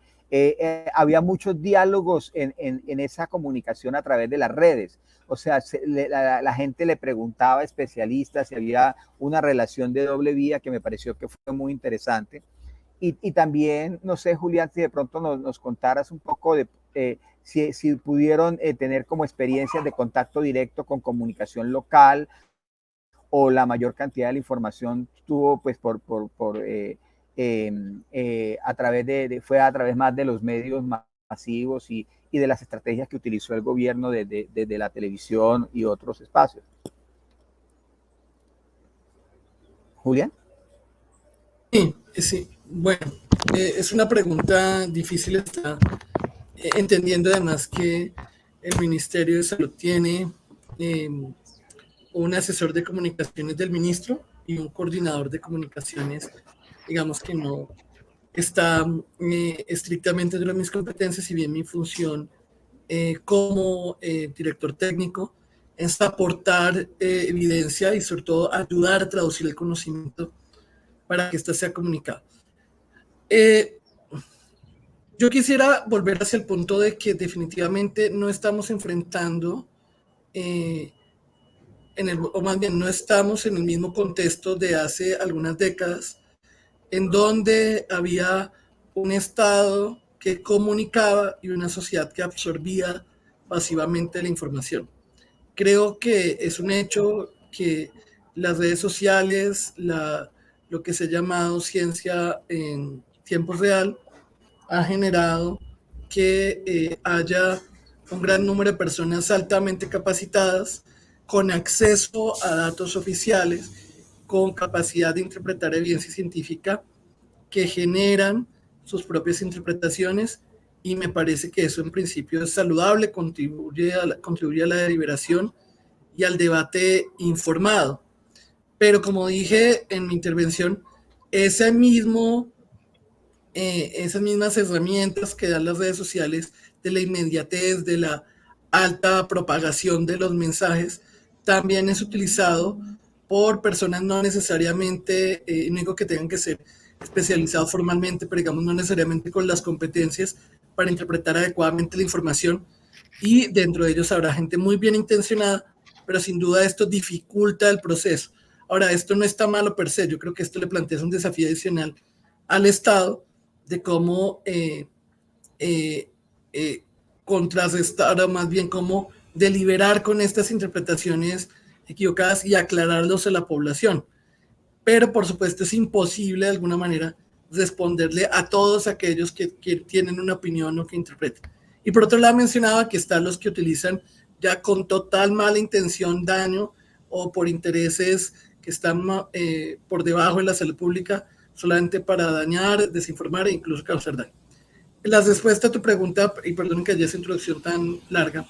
había muchos diálogos en esa comunicación a través de las redes. O sea, la gente le preguntaba a especialistas si había una relación de doble vía que me pareció que fue muy interesante. Y también, no sé, Julián, si de pronto nos contaras un poco de si pudieron tener como experiencias de contacto directo con comunicación local o la mayor cantidad de la información tuvo pues a través fue a través más de los medios masivos y de las estrategias que utilizó el gobierno desde la televisión y otros espacios. Julián. Sí, bueno, es una pregunta difícil, está entendiendo además que el Ministerio de Salud tiene un asesor de comunicaciones del ministro y un coordinador de comunicaciones, digamos que no está estrictamente dentro de mis competencias, si bien mi función como director técnico es aportar evidencia y sobre todo ayudar a traducir el conocimiento para que ésta sea comunicada. Yo quisiera volver hacia el punto de que definitivamente no estamos enfrentando, o más bien no estamos en el mismo contexto de hace algunas décadas, en donde había un Estado que comunicaba y una sociedad que absorbía pasivamente la información. Creo que es un hecho que las redes sociales, lo que se ha llamado ciencia en tiempo real, ha generado que haya un gran número de personas altamente capacitadas, con acceso a datos oficiales, con capacidad de interpretar evidencia científica, que generan sus propias interpretaciones, y me parece que eso en principio es saludable, contribuye a la deliberación y al debate informado. Pero como dije en mi intervención, esas mismas herramientas que dan las redes sociales, de la inmediatez, de la alta propagación de los mensajes, también es utilizado por personas no necesariamente, no digo que tengan que ser especializados formalmente, pero digamos no necesariamente con las competencias para interpretar adecuadamente la información, y dentro de ellos habrá gente muy bien intencionada, pero sin duda esto dificulta el proceso. Ahora, esto no está malo per se, yo creo que esto le plantea un desafío adicional al Estado de cómo contrarrestar, o más bien cómo deliberar con estas interpretaciones equivocadas y aclararlos a la población. Pero por supuesto es imposible de alguna manera responderle a todos aquellos que tienen una opinión o que interpretan. Y por otro lado mencionaba que están los que utilizan ya con total mala intención daño, o por intereses que están por debajo de la salud pública, solamente para dañar, desinformar e incluso causar daño. La respuesta a tu pregunta, y perdón que haya esa introducción tan larga,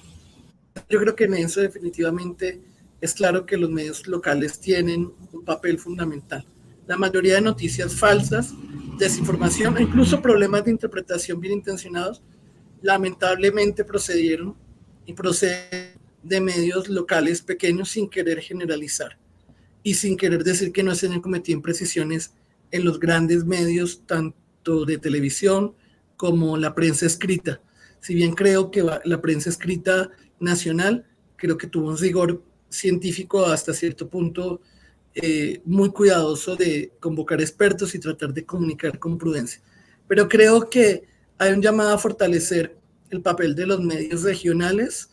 yo creo que en eso definitivamente es claro que los medios locales tienen un papel fundamental. La mayoría de noticias falsas, desinformación e incluso problemas de interpretación bien intencionados, lamentablemente proceden de medios locales pequeños, sin querer generalizar y sin querer decir que no se hayan cometido imprecisiones en los grandes medios, tanto de televisión como la prensa escrita. Si bien creo que la prensa escrita nacional, creo que tuvo un rigor científico hasta cierto punto muy cuidadoso de convocar expertos y tratar de comunicar con prudencia. Pero creo que hay un llamado a fortalecer el papel de los medios regionales,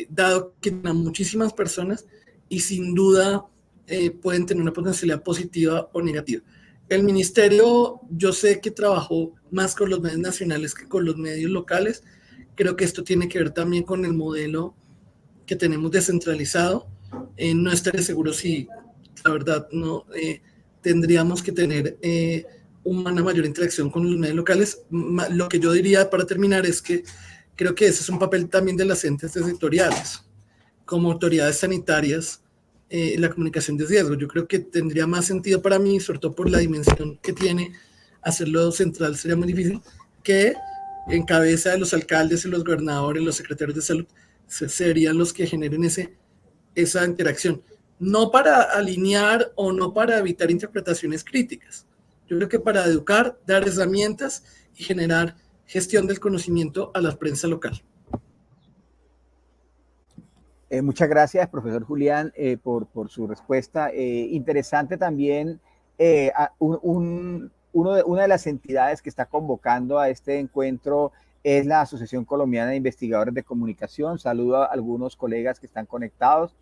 dado que a muchísimas personas y sin duda pueden tener una potencialidad positiva o negativa. El ministerio, yo sé que trabajó más con los medios nacionales que con los medios locales. Creo que esto tiene que ver también con el modelo que tenemos descentralizado. No estaré seguro si, la verdad, no tendríamos que tener una mayor interacción con los medios locales. Lo que yo diría para terminar es que creo que ese es un papel también de las entes territoriales, como autoridades sanitarias, la comunicación de riesgo. Yo creo que tendría más sentido para mí, sobre todo por la dimensión que tiene, hacerlo central sería muy difícil, que en cabeza de los alcaldes y los gobernadores, los secretarios de salud, serían los que generen esa interacción. No para alinear o no para evitar interpretaciones críticas. Yo creo que para educar, dar herramientas y generar gestión del conocimiento a la prensa local. Muchas gracias, profesor Julián, por su respuesta. Interesante también, una de las entidades que está convocando a este encuentro es la Asociación Colombiana de Investigadores de Comunicación. Saludo a algunos colegas que están conectados.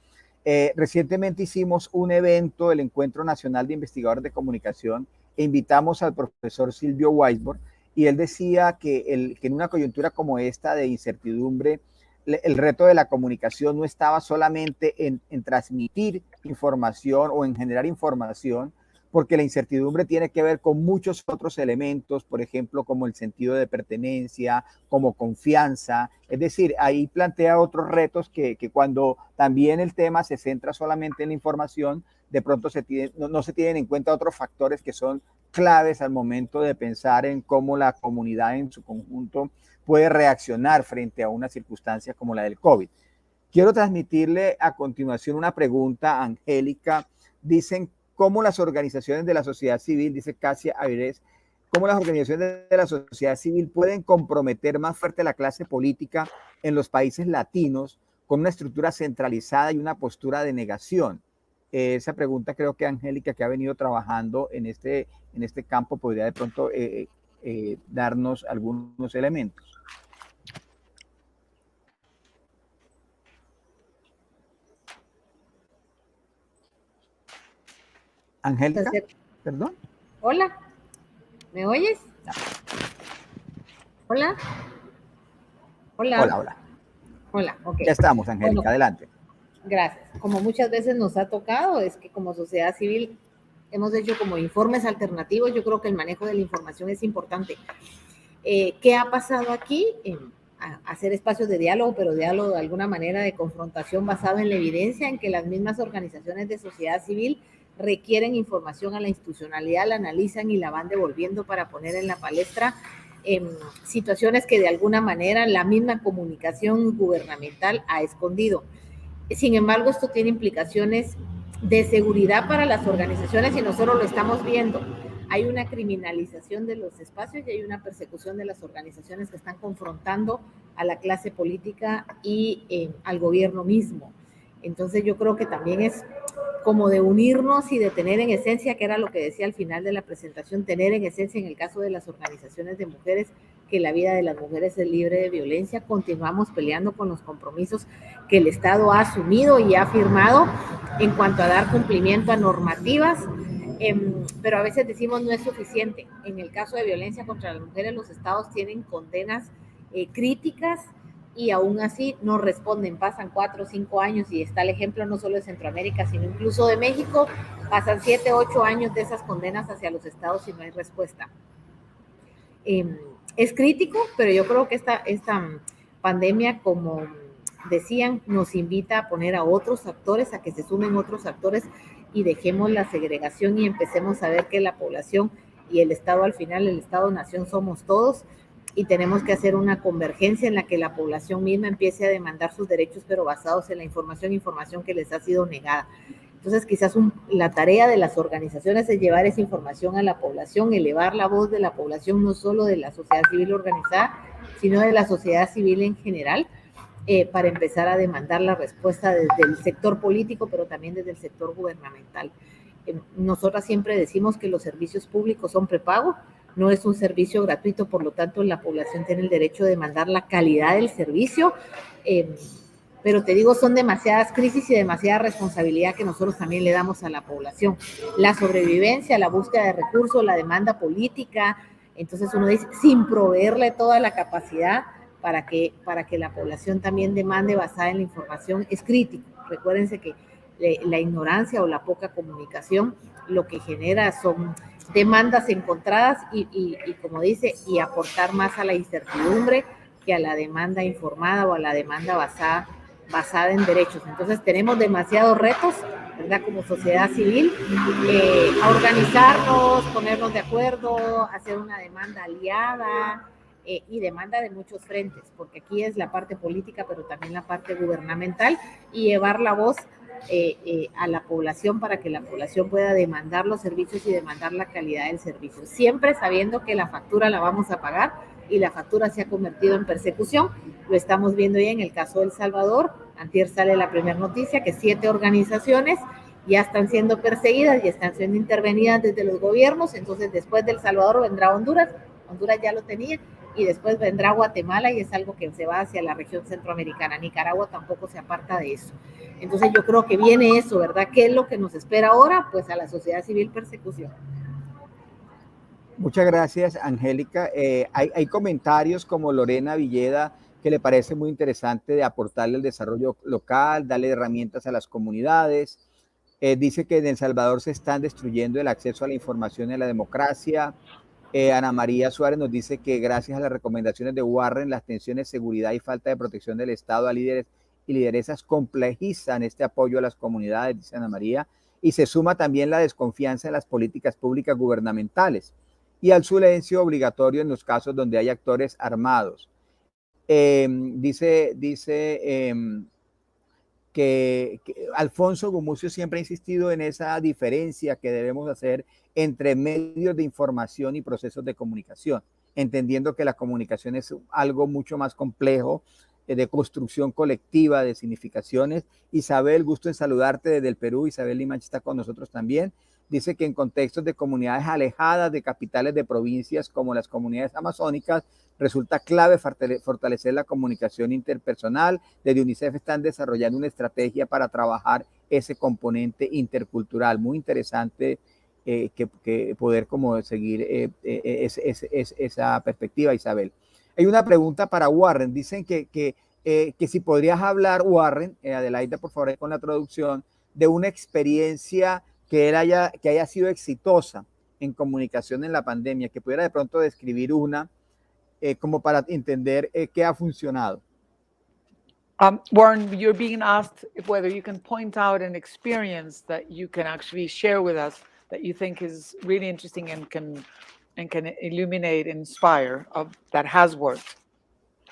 Recientemente hicimos un evento, el Encuentro Nacional de Investigadores de Comunicación, e invitamos al profesor Silvio Weisbord. y él decía que en una coyuntura como esta de incertidumbre, el reto de la comunicación no estaba solamente en transmitir información o en generar información, porque la incertidumbre tiene que ver con muchos otros elementos, por ejemplo, como el sentido de pertenencia, como confianza. Es decir, ahí plantea otros retos que cuando también el tema se centra solamente en la información, de pronto no se tienen en cuenta otros factores que son claves al momento de pensar en cómo la comunidad en su conjunto puede reaccionar frente a una circunstancia como la del COVID. Quiero transmitirle a continuación una pregunta a Angélica. Dicen cómo las organizaciones de la sociedad civil, dice Casia Avilés, cómo las organizaciones de la sociedad civil pueden comprometer más fuerte la clase política en los países latinos con una estructura centralizada y una postura de negación. Esa pregunta creo que Angélica, que ha venido trabajando en este campo, podría de pronto darnos algunos elementos. Angélica, perdón. Hola, ¿me oyes? Hola. Hola. Hola, hola. Hola, ok. Ya estamos, Angélica, bueno, adelante. Gracias. Como muchas veces nos ha tocado, es que como sociedad civil hemos hecho como informes alternativos. Yo creo que el manejo de la información es importante. ¿Qué ha pasado aquí? Hacer espacios de diálogo, pero diálogo de alguna manera de confrontación basado en la evidencia, en que las mismas organizaciones de sociedad civil requieren información a la institucionalidad, la analizan y la van devolviendo para poner en la palestra situaciones que de alguna manera la misma comunicación gubernamental ha escondido. Sin embargo, esto tiene implicaciones de seguridad para las organizaciones y nosotros lo estamos viendo. Hay una criminalización de los espacios y hay una persecución de las organizaciones que están confrontando a la clase política y al gobierno mismo. Entonces yo creo que también es como de unirnos y de tener en esencia, que era lo que decía al final de la presentación, tener en esencia en el caso de las organizaciones de mujeres, que la vida de las mujeres es libre de violencia. Continuamos peleando con los compromisos que el Estado ha asumido y ha firmado en cuanto a dar cumplimiento a normativas, pero a veces decimos no es suficiente. En el caso de violencia contra las mujeres, los estados tienen condenas críticas y aún así no responden. Pasan 4 o 5 años y está el ejemplo no solo de Centroamérica, sino incluso de México. Pasan 7 o 8 años de esas condenas hacia los estados y no hay respuesta. Es crítico, pero yo creo que esta pandemia, como decían, nos invita a poner a otros actores, a que se sumen otros actores y dejemos la segregación y empecemos a ver que la población y el Estado, al final el Estado-nación somos todos, y tenemos que hacer una convergencia en la que la población misma empiece a demandar sus derechos, pero basados en la información que les ha sido negada. Entonces, quizás la tarea de las organizaciones es llevar esa información a la población, elevar la voz de la población, no solo de la sociedad civil organizada, sino de la sociedad civil en general, para empezar a demandar la respuesta desde el sector político, pero también desde el sector gubernamental. Nosotras siempre decimos que los servicios públicos son prepago, no es un servicio gratuito, por lo tanto la población tiene el derecho de demandar la calidad del servicio, pero te digo, son demasiadas crisis y demasiada responsabilidad que nosotros también le damos a la población. La sobrevivencia, la búsqueda de recursos, la demanda política, entonces uno dice, sin proveerle toda la capacidad para que la población también demande basada en la información, es crítico. Recuérdense que la ignorancia o la poca comunicación lo que genera son demandas encontradas y como dice, y aportar más a la incertidumbre que a la demanda informada o a la demanda basada en derechos. Entonces tenemos demasiados retos, ¿verdad? Como sociedad civil, a organizarnos, ponernos de acuerdo, hacer una demanda aliada y demanda de muchos frentes, porque aquí es la parte política, pero también la parte gubernamental, y llevar la voz a la población para que la población pueda demandar los servicios y demandar la calidad del servicio, siempre sabiendo que la factura la vamos a pagar y la factura se ha convertido en persecución. Lo estamos viendo ya en el caso de El Salvador. Antier sale la primera noticia que 7 organizaciones ya están siendo perseguidas y están siendo intervenidas desde los gobiernos. Entonces después de El Salvador vendrá Honduras ya lo tenía, y después vendrá Guatemala, y es algo que se va hacia la región centroamericana. Nicaragua tampoco se aparta de eso. Entonces yo creo que viene eso, ¿verdad? ¿Qué es lo que nos espera ahora? Pues a la sociedad civil persecución. Muchas gracias, Angélica. Hay comentarios como Lorena Villeda que le parece muy interesante de aportarle el desarrollo local, darle herramientas a las comunidades. Dice que en El Salvador se están destruyendo el acceso a la información y a la democracia. Ana María Suárez nos dice que gracias a las recomendaciones de Warren, las tensiones, seguridad y falta de protección del Estado a líderes y lideresas complejizan este apoyo a las comunidades, dice Ana María, y se suma también la desconfianza en las políticas públicas gubernamentales y al silencio obligatorio en los casos donde hay actores armados. Dice que Alfonso Gumucio siempre ha insistido en esa diferencia que debemos hacer entre medios de información y procesos de comunicación, entendiendo que la comunicación es algo mucho más complejo, de construcción colectiva, de significaciones. Isabel, gusto en saludarte desde el Perú. Isabel Limanchi está con nosotros también. Dice que en contextos de comunidades alejadas de capitales de provincias como las comunidades amazónicas, resulta clave fortalecer la comunicación interpersonal. Desde UNICEF están desarrollando una estrategia para trabajar ese componente intercultural. Muy interesante que poder como seguir esa perspectiva, Isabel. Hay una pregunta para Warren. Dicen que si podrías hablar, Warren, Adelaida, por favor, con la traducción, de una experiencia que haya sido exitosa en comunicación en la pandemia, que pudiera de pronto describir una, como para entender qué ha funcionado. Warren, you're being asked whether you can point out an experience that you can actually share with us that you think is really interesting and can illuminate, inspire, that has worked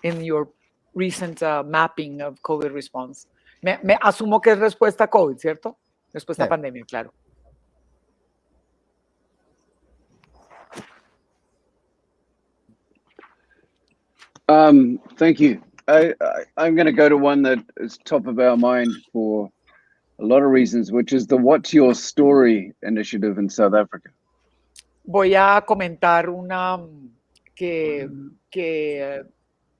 in your recent mapping of COVID response. Me asumo que es respuesta a COVID, ¿cierto? Respuesta a pandemia, claro. Thank you. I'm going to go to one that is top of our mind for a lot of reasons, which is the What's Your Story initiative in South Africa. Voy a comentar una que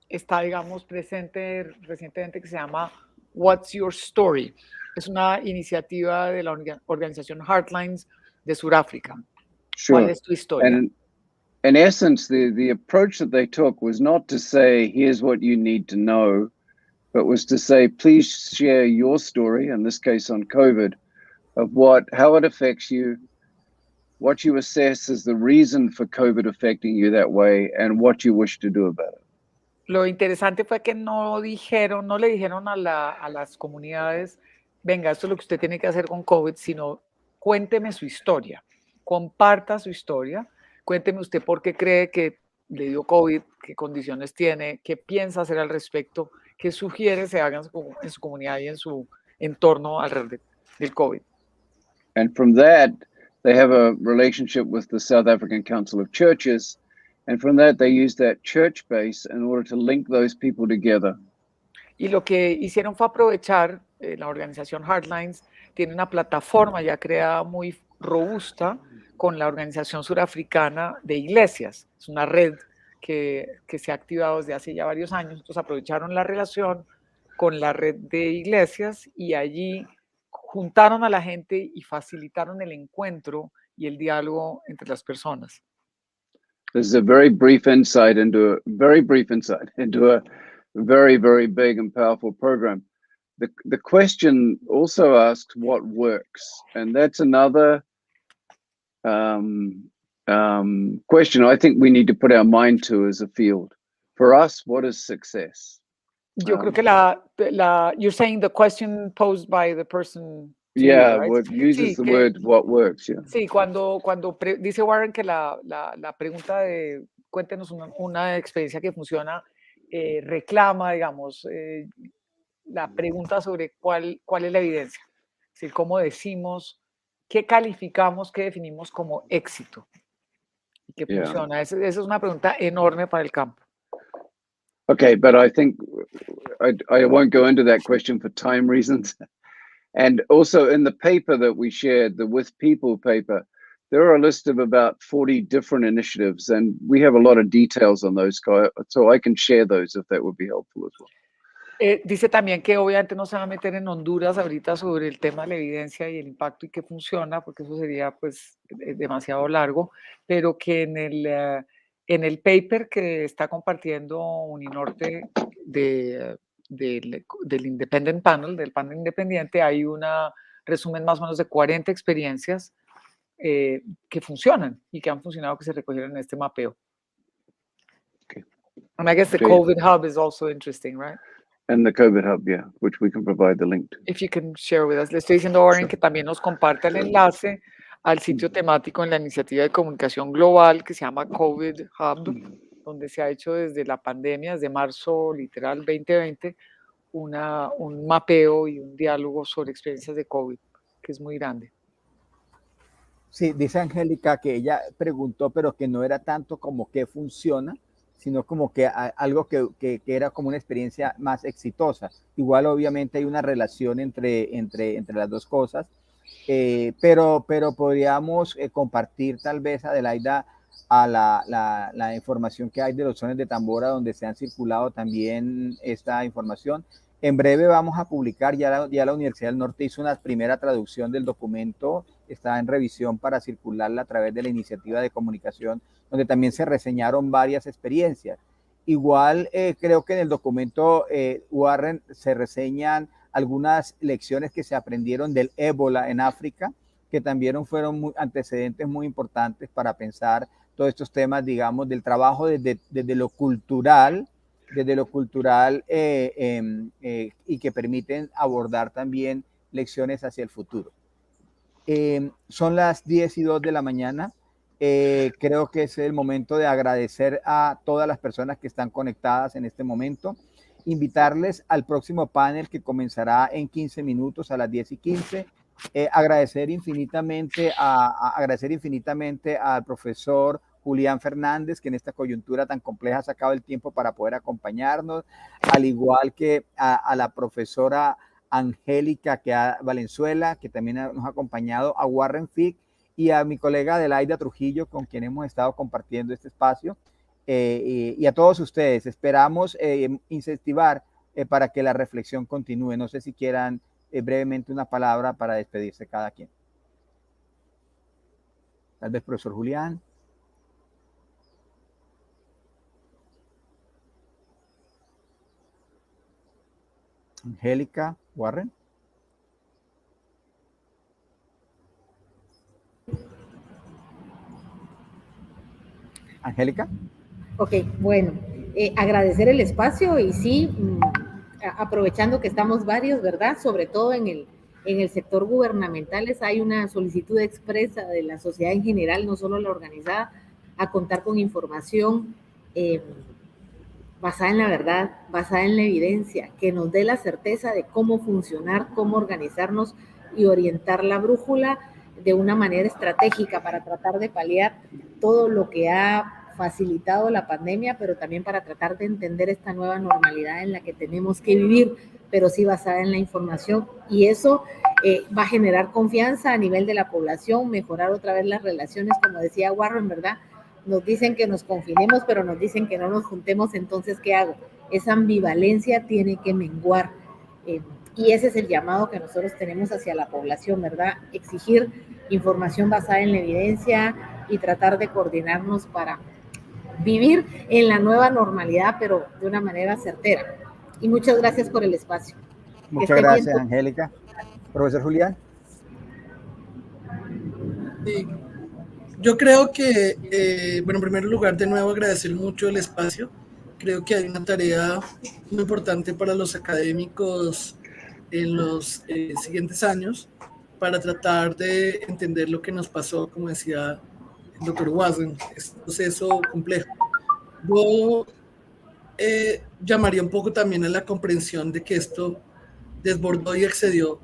está, digamos, presente recientemente, que se llama What's Your Story. Es una iniciativa de la organización Heartlines de Sudáfrica. Sure. ¿Cuál es tu historia? And in essence, the approach that they took was not to say, here's what you need to know, but was to say, please share your story, in this case on COVID, of how it affects you, what you assess as the reason for COVID affecting you that way, and what you wish to do about it. Lo interesante fue que no le dijeron a las comunidades, venga, esto es lo que usted tiene que hacer con COVID, sino cuénteme su historia, comparta su historia, cuénteme usted por qué cree que le dio COVID, qué condiciones tiene, qué piensa hacer al respecto, qué sugiere se haga en su comunidad y en su entorno alrededor del COVID. And from that, they have a relationship with the South African Council of Churches. And from that, they use that church base in order to link those people together. Y lo que hicieron fue aprovechar, la organización Heartlines tiene una plataforma ya creada muy robusta con la Organización Surafricana de Iglesias. Es una red que se ha activado desde hace ya varios años. Entonces aprovecharon la relación con la red de iglesias y allí juntaron a la gente y facilitaron el encuentro y el diálogo entre las personas. This is a very brief insight into a very, very big and powerful program. The question also asks what works, and that's another question I think we need to put our mind to as a field. For us, what is success? Yo creo que you're saying the question posed by the person. Yeah, you, right? what uses the word what works, yeah. Sí, cuando dice Warren que la pregunta de cuéntenos una experiencia que funciona, reclama, digamos, la pregunta sobre cuál es la evidencia. Es decir, cómo decimos, qué calificamos, qué definimos como éxito y qué funciona. Esa es una pregunta enorme para el campo. Okay, but I think I won't go into that question for time reasons. And also in the paper that we shared, the With People paper, there are a list of about 40 different initiatives, and we have a lot of details on those, so I can share those if that would be helpful as well. Dice también que obviamente no se va a meter en Honduras ahorita sobre el tema de la evidencia y el impacto y que funciona, porque eso sería pues demasiado largo, pero que en el paper que está compartiendo Uninorte del Independent Panel, del panel independiente, hay una resumen más o menos de 40 experiencias que funcionan y que han funcionado, que se recogieron en este mapeo. Okay. And I guess the Okay. COVID hub is also interesting, right? And the COVID hub, yeah, which we can provide the link to. If you can share with us. Le estoy diciendo a Warren Sure. que también nos comparta el enlace al sitio temático en la iniciativa de comunicación global que se llama COVID Hub, donde se ha hecho desde la pandemia, desde marzo literal 2020, un mapeo y un diálogo sobre experiencias de COVID, que es muy grande. Sí, dice Angélica que ella preguntó, pero que no era tanto como qué funciona, sino como que algo que era como una experiencia más exitosa. Igual obviamente hay una relación entre las dos cosas, pero podríamos compartir tal vez, Adelaida, a la información que hay de los sones de tambora, donde se han circulado también esta información. En breve vamos a publicar, ya la Universidad del Norte hizo una primera traducción del documento, está en revisión para circularla a través de la iniciativa de comunicación, donde también se reseñaron varias experiencias. Igual creo que en el documento Warren se reseñan algunas lecciones que se aprendieron del ébola en África, que también fueron antecedentes muy importantes para pensar todos estos temas, digamos, del trabajo desde lo cultural, y que permiten abordar también lecciones hacia el futuro. Son las 10:02 de la mañana. Creo que es el momento de agradecer a todas las personas que están conectadas en este momento, invitarles al próximo panel que comenzará en 15 minutos a las 10:15. Agradecer infinitamente al profesor Julián Fernández, que en esta coyuntura tan compleja ha sacado el tiempo para poder acompañarnos, al igual que a la profesora Angélica Valenzuela, que también nos ha acompañado, a Warren Fick y a mi colega Adelaida Trujillo, con quien hemos estado compartiendo este espacio, y a todos ustedes. Esperamos incentivar para que la reflexión continúe. No sé si quieran brevemente una palabra para despedirse cada quien. Tal vez profesor Julián. Angélica, Warren. Angélica. Ok, bueno, agradecer el espacio y sí, aprovechando que estamos varios, ¿verdad? Sobre todo en el sector gubernamental hay una solicitud expresa de la sociedad en general, no solo la organizada, a contar con información basada en la verdad, basada en la evidencia, que nos dé la certeza de cómo funcionar, cómo organizarnos y orientar la brújula de una manera estratégica para tratar de paliar todo lo que ha facilitado la pandemia, pero también para tratar de entender esta nueva normalidad en la que tenemos que vivir, pero sí basada en la información, y eso va a generar confianza a nivel de la población, mejorar otra vez las relaciones, como decía Warren, ¿verdad? Nos dicen que nos confinemos, pero nos dicen que no nos juntemos, entonces, ¿qué hago? Esa ambivalencia tiene que menguar, y ese es el llamado que nosotros tenemos hacia la población, ¿verdad? Exigir información basada en la evidencia y tratar de coordinarnos para vivir en la nueva normalidad, pero de una manera certera. Y muchas gracias por el espacio. Muchas gracias, Angélica. Profesor Julián. Sí. Yo creo que, bueno, en primer lugar, de nuevo agradecer mucho el espacio. Creo que hay una tarea muy importante para los académicos en los siguientes años para tratar de entender lo que nos pasó, como decía el doctor Warren, es un proceso complejo. Yo llamaría un poco también a la comprensión de que esto desbordó y excedió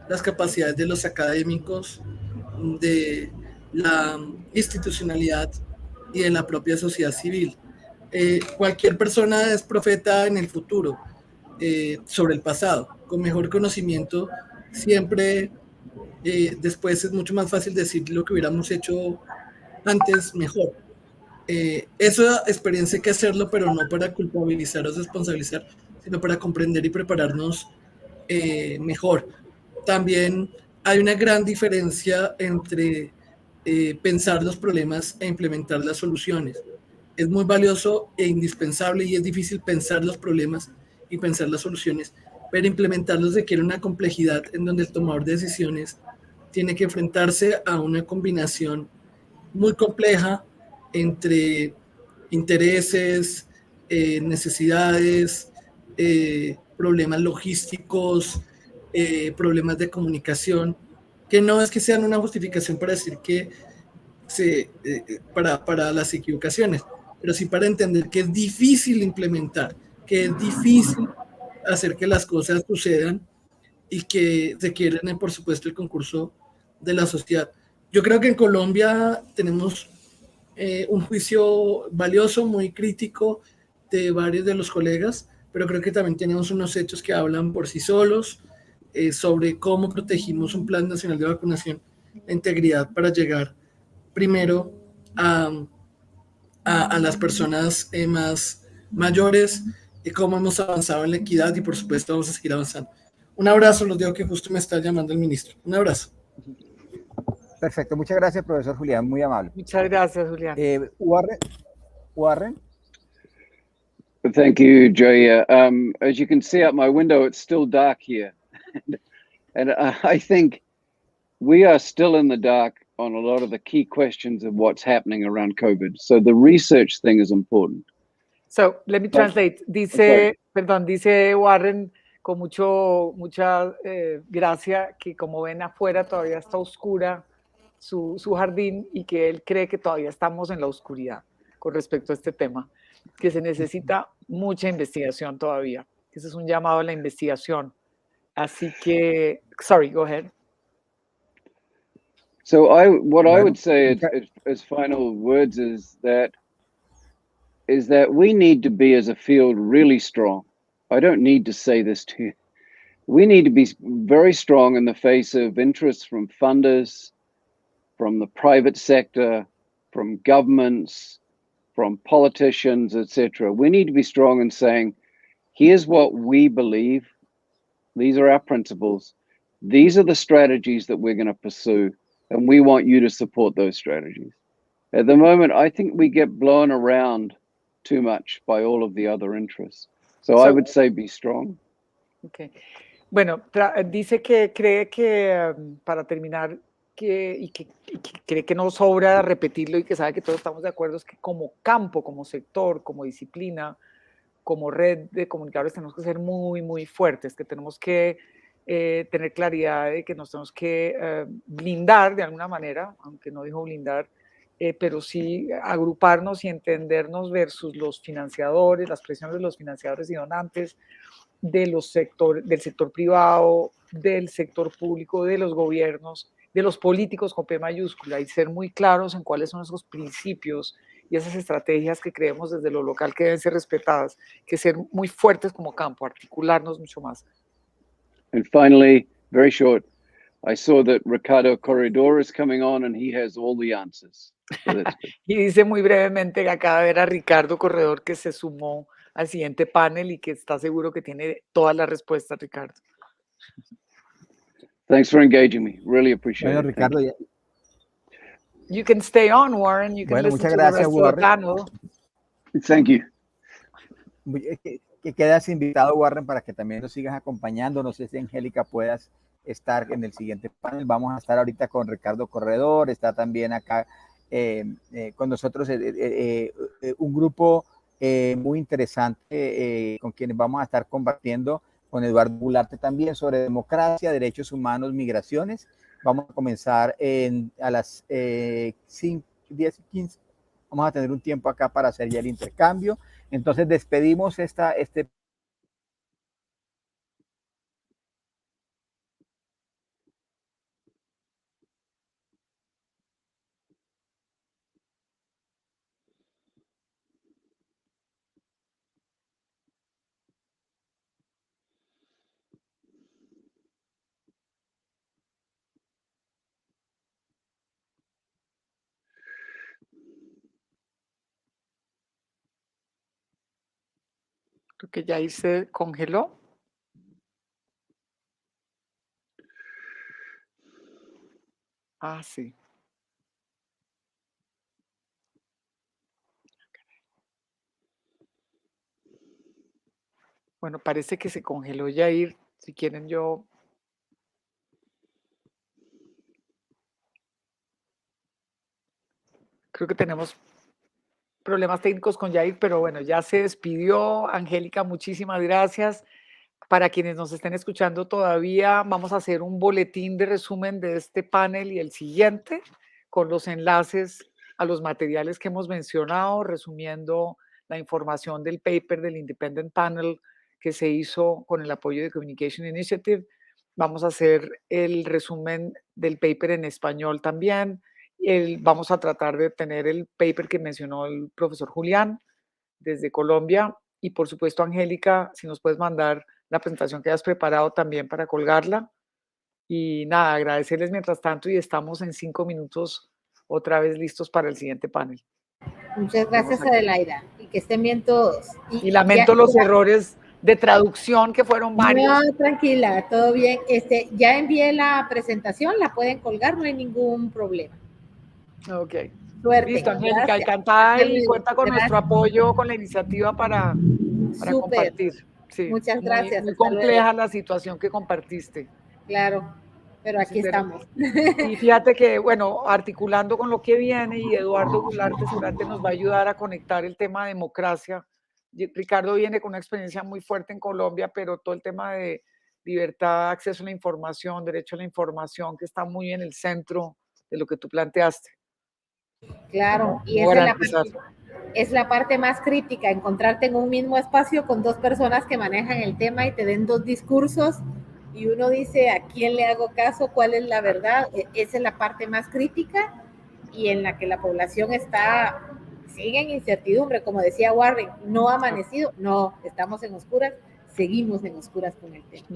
las capacidades de los académicos, de la institucionalidad y de la propia sociedad civil. Cualquier persona es profeta en el futuro sobre el pasado. Con mejor conocimiento, siempre después es mucho más fácil decir lo que hubiéramos hecho antes mejor. Esa experiencia hay que hacerlo, pero no para culpabilizar o responsabilizar, sino para comprender y prepararnos mejor. También hay una gran diferencia entre pensar los problemas e implementar las soluciones. Es muy valioso e indispensable y es difícil pensar los problemas y pensar las soluciones, pero implementarlos requiere una complejidad en donde el tomador de decisiones tiene que enfrentarse a una combinación muy compleja entre intereses, necesidades, problemas logísticos, problemas de comunicación, que no es que sean una justificación para decir que para las equivocaciones, pero sí para entender que es difícil implementar, que es difícil hacer que las cosas sucedan y que requieren, por supuesto, el concurso de la sociedad. Yo creo que en Colombia tenemos un juicio valioso, muy crítico de varios de los colegas, pero creo que también tenemos unos hechos que hablan por sí solos sobre cómo protegimos un plan nacional de vacunación, la integridad para llegar primero a, a las personas más mayores y cómo hemos avanzado en la equidad y por supuesto vamos a seguir avanzando. Un abrazo, los digo que justo me está llamando el ministro. Un abrazo. Perfecto, muchas gracias, profesor Julián, muy amable. Muchas gracias, Julián. Warren. Thank you, Joya. As you can see out my window, it's still dark here. And I think we are still in the dark on a lot of the key questions of what's happening around COVID. So the research thing is important. So, let me translate. Dice, perdón, dice Warren con mucha gracia que como ven afuera todavía está oscura su jardín y que él cree que todavía estamos en la oscuridad con respecto a este tema, que se necesita mucha investigación todavía. Ese es un llamado a la investigación. Así que, sorry, go ahead. So what I would say as final words is that we need to be as a field really strong. I don't need to say this to you. We need to be very strong in the face of interests from funders, from the private sector, from governments, from politicians, etc. We need to be strong in saying, here's what we believe. These are our principles. These are the strategies that we're going to pursue, and we want you to support those strategies. At the moment, I think we get blown around too much by all of the other interests. So I would say be strong. Okay. Bueno, dice que cree que, para terminar, que cree que no sobra repetirlo y que sabe que todos estamos de acuerdo, es que como campo, como sector, como disciplina, como red de comunicadores tenemos que ser muy, muy fuertes, que tenemos que tener claridad de que nos tenemos que blindar de alguna manera, aunque no dijo blindar, pero sí agruparnos y entendernos versus los financiadores, las presiones de los financiadores y donantes, del sector privado, del sector público, de los gobiernos, de los políticos con P mayúscula, y ser muy claros en cuáles son esos principios y esas estrategias que creemos desde lo local que deben ser respetadas, que ser muy fuertes como campo, articularnos mucho más. And finally, very short, I saw that Ricardo Corredor is coming on and he has all the answers. So y dice muy brevemente que acaba de ver a Ricardo Corredor que se sumó al siguiente panel y que está seguro que tiene todas las respuestas, Ricardo. Thanks for engaging me. Really appreciate it. Ricardo, You can stay on, Warren. You can listen to the rest of the panel. Thank you. Que quedas invitado, Warren, para que también nos sigas acompañando. No sé si, Angélica, puedas estar en el siguiente panel. Vamos a estar ahorita con Ricardo Corredor. Está también acá con nosotros un grupo muy interesante con quienes vamos a estar compartiendo, con Eduardo Gularte también, sobre democracia, derechos humanos, migraciones. Vamos a comenzar a las 10 y 15. Vamos a tener un tiempo acá para hacer ya el intercambio. Entonces despedimos este Creo que ya ahí se congeló. Ah, sí. Bueno, parece que se congeló Yair. Si quieren yo... Creo que tenemos problemas técnicos con Yair, pero bueno, ya se despidió. Angélica, muchísimas gracias. Para quienes nos estén escuchando todavía, vamos a hacer un boletín de resumen de este panel y el siguiente, con los enlaces a los materiales que hemos mencionado, resumiendo la información del paper del Independent Panel que se hizo con el apoyo de Communication Initiative. Vamos a hacer el resumen del paper en español también. Vamos a tratar de tener el paper que mencionó el profesor Julián desde Colombia. Y por supuesto, Angélica, si nos puedes mandar la presentación que has preparado también para colgarla. Y nada, agradecerles mientras tanto y estamos en 5 minutos otra vez listos para el siguiente panel. Muchas gracias, Adelaida, y que estén bien todos. Y lamento los errores de traducción que fueron varios. No, tranquila, todo bien. Ya envié la presentación, la pueden colgar, no hay ningún problema. Ok. Suerte. Listo, Angélica, Gracias. encantada y cuenta con Gracias. nuestro apoyo, con la iniciativa para Súper. compartir. Sí, Muchas gracias. Muy Hasta compleja luego. la situación que compartiste. Claro, pero aquí estamos. Y fíjate que, bueno, articulando con lo que viene, y Eduardo Gularte seguramente nos va a ayudar a conectar el tema de democracia. Ricardo viene con una experiencia muy fuerte en Colombia, pero todo el tema de libertad, acceso a la información, derecho a la información, que está muy en el centro de lo que tú planteaste. Claro, y es la parte más crítica, encontrarte en un mismo espacio con dos personas que manejan el tema y te den dos discursos y uno dice, ¿a quién le hago caso? ¿Cuál es la verdad? Esa es la parte más crítica y en la que la población sigue en incertidumbre, como decía Warren, no ha amanecido, no, estamos en oscuras, seguimos en oscuras con el tema.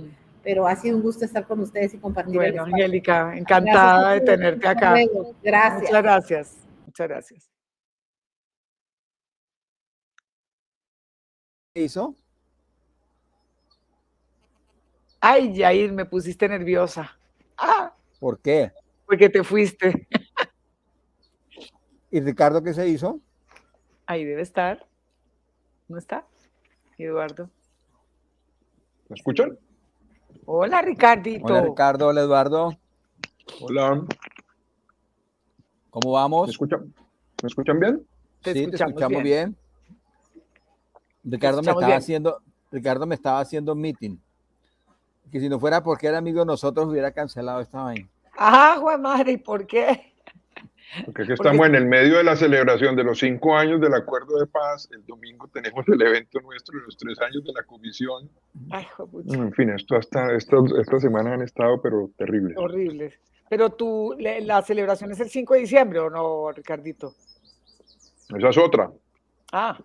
Pero ha sido un gusto estar con ustedes y compartir el espacio. Angélica, encantada de tenerte acá. Gracias. Muchas gracias. Muchas gracias. ¿Qué hizo? Ay, Yair, me pusiste nerviosa. Ah, ¿Por qué? porque te fuiste. ¿Y Ricardo qué se hizo? Ahí debe estar. ¿No está? Eduardo. ¿Me escuchan? Hola, Ricardito. Hola, Ricardo. Hola, Eduardo. Hola. ¿Cómo vamos? ¿Me escuchan bien? Sí, te escuchamos bien. Ricardo me estaba haciendo un meeting. Que si no fuera porque era amigo de nosotros, hubiera cancelado esta vaina. Ah, Juan madre, ¿y por qué? Porque aquí estamos en el medio de la celebración de los 5 años del Acuerdo de Paz. El domingo tenemos el evento nuestro de los 3 años de la Comisión. Ay, en fin, esta semana han estado, pero terribles. Horribles. Pero la celebración es el 5 de diciembre, ¿o no, Ricardito? Esa es otra. Ah.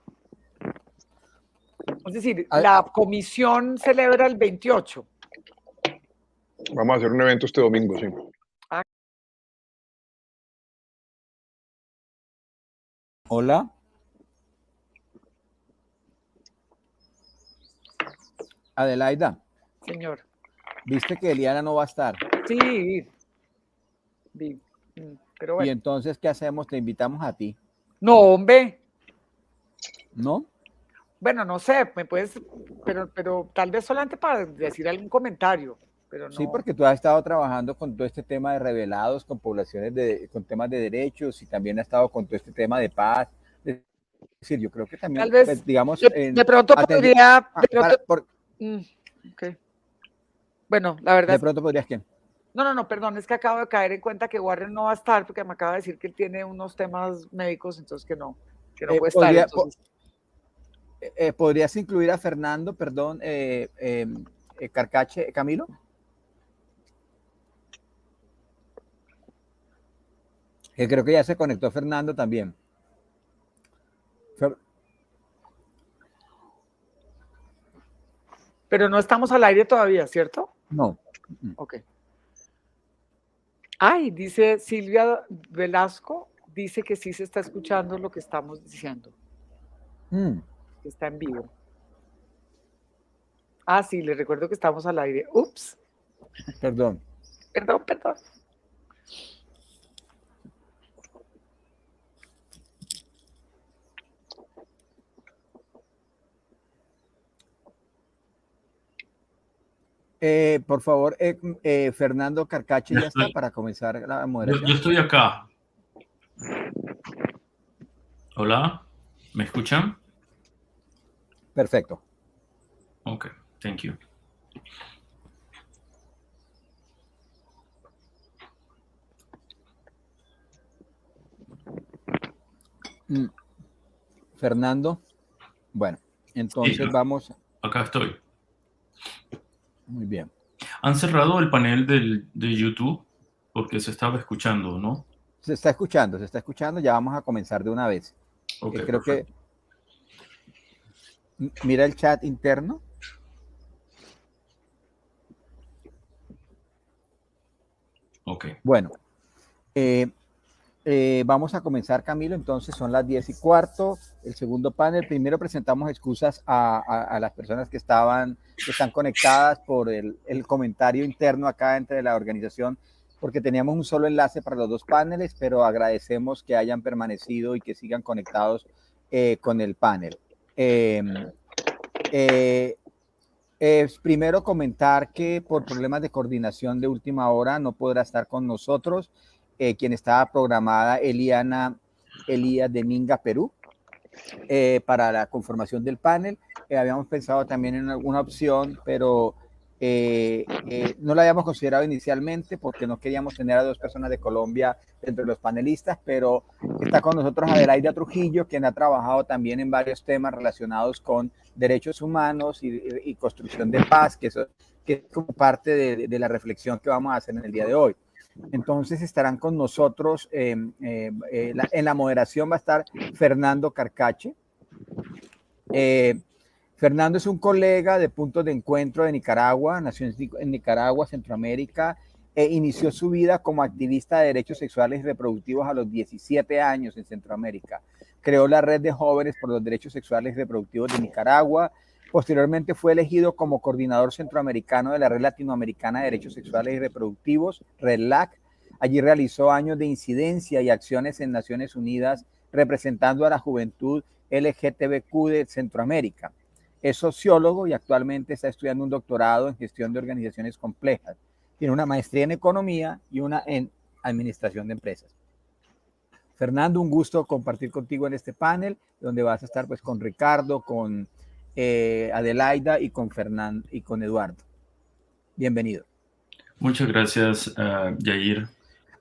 Es decir, la comisión celebra el 28. Vamos a hacer un evento este domingo, sí. Hola. Adelaida. Señor. ¿Viste que Eliana no va a estar? Sí. Pero bueno. ¿Y entonces qué hacemos? Te invitamos a ti. No, hombre. ¿No? Bueno, no sé, me puedes, pero tal vez solamente para decir algún comentario. Pero no. Sí, porque tú has estado trabajando con todo este tema de revelados, con poblaciones, con temas de derechos y también has estado con todo este tema de paz. Es decir, yo creo que también, tal vez, pues, digamos... de pronto podría... Okay. Bueno, la verdad... ¿De pronto podrías qué? No, perdón, es que acabo de caer en cuenta que Warren no va a estar porque me acaba de decir que él tiene unos temas médicos, entonces que no puede estar. Entonces... ¿Podrías incluir a Fernando, Carcache, Camilo? Que creo que ya se conectó Fernando también. Pero no estamos al aire todavía, ¿cierto? No. Ok. Ay, dice Silvia Velasco, dice que sí se está escuchando lo que estamos diciendo. Que está en vivo. Ah, sí, les recuerdo que estamos al aire. Ups, Perdón. perdón, perdón. Por favor, Fernando Carcache Ya ya está estoy, para comenzar la yo moderación. estoy acá. Hola, ¿me escuchan? Perfecto. Ok, thank you. Fernando, bueno, Sí, entonces vamos. acá estoy. Muy bien. Han cerrado el panel de YouTube porque se estaba escuchando, ¿no? Se está escuchando, ya vamos a comenzar de una vez. Ok, Creo que perfecto. mira el chat interno. Ok. Bueno, vamos a comenzar, Camilo. Entonces son las 10:15. El segundo panel. Primero presentamos excusas a las personas que están conectadas por el comentario interno acá entre la organización, porque teníamos un solo enlace para los dos paneles, pero agradecemos que hayan permanecido y que sigan conectados con el panel. Primero comentar que por problemas de coordinación de última hora no podrá estar con nosotros quien estaba programada, Eliana Elías de Minga, Perú, para la conformación del panel. Habíamos pensado también en alguna opción, pero no la habíamos considerado inicialmente porque no queríamos tener a dos personas de Colombia entre los panelistas, pero está con nosotros Adelaida Trujillo, quien ha trabajado también en varios temas relacionados con derechos humanos y construcción de paz, que es como parte de la reflexión que vamos a hacer en el día de hoy. Entonces estarán con nosotros, en la moderación va a estar Fernando Carcache. Fernando es un colega de Puntos de Encuentro de Nicaragua, nació en Nicaragua, Centroamérica, inició su vida como activista de derechos sexuales y reproductivos a los 17 años en Centroamérica. Creó la Red de Jóvenes por los Derechos Sexuales y Reproductivos de Nicaragua. Posteriormente fue elegido como coordinador centroamericano de la Red Latinoamericana de Derechos Sexuales y Reproductivos, REDLAC. Allí realizó años de incidencia y acciones en Naciones Unidas representando a la juventud LGTBQ de Centroamérica. Es sociólogo y actualmente está estudiando un doctorado en gestión de organizaciones complejas. Tiene una maestría en economía y una en administración de empresas. Fernando, un gusto compartir contigo en este panel, donde vas a estar pues con Ricardo, con Adelaida y con Fernando y con Eduardo. Bienvenido. Muchas gracias, Yair.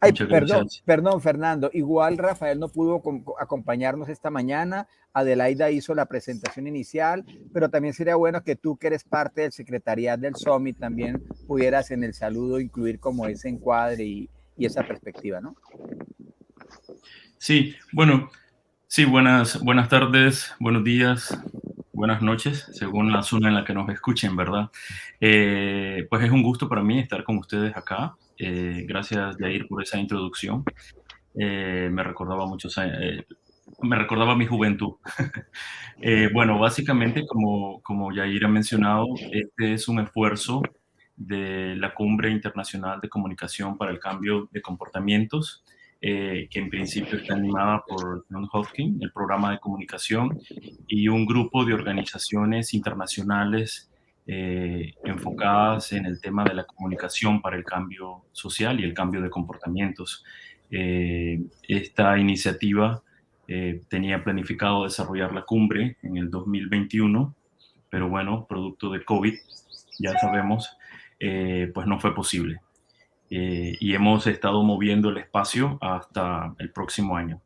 Ay, Muchas perdón, gracias. perdón, Fernando. Igual Rafael no pudo acompañarnos esta mañana. Adelaida hizo la presentación inicial, pero también sería bueno que tú, que eres parte del secretariado del Summit, también pudieras en el saludo incluir como ese encuadre y esa perspectiva, ¿no? Sí, bueno, sí, buenas tardes, buenos días, buenas noches, según la zona en la que nos escuchen, ¿verdad? Pues es un gusto para mí estar con ustedes acá. Gracias, Yair, por esa introducción. Me recordaba me recordaba mi juventud. Bueno, básicamente, como Yair ha mencionado, este es un esfuerzo de la Cumbre Internacional de Comunicación para el Cambio de Comportamientos, que en principio está animada por John Hopkins, el programa de comunicación, y un grupo de organizaciones internacionales enfocadas en el tema de la comunicación para el cambio social y el cambio de comportamientos. Esta iniciativa tenía planificado desarrollar la cumbre en el 2021, pero bueno, producto de COVID, ya sabemos, pues no fue posible. Y hemos estado moviendo el espacio hasta el próximo año.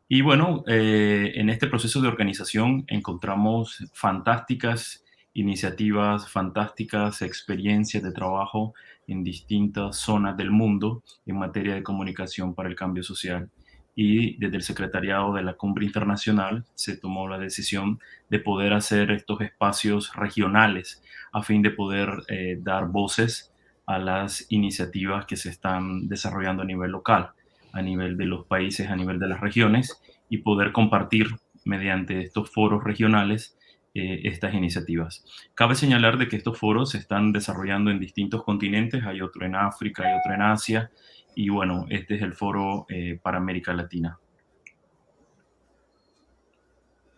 Y bueno, en este proceso de organización encontramos fantásticas iniciativas, fantásticas experiencias de trabajo en distintas zonas del mundo en materia de comunicación para el cambio social. Y desde el secretariado de la Cumbre Internacional se tomó la decisión de poder hacer estos espacios regionales a fin de poder dar voces a las iniciativas que se están desarrollando a nivel local, a nivel de los países, a nivel de las regiones, y poder compartir mediante estos foros regionales estas iniciativas. Cabe señalar de que estos foros se están desarrollando en distintos continentes, hay otro en África, hay otro en Asia, y bueno, este es el foro para América Latina.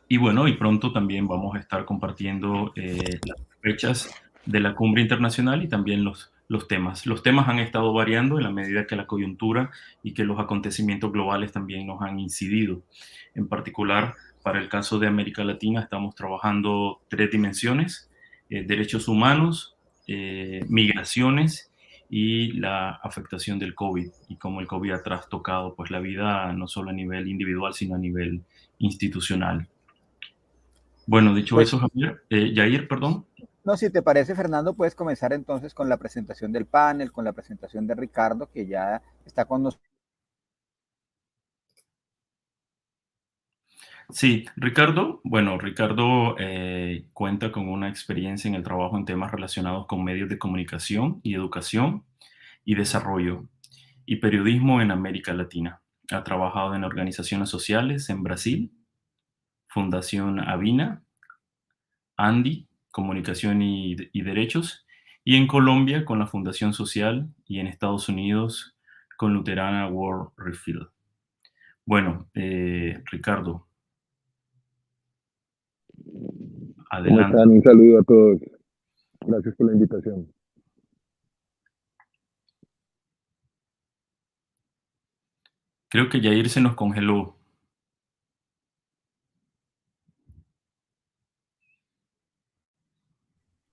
Y bueno, y pronto también vamos a estar compartiendo las fechas de la cumbre internacional y también los temas. Los temas han estado variando en la medida que la coyuntura y que los acontecimientos globales también nos han incidido. En particular, para el caso de América Latina, estamos trabajando 3 dimensiones: derechos humanos, migraciones y la afectación del COVID, y cómo el COVID ha trastocado pues, la vida no solo a nivel individual, sino a nivel institucional. Bueno, dicho Pues, eso, Javier, Yair, perdón. no, si te parece, Fernando, puedes comenzar entonces con la presentación del panel, con la presentación de Ricardo, que ya está con nosotros. Sí, Ricardo, bueno, Ricardo cuenta con una experiencia en el trabajo en temas relacionados con medios de comunicación y educación y desarrollo y periodismo en América Latina. Ha trabajado en organizaciones sociales en Brasil, Fundación Avina, Andi, Comunicación y Derechos, y en Colombia con la Fundación Social, y en Estados Unidos con Luterana World Refill. Bueno, Ricardo, ¿Cómo adelante. están? Un saludo a todos. Gracias por la invitación. Creo que Yair se nos congeló.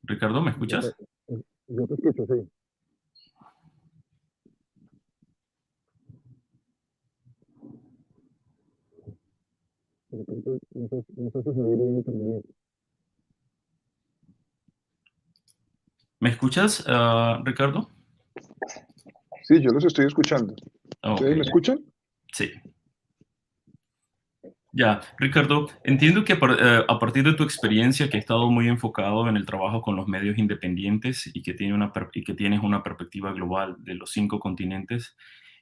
Ricardo, ¿me escuchas? Yo te escucho, sí. No sé si se oye bien también. ¿Me escuchas, Ricardo? Sí, yo los estoy escuchando. ¿Ustedes Ok, me escuchan? sí. Ya, Ricardo, entiendo que a partir de tu experiencia, que has estado muy enfocado en el trabajo con los medios independientes y que tienes una perspectiva global de los 5 continentes,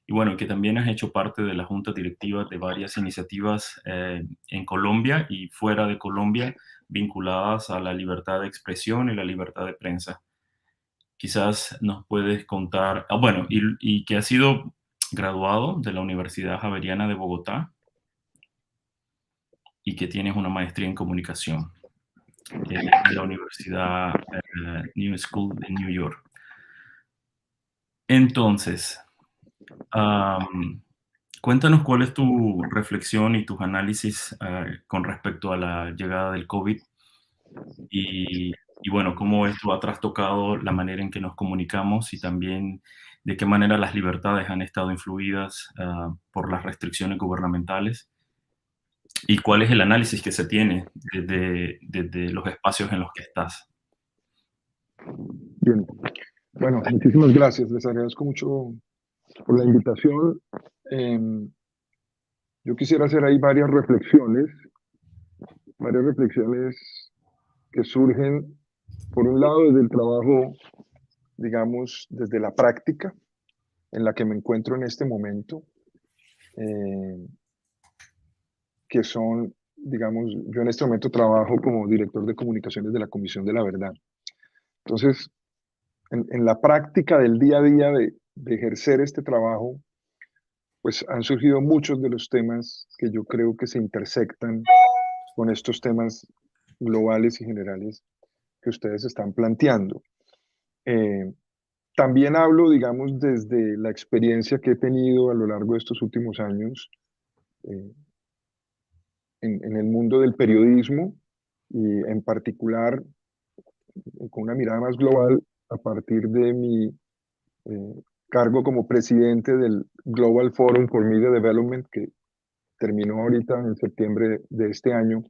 y bueno, que también has hecho parte de la junta directiva de varias iniciativas en Colombia y fuera de Colombia vinculadas a la libertad de expresión y la libertad de prensa. Quizás nos puedes contar, bueno, y que has sido graduado de la Universidad Javeriana de Bogotá y que tienes una maestría en comunicación en la Universidad New School de New York. Entonces, cuéntanos cuál es tu reflexión y tus análisis con respecto a la llegada del COVID y bueno, cómo esto ha trastocado la manera en que nos comunicamos y también de qué manera las libertades han estado influidas por las restricciones gubernamentales y cuál es el análisis que se tiene desde los espacios en los que estás. Bien. Bueno, muchísimas gracias. Les agradezco mucho por la invitación. Yo quisiera hacer ahí varias reflexiones que surgen, por un lado, desde el trabajo, digamos, desde la práctica en la que me encuentro en este momento, que son, digamos, yo en este momento trabajo como director de comunicaciones de la Comisión de la Verdad. Entonces, en la práctica del día a día de ejercer este trabajo, pues han surgido muchos de los temas que yo creo que se intersectan con estos temas globales y generales que ustedes están planteando. También hablo, digamos, desde la experiencia que he tenido a lo largo de estos últimos años en el mundo del periodismo y en particular con una mirada más global a partir de mi cargo como presidente del Global Forum for Media Development, que terminó ahorita en septiembre de este año.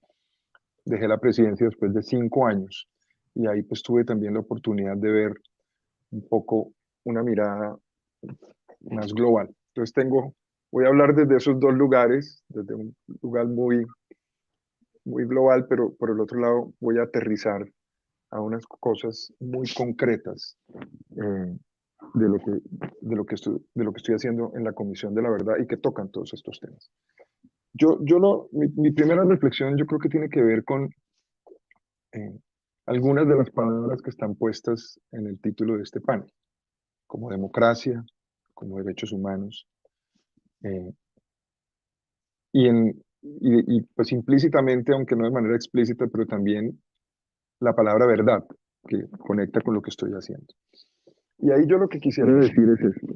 Dejé la presidencia después de 5 años y ahí pues tuve también la oportunidad de ver un poco una mirada más global. Entonces voy a hablar desde esos 2 lugares, desde un lugar muy global, pero por el otro lado voy a aterrizar a unas cosas muy concretas de lo que estoy haciendo en la Comisión de la Verdad y que tocan todos estos temas. Mi primera reflexión yo creo que tiene que ver con algunas de las palabras que están puestas en el título de este panel, como democracia, como derechos humanos, y pues implícitamente, aunque no de manera explícita, pero también la palabra verdad, que conecta con lo que estoy haciendo. Y ahí yo lo que quisiera decir es esto.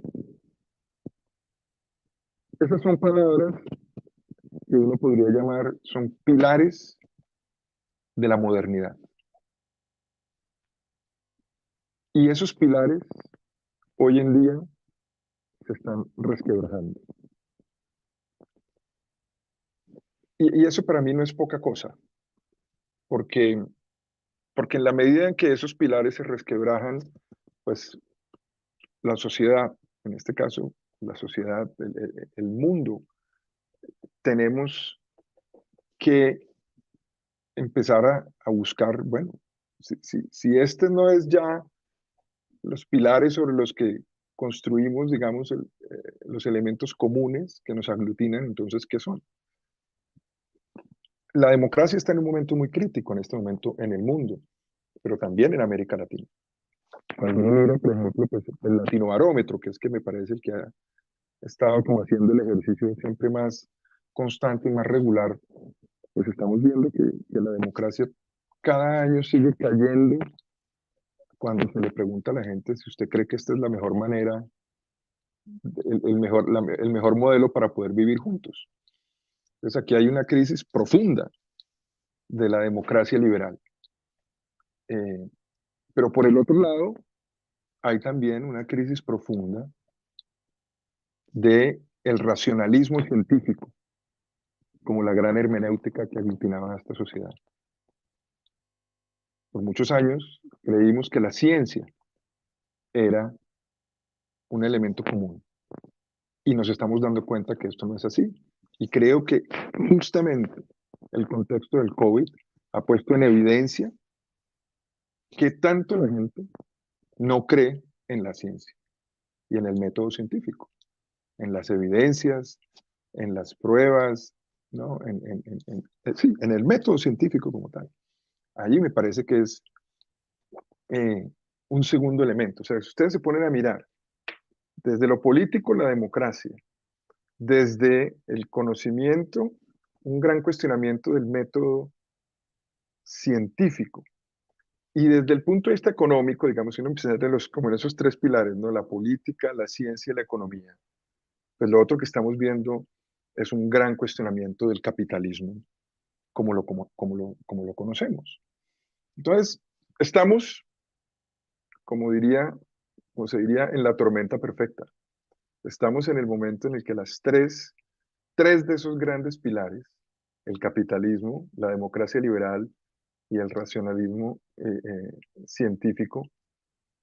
Esas son palabras que uno podría llamar, son pilares de la modernidad. Y esos pilares hoy en día se están resquebrajando. Y eso para mí no es poca cosa, porque en la medida en que esos pilares se resquebrajan, pues la sociedad, en este caso la sociedad, el mundo, tenemos que empezar a buscar, bueno, si este no es ya los pilares sobre los que construimos, digamos, los elementos comunes que nos aglutinan, entonces, ¿qué son? La democracia está en un momento muy crítico en este momento en el mundo, pero también en América Latina. Cuando uno mira, por ejemplo, pues, el Latinobarómetro, que es que me parece el que ha estado como haciendo el ejercicio siempre más constante y más regular, pues estamos viendo que la democracia cada año sigue cayendo cuando se le pregunta a la gente si usted cree que esta es la mejor manera, el mejor modelo para poder vivir juntos. Entonces aquí hay una crisis profunda de la democracia liberal. Pero por el otro lado, hay también una crisis profunda del racionalismo científico, como la gran hermenéutica que aglutinaba a esta sociedad. Por muchos años creímos que la ciencia era un elemento común y nos estamos dando cuenta que esto no es así. Y creo que justamente el contexto del COVID ha puesto en evidencia que tanto la gente no cree en la ciencia y en el método científico, en las evidencias, en las pruebas, ¿no? Sí, en el método científico como tal. Allí me parece que es un segundo elemento. O sea, si ustedes se ponen a mirar desde lo político, la democracia, desde el conocimiento, un gran cuestionamiento del método científico, y desde el punto de vista económico, digamos, si uno empieza como en esos tres pilares, ¿no? La política, la ciencia y la economía, pues lo otro que estamos viendo es un gran cuestionamiento del capitalismo como lo conocemos. Entonces, estamos, como se diría, en la tormenta perfecta. Estamos en el momento en el que las tres de esos grandes pilares, el capitalismo, la democracia liberal y el racionalismo científico,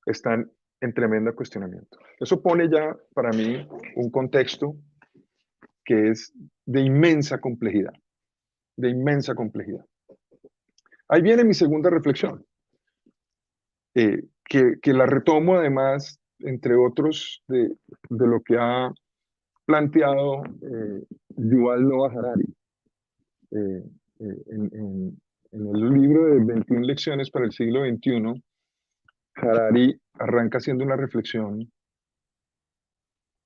están en tremendo cuestionamiento. Eso pone ya para mí un contexto que es de inmensa complejidad, de inmensa complejidad. Ahí viene mi segunda reflexión, que la retomo además, entre otros, de lo que ha planteado Yuval Noah Harari en el libro de 21 lecciones para el siglo XXI. Harari arranca haciendo una reflexión,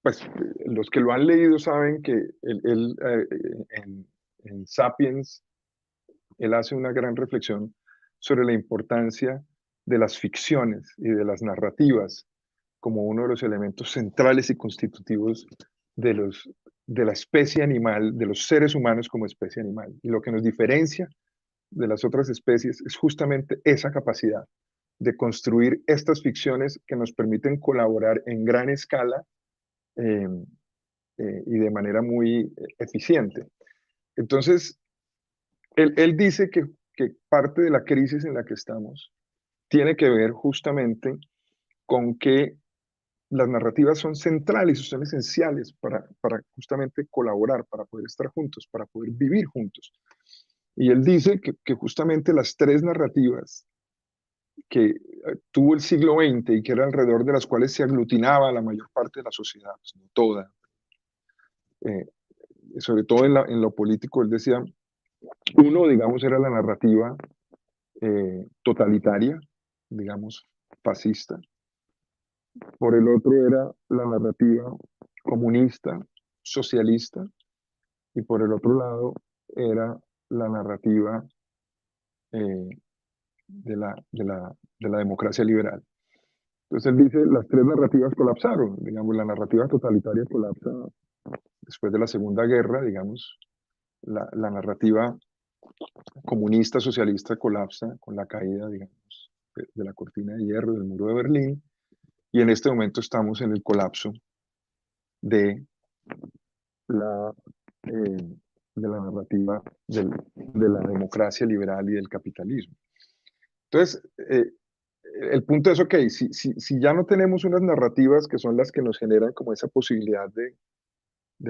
pues los que lo han leído saben que él en Sapiens, él hace una gran reflexión sobre la importancia de las ficciones y de las narrativas como uno de los elementos centrales y constitutivos de la especie animal, de los seres humanos como especie animal. Y lo que nos diferencia de las otras especies es justamente esa capacidad de construir estas ficciones que nos permiten colaborar en gran escala y de manera muy eficiente. Entonces, él dice que parte de la crisis en la que estamos tiene que ver justamente con que las narrativas son centrales, son esenciales para justamente colaborar, para poder estar juntos, para poder vivir juntos. Y él dice que justamente las tres narrativas que tuvo el siglo XX y que eran alrededor de las cuales se aglutinaba la mayor parte de la sociedad, pues no toda, sobre todo en lo político, él decía, uno, digamos, era la narrativa totalitaria, digamos, fascista. Por el otro era la narrativa comunista, socialista, y por el otro lado era la narrativa de la democracia liberal. Entonces él dice, las tres narrativas colapsaron, digamos, la narrativa totalitaria colapsa después de la Segunda Guerra, digamos, la narrativa comunista, socialista colapsa con la caída, digamos, de la cortina de hierro, del muro de Berlín, y en este momento estamos en el colapso de la, de la narrativa de la democracia liberal y del capitalismo. Entonces, el punto es, ok, si ya no tenemos unas narrativas que son las que nos generan como esa posibilidad de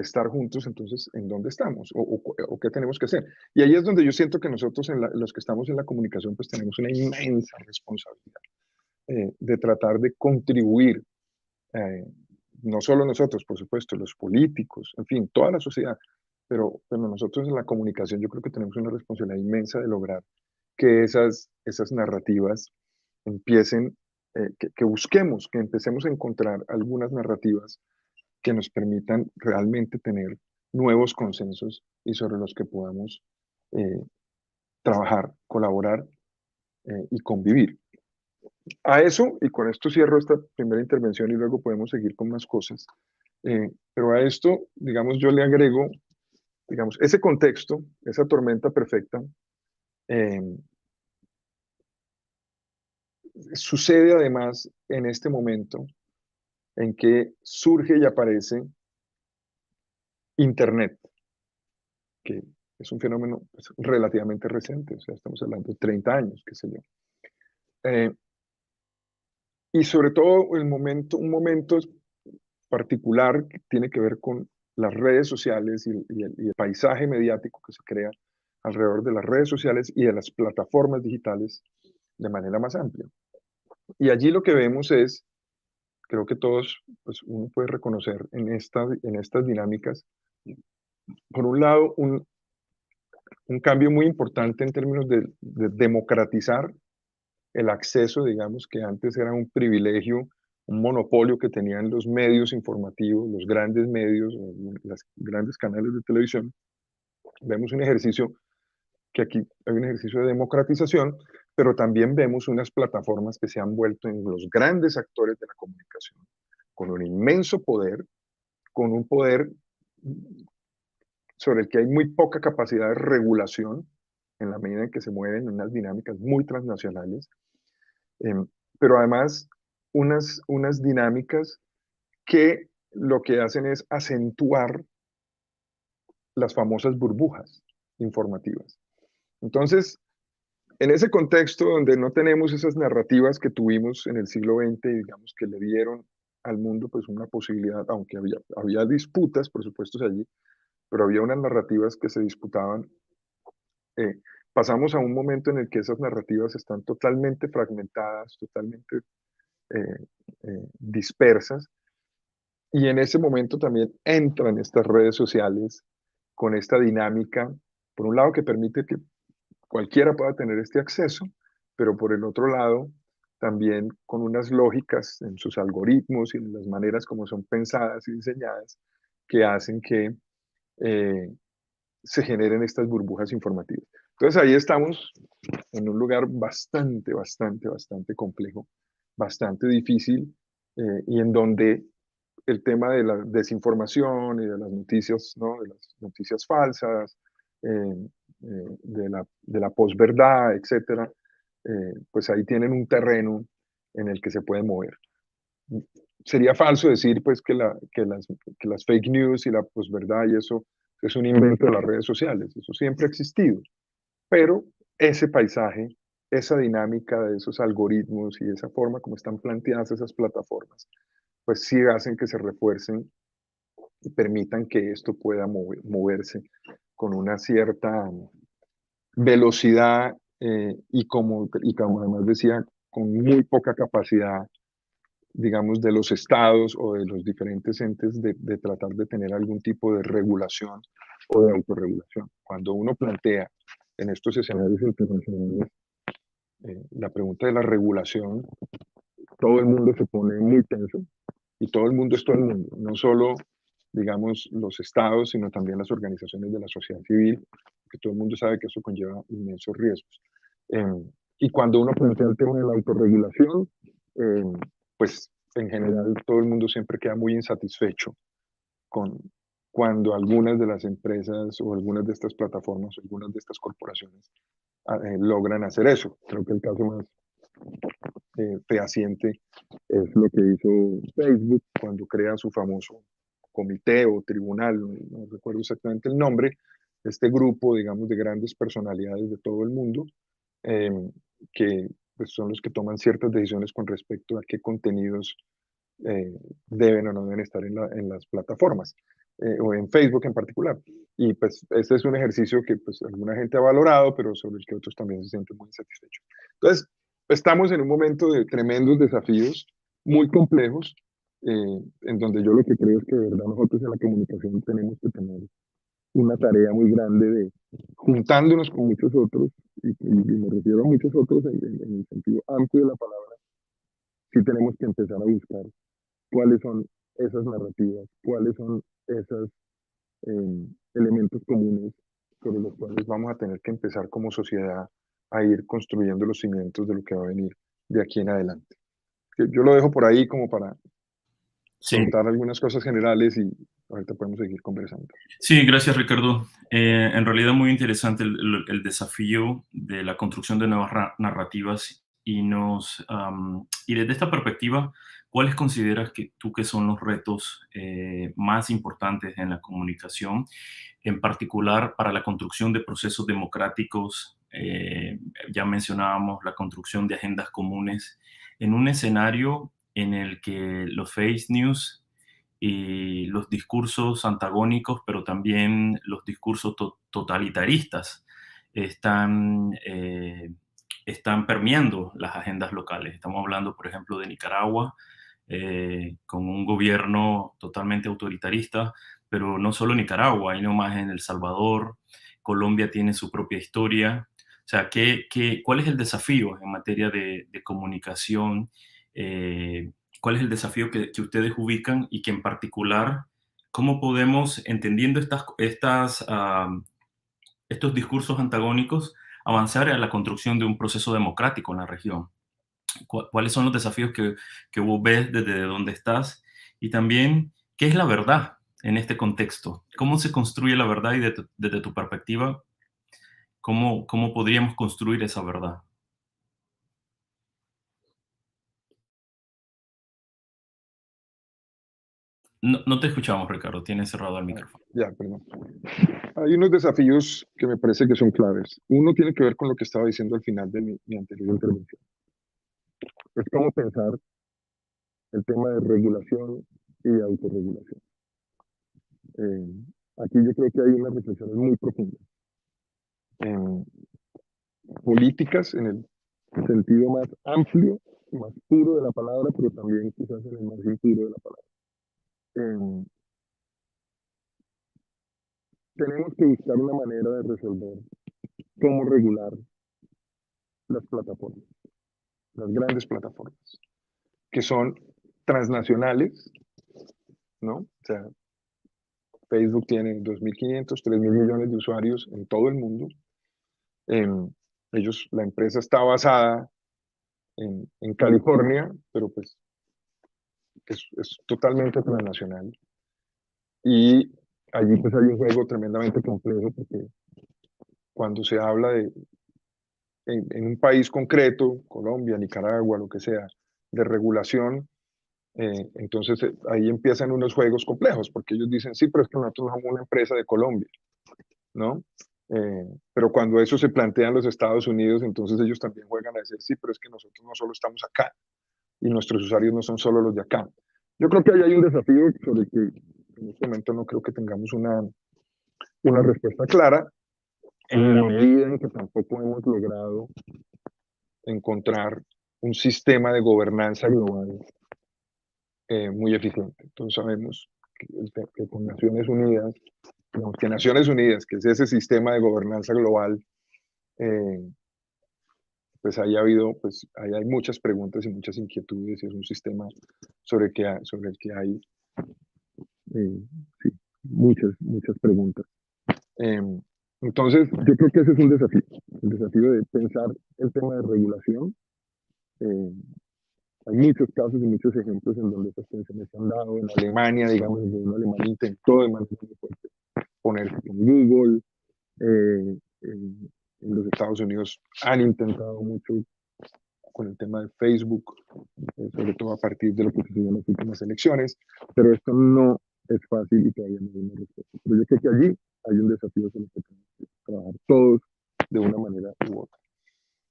estar juntos, entonces, ¿en dónde estamos? ¿O qué tenemos que hacer? Y ahí es donde yo siento que nosotros, los que estamos en la comunicación, pues tenemos una inmensa responsabilidad de tratar de contribuir, no solo nosotros, por supuesto, los políticos, en fin, toda la sociedad, pero nosotros en la comunicación yo creo que tenemos una responsabilidad inmensa de lograr que esas narrativas empiecen, que busquemos, que empecemos a encontrar algunas narrativas que nos permitan realmente tener nuevos consensos y sobre los que podamos trabajar, colaborar y convivir. A eso, y con esto cierro esta primera intervención y luego podemos seguir con más cosas, pero a esto, digamos, yo le agrego, digamos, ese contexto, esa tormenta perfecta, sucede además en este momento en que surge y aparece Internet, que es un fenómeno pues, relativamente reciente, o sea, estamos hablando de 30 años, qué sé yo. Y sobre todo un momento particular que tiene que ver con las redes sociales y el paisaje mediático que se crea alrededor de las redes sociales y de las plataformas digitales de manera más amplia. Y allí lo que vemos es, creo que todos, pues uno puede reconocer en estas dinámicas, por un lado, un cambio muy importante en términos de democratizar el acceso, digamos, que antes era un privilegio, un monopolio que tenían los medios informativos, los grandes medios, los grandes canales de televisión. Vemos un ejercicio, que aquí hay un ejercicio de democratización, pero también vemos unas plataformas que se han vuelto en los grandes actores de la comunicación, con un inmenso poder, con un poder sobre el que hay muy poca capacidad de regulación, en la medida en que se mueven en unas dinámicas muy transnacionales, pero además unas dinámicas que lo que hacen es acentuar las famosas burbujas informativas. Entonces, en ese contexto donde no tenemos esas narrativas que tuvimos en el siglo XX, digamos, que le dieron al mundo pues una posibilidad, aunque había disputas, por supuesto, allí, pero había unas narrativas que se disputaban, pasamos a un momento en el que esas narrativas están totalmente fragmentadas, totalmente dispersas, y en ese momento también entran estas redes sociales con esta dinámica, por un lado que permite que cualquiera pueda tener este acceso, pero por el otro lado también con unas lógicas en sus algoritmos y en las maneras como son pensadas y diseñadas que hacen que se generen estas burbujas informativas. Entonces ahí estamos en un lugar bastante complejo, bastante difícil y en donde el tema de la desinformación y de las noticias, ¿no? De las noticias falsas, de la posverdad, etcétera, pues ahí tienen un terreno en el que se pueden mover. Sería falso decir pues que las fake news y la posverdad y eso es un invento de las redes sociales, eso siempre ha existido, pero ese paisaje, esa dinámica de esos algoritmos y esa forma como están planteadas esas plataformas, pues sí hacen que se refuercen y permitan que esto pueda moverse con una cierta velocidad y como además decía, con muy poca capacidad, digamos, de los estados o de los diferentes entes de tratar de tener algún tipo de regulación o de autorregulación. Cuando uno plantea en estos escenarios internacionales la pregunta de la regulación, todo el mundo se pone muy tenso, y todo el mundo es todo el mundo, no solo, digamos, los estados, sino también las organizaciones de la sociedad civil, que todo el mundo sabe que eso conlleva inmensos riesgos. Y cuando uno plantea el tema de la autorregulación, pues en general todo el mundo siempre queda muy insatisfecho con cuando algunas de las empresas o algunas de estas plataformas o algunas de estas corporaciones logran hacer eso. Creo que el caso más fehaciente es lo que hizo Facebook cuando crea su famoso comité o tribunal, no recuerdo exactamente el nombre, este grupo, digamos, de grandes personalidades de todo el mundo, que pues, son los que toman ciertas decisiones con respecto a qué contenidos deben o no deben estar en las plataformas, o en Facebook en particular. Y pues este es un ejercicio que pues alguna gente ha valorado, pero sobre el que otros también se sienten muy insatisfechos. Entonces, estamos en un momento de tremendos desafíos, muy complejos, en donde yo lo que creo es que de verdad nosotros en la comunicación tenemos que tener una tarea muy grande de juntándonos con muchos otros, y me refiero a muchos otros en el sentido amplio de la palabra, sí tenemos que empezar a buscar cuáles son esas narrativas, cuáles son esos elementos comunes sobre los cuales vamos a tener que empezar como sociedad a ir construyendo los cimientos de lo que va a venir de aquí en adelante. Yo lo dejo por ahí como para contar algunas cosas generales y ahorita podemos seguir conversando. Sí, gracias Ricardo. En realidad muy interesante el desafío de la construcción de nuevas narrativas y desde esta perspectiva, ¿cuáles consideras que son los retos más importantes en la comunicación, en particular para la construcción de procesos democráticos? Ya mencionábamos la construcción de agendas comunes en un escenario en el que los fake news y los discursos antagónicos, pero también los discursos totalitaristas están permeando las agendas locales. Estamos hablando, por ejemplo, de Nicaragua, con un gobierno totalmente autoritarista, pero no solo Nicaragua, hay nomás en El Salvador, Colombia tiene su propia historia. O sea, ¿cuál es el desafío en materia de comunicación? ¿Cuál es el desafío que ustedes ubican y que en particular, cómo podemos, entendiendo estos discursos antagónicos, avanzar a la construcción de un proceso democrático en la región? ¿Cuáles son los desafíos que vos ves desde donde estás? Y también, ¿qué es la verdad en este contexto? ¿Cómo se construye la verdad y desde tu perspectiva, cómo podríamos construir esa verdad? No te escuchamos, Ricardo. Tienes cerrado el micrófono. Ya, perdón. Hay unos desafíos que me parece que son claves. Uno tiene que ver con lo que estaba diciendo al final de mi anterior intervención. Es cómo pensar el tema de regulación y autorregulación. Aquí yo creo que hay unas reflexiones muy profundas. Políticas en el sentido más amplio, más puro de la palabra, pero también quizás en el más impuro de la palabra. Tenemos que buscar una manera de resolver cómo regular las plataformas, las grandes plataformas, que son transnacionales, ¿no? O sea, Facebook tiene 2.500, 3.000 millones de usuarios en todo el mundo. La empresa está basada en California, pero pues es totalmente transnacional. Y allí pues hay un juego tremendamente complejo porque cuando se habla en un país concreto, Colombia, Nicaragua, lo que sea, de regulación, entonces ahí empiezan unos juegos complejos, porque ellos dicen, sí, pero es que nosotros somos una empresa de Colombia, ¿no? Pero cuando eso se plantea en los Estados Unidos, entonces ellos también juegan a decir, sí, pero es que nosotros no solo estamos acá, y nuestros usuarios no son solo los de acá. Yo creo que ahí hay un desafío sobre el que en este momento no creo que tengamos una respuesta clara, en la medida en que tampoco hemos logrado encontrar un sistema de gobernanza global muy eficiente. Entonces sabemos que con Naciones Unidas, que Naciones Unidas, que es ese sistema de gobernanza global, pues ahí ha habido, pues ahí hay muchas preguntas y muchas inquietudes, y es un sistema sobre el que hay sí, muchas preguntas. Entonces, yo creo que ese es un desafío, el desafío de pensar el tema de regulación. Hay muchos casos y muchos ejemplos en donde estas tensiones se han dado. En Alemania, digamos, el gobierno alemán intentó de manera muy fuerte ponerse con Google. En los Estados Unidos han intentado mucho con el tema de Facebook, sobre todo a partir de lo que sucedió en las últimas elecciones, pero esto no es fácil y todavía no hay una respuesta. Pero yo creo que allí hay un desafío sobre el que tenemos que trabajar todos de una manera u otra.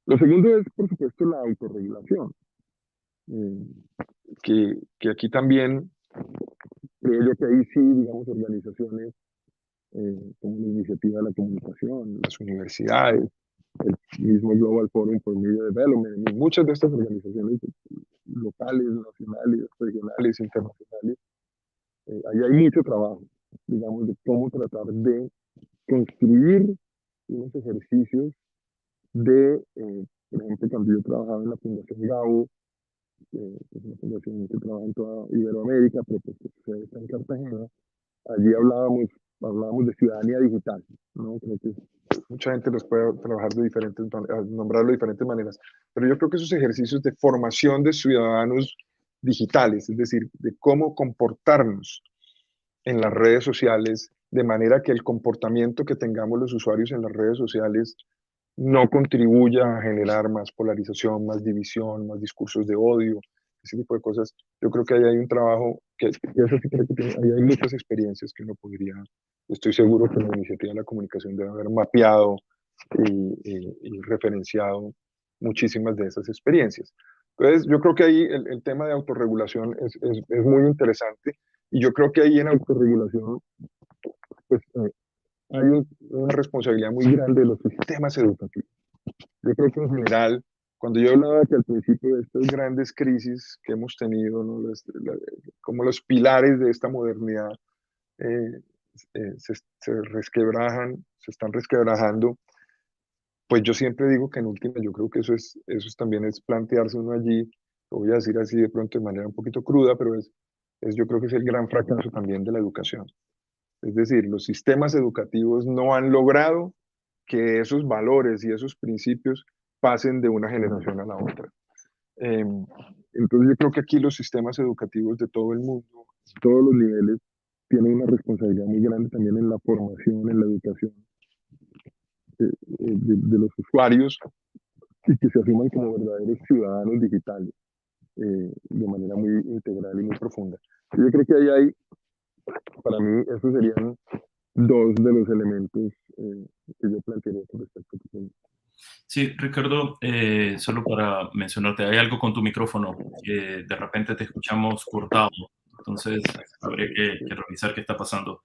Lo segundo es, por supuesto, la autorregulación, que aquí también creo yo que ahí sí, digamos, organizaciones como la Iniciativa de la Comunicación, las universidades, el mismo Global Forum for Media Development, y muchas de estas organizaciones locales, nacionales, regionales, internacionales, ahí hay mucho trabajo, digamos, de cómo tratar de construir unos ejercicios de, por ejemplo, cuando yo trabajaba en la Fundación Gabo, es una fundación que trabaja en toda Iberoamérica, pero pues que se está en Cartagena, allí hablábamos de ciudadanía digital, ¿no? Creo que mucha gente los puede trabajar de diferentes, nombrarlo de diferentes maneras, pero yo creo que esos ejercicios de formación de ciudadanos digitales, es decir, de cómo comportarnos en las redes sociales, de manera que el comportamiento que tengamos los usuarios en las redes sociales no contribuya a generar más polarización, más división, más discursos de odio, ese tipo de cosas. Yo creo que ahí hay un trabajo, que eso sí creo que ahí hay muchas experiencias que uno podría, estoy seguro que la Iniciativa de la Comunicación debe haber mapeado y referenciado muchísimas de esas experiencias. Entonces, yo creo que ahí el tema de autorregulación es muy interesante, y yo creo que ahí en autorregulación, pues hay una responsabilidad muy grande de los sistemas educativos. Yo creo que en general, cuando yo hablaba que al principio de estas grandes crisis que hemos tenido, ¿no? Como los pilares de esta modernidad se resquebrajan, se están resquebrajando, pues yo siempre digo que en última, yo creo que eso también es plantearse uno allí, lo voy a decir así de pronto de manera un poquito cruda, pero yo creo que es el gran fracaso también de la educación. Es decir, los sistemas educativos no han logrado que esos valores y esos principios pasen de una generación a la otra. Entonces yo creo que aquí los sistemas educativos de todo el mundo, todos los niveles, tienen una responsabilidad muy grande también en la formación, en la educación de los usuarios, y que se asuman como verdaderos ciudadanos digitales de manera muy integral y muy profunda. Yo creo que ahí hay, para mí, esos serían dos de los elementos que yo plantearía con respecto a tu tema. Sí, Ricardo, solo para mencionarte, hay algo con tu micrófono que de repente te escuchamos cortado, entonces habría que revisar qué está pasando.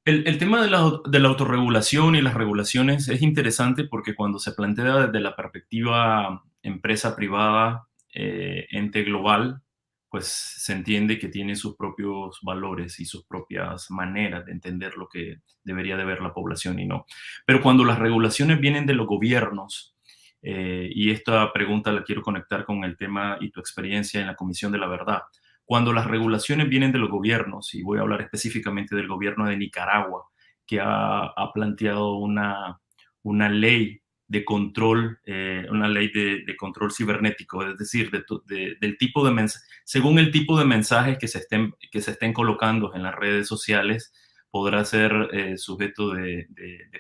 El tema de la autorregulación y las regulaciones es interesante porque cuando se plantea desde la perspectiva empresa privada, ente global, pues se entiende que tiene sus propios valores y sus propias maneras de entender lo que debería de ver la población y no. Pero cuando las regulaciones vienen de los gobiernos, y esta pregunta la quiero conectar con el tema y tu experiencia en la Comisión de la Verdad, cuando las regulaciones vienen de los gobiernos, y voy a hablar específicamente del gobierno de Nicaragua, que ha planteado una ley de control, una ley de control cibernético, es decir, del tipo de según el tipo de mensajes que se estén colocando en las redes sociales, podrá ser sujeto de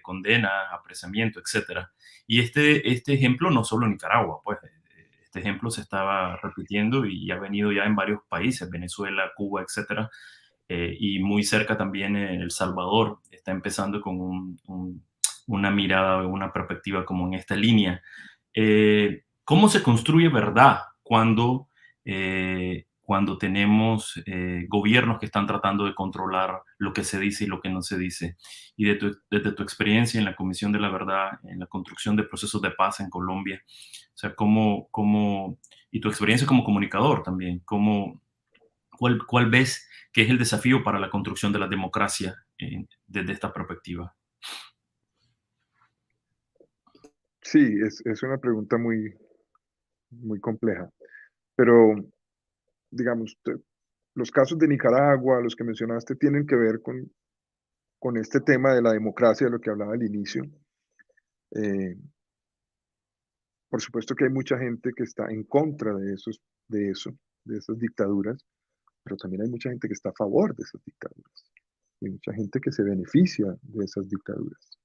condena, apresamiento, etc. Y este ejemplo no solo en Nicaragua, pues este ejemplo se estaba repitiendo y ha venido ya en varios países, Venezuela, Cuba, etc. Y muy cerca también El Salvador está empezando con una mirada, una perspectiva como en esta línea. ¿Cómo se construye verdad cuando tenemos gobiernos que están tratando de controlar lo que se dice y lo que no se dice? Y desde tu experiencia en la Comisión de la Verdad, en la construcción de procesos de paz en Colombia, o sea, y tu experiencia como comunicador también, ¿cuál ves que es el desafío para la construcción de la democracia desde esta perspectiva? Sí, es una pregunta muy, muy compleja, pero digamos, los casos de Nicaragua, los que mencionaste, tienen que ver con este tema de la democracia, de lo que hablaba al inicio. Eh, por supuesto que hay mucha gente que está en contra de de esas dictaduras, pero también hay mucha gente que está a favor de esas dictaduras y mucha gente que se beneficia de esas dictaduras.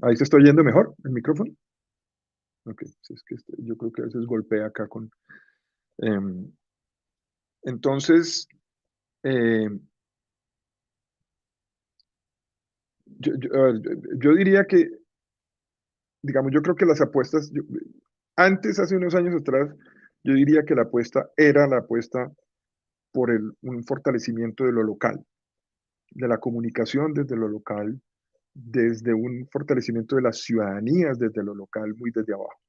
¿Ahí se está oyendo mejor el micrófono? Ok, si es que yo creo que a veces golpea acá con... em, entonces, eh, a ver, yo diría que, digamos, yo creo que las apuestas, antes, hace unos años atrás, yo diría que la apuesta era la apuesta por un fortalecimiento de lo local, de la comunicación desde lo local, desde un fortalecimiento de las ciudadanías desde lo local, muy desde abajo.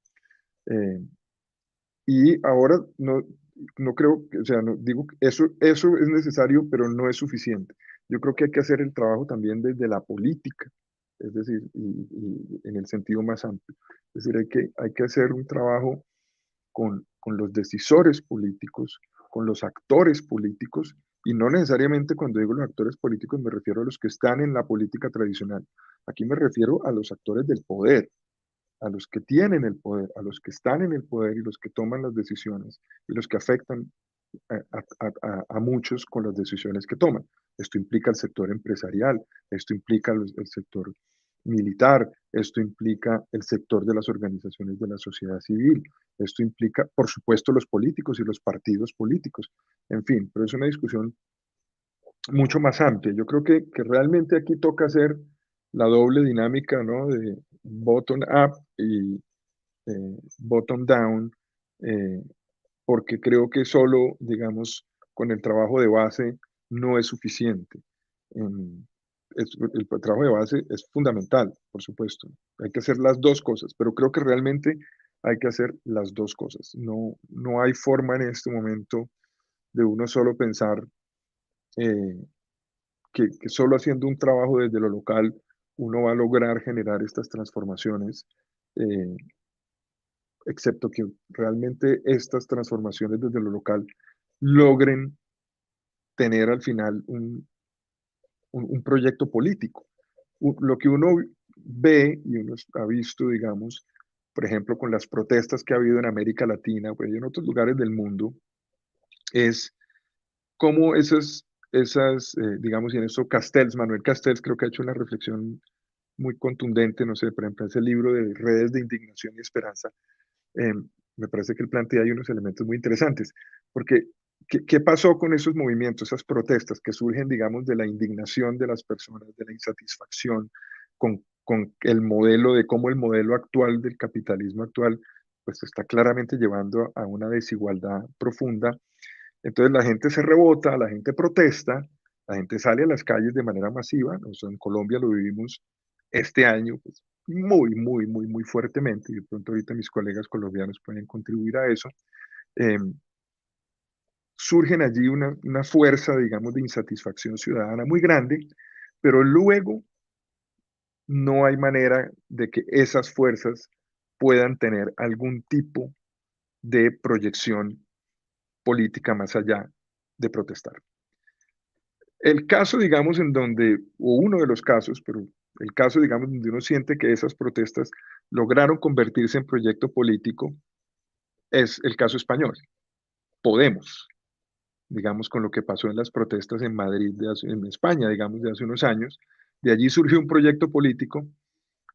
Y ahora no creo, o sea, no, digo, eso es necesario, pero no es suficiente. Yo creo que hay que hacer el trabajo también desde la política, es decir, y en el sentido más amplio. Es decir, hay que hacer un trabajo con los decisores políticos, con los actores políticos, y no necesariamente cuando digo los actores políticos me refiero a los que están en la política tradicional. Aquí me refiero a los actores del poder, a los que tienen el poder, a los que están en el poder y los que toman las decisiones y los que afectan a muchos con las decisiones que toman. Esto implica el sector empresarial, esto implica el sector militar, esto implica el sector de las organizaciones de la sociedad civil, esto implica, por supuesto, los políticos y los partidos políticos. En fin, pero es una discusión mucho más amplia. Yo creo que realmente aquí toca hacer la doble dinámica, ¿no? De bottom up y bottom down, eh, porque creo que solo, digamos, con el trabajo de base no es suficiente. El trabajo de base es fundamental, por supuesto. Hay que hacer las dos cosas, pero creo que realmente hay que hacer las dos cosas. No hay forma en este momento de uno solo pensar eh, que solo haciendo un trabajo desde lo local uno va a lograr generar estas transformaciones, eh, excepto que realmente estas transformaciones desde lo local logren tener al final un proyecto político. Lo que uno ve y uno ha visto, digamos, por ejemplo, con las protestas que ha habido en América Latina, pues, y en otros lugares del mundo, es cómo digamos, y en eso Castells, Manuel Castells creo que ha hecho una reflexión muy contundente, no sé, por ejemplo, ese libro de Redes de Indignación y Esperanza, eh, me parece que él plantea ahí unos elementos muy interesantes, porque ¿qué pasó con esos movimientos, esas protestas que surgen, digamos, de la indignación de las personas, de la insatisfacción con el modelo, de cómo el modelo actual del capitalismo actual, pues está claramente llevando a una desigualdad profunda? Entonces la gente se rebota, la gente protesta, la gente sale a las calles de manera masiva. Nosotros en Colombia lo vivimos este año pues, muy fuertemente, y de pronto ahorita mis colegas colombianos pueden contribuir a eso. Eh, Surgen allí una fuerza, digamos, de insatisfacción ciudadana muy grande, pero luego no hay manera de que esas fuerzas puedan tener algún tipo de proyección política más allá de protestar. El caso, digamos, en donde, o uno de los casos, pero el caso, digamos, donde uno siente que esas protestas lograron convertirse en proyecto político, es el caso español. Podemos, digamos, con lo que pasó en las protestas en Madrid, en España, digamos, de hace unos años, de allí surgió un proyecto político,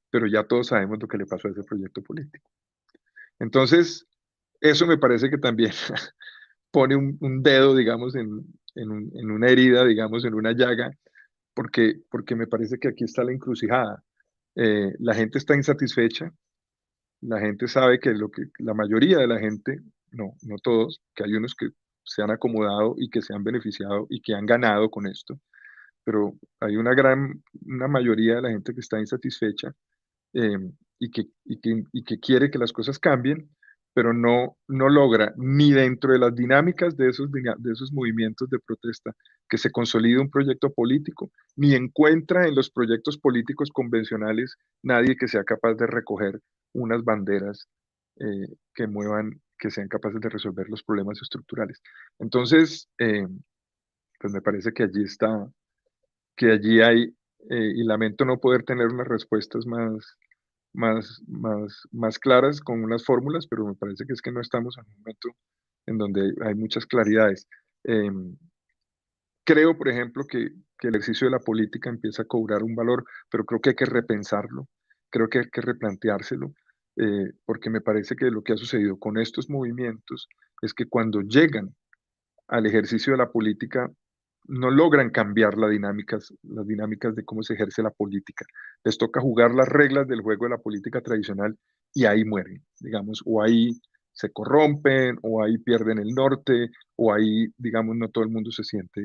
pero ya todos sabemos lo que le pasó a ese proyecto político. Entonces, eso me parece que también pone un dedo, digamos, en una herida, digamos, en una llaga, porque me parece que aquí está la encrucijada. La gente está insatisfecha, la gente sabe que la mayoría de la gente, no todos, que hay unos que se han acomodado y que se han beneficiado y que han ganado con esto, pero hay una mayoría de la gente que está insatisfecha, y que quiere que las cosas cambien, pero no logra ni dentro de las dinámicas de esos movimientos de protesta que se consolide un proyecto político, ni encuentra en los proyectos políticos convencionales nadie que sea capaz de recoger unas banderas que sean capaces de resolver los problemas estructurales. Entonces, pues me parece que allí hay, y lamento no poder tener unas respuestas más claras con unas fórmulas, pero me parece que es que no estamos en un momento en donde hay muchas claridades. Creo, por ejemplo, que el ejercicio de la política empieza a cobrar un valor, pero creo que hay que repensarlo, creo que hay que replanteárselo, porque me parece que lo que ha sucedido con estos movimientos es que cuando llegan al ejercicio de la política no logran cambiar las dinámicas de cómo se ejerce la política. Les toca jugar las reglas del juego de la política tradicional y ahí mueren, digamos, o ahí se corrompen, o ahí pierden el norte, o ahí, digamos, no todo el mundo se siente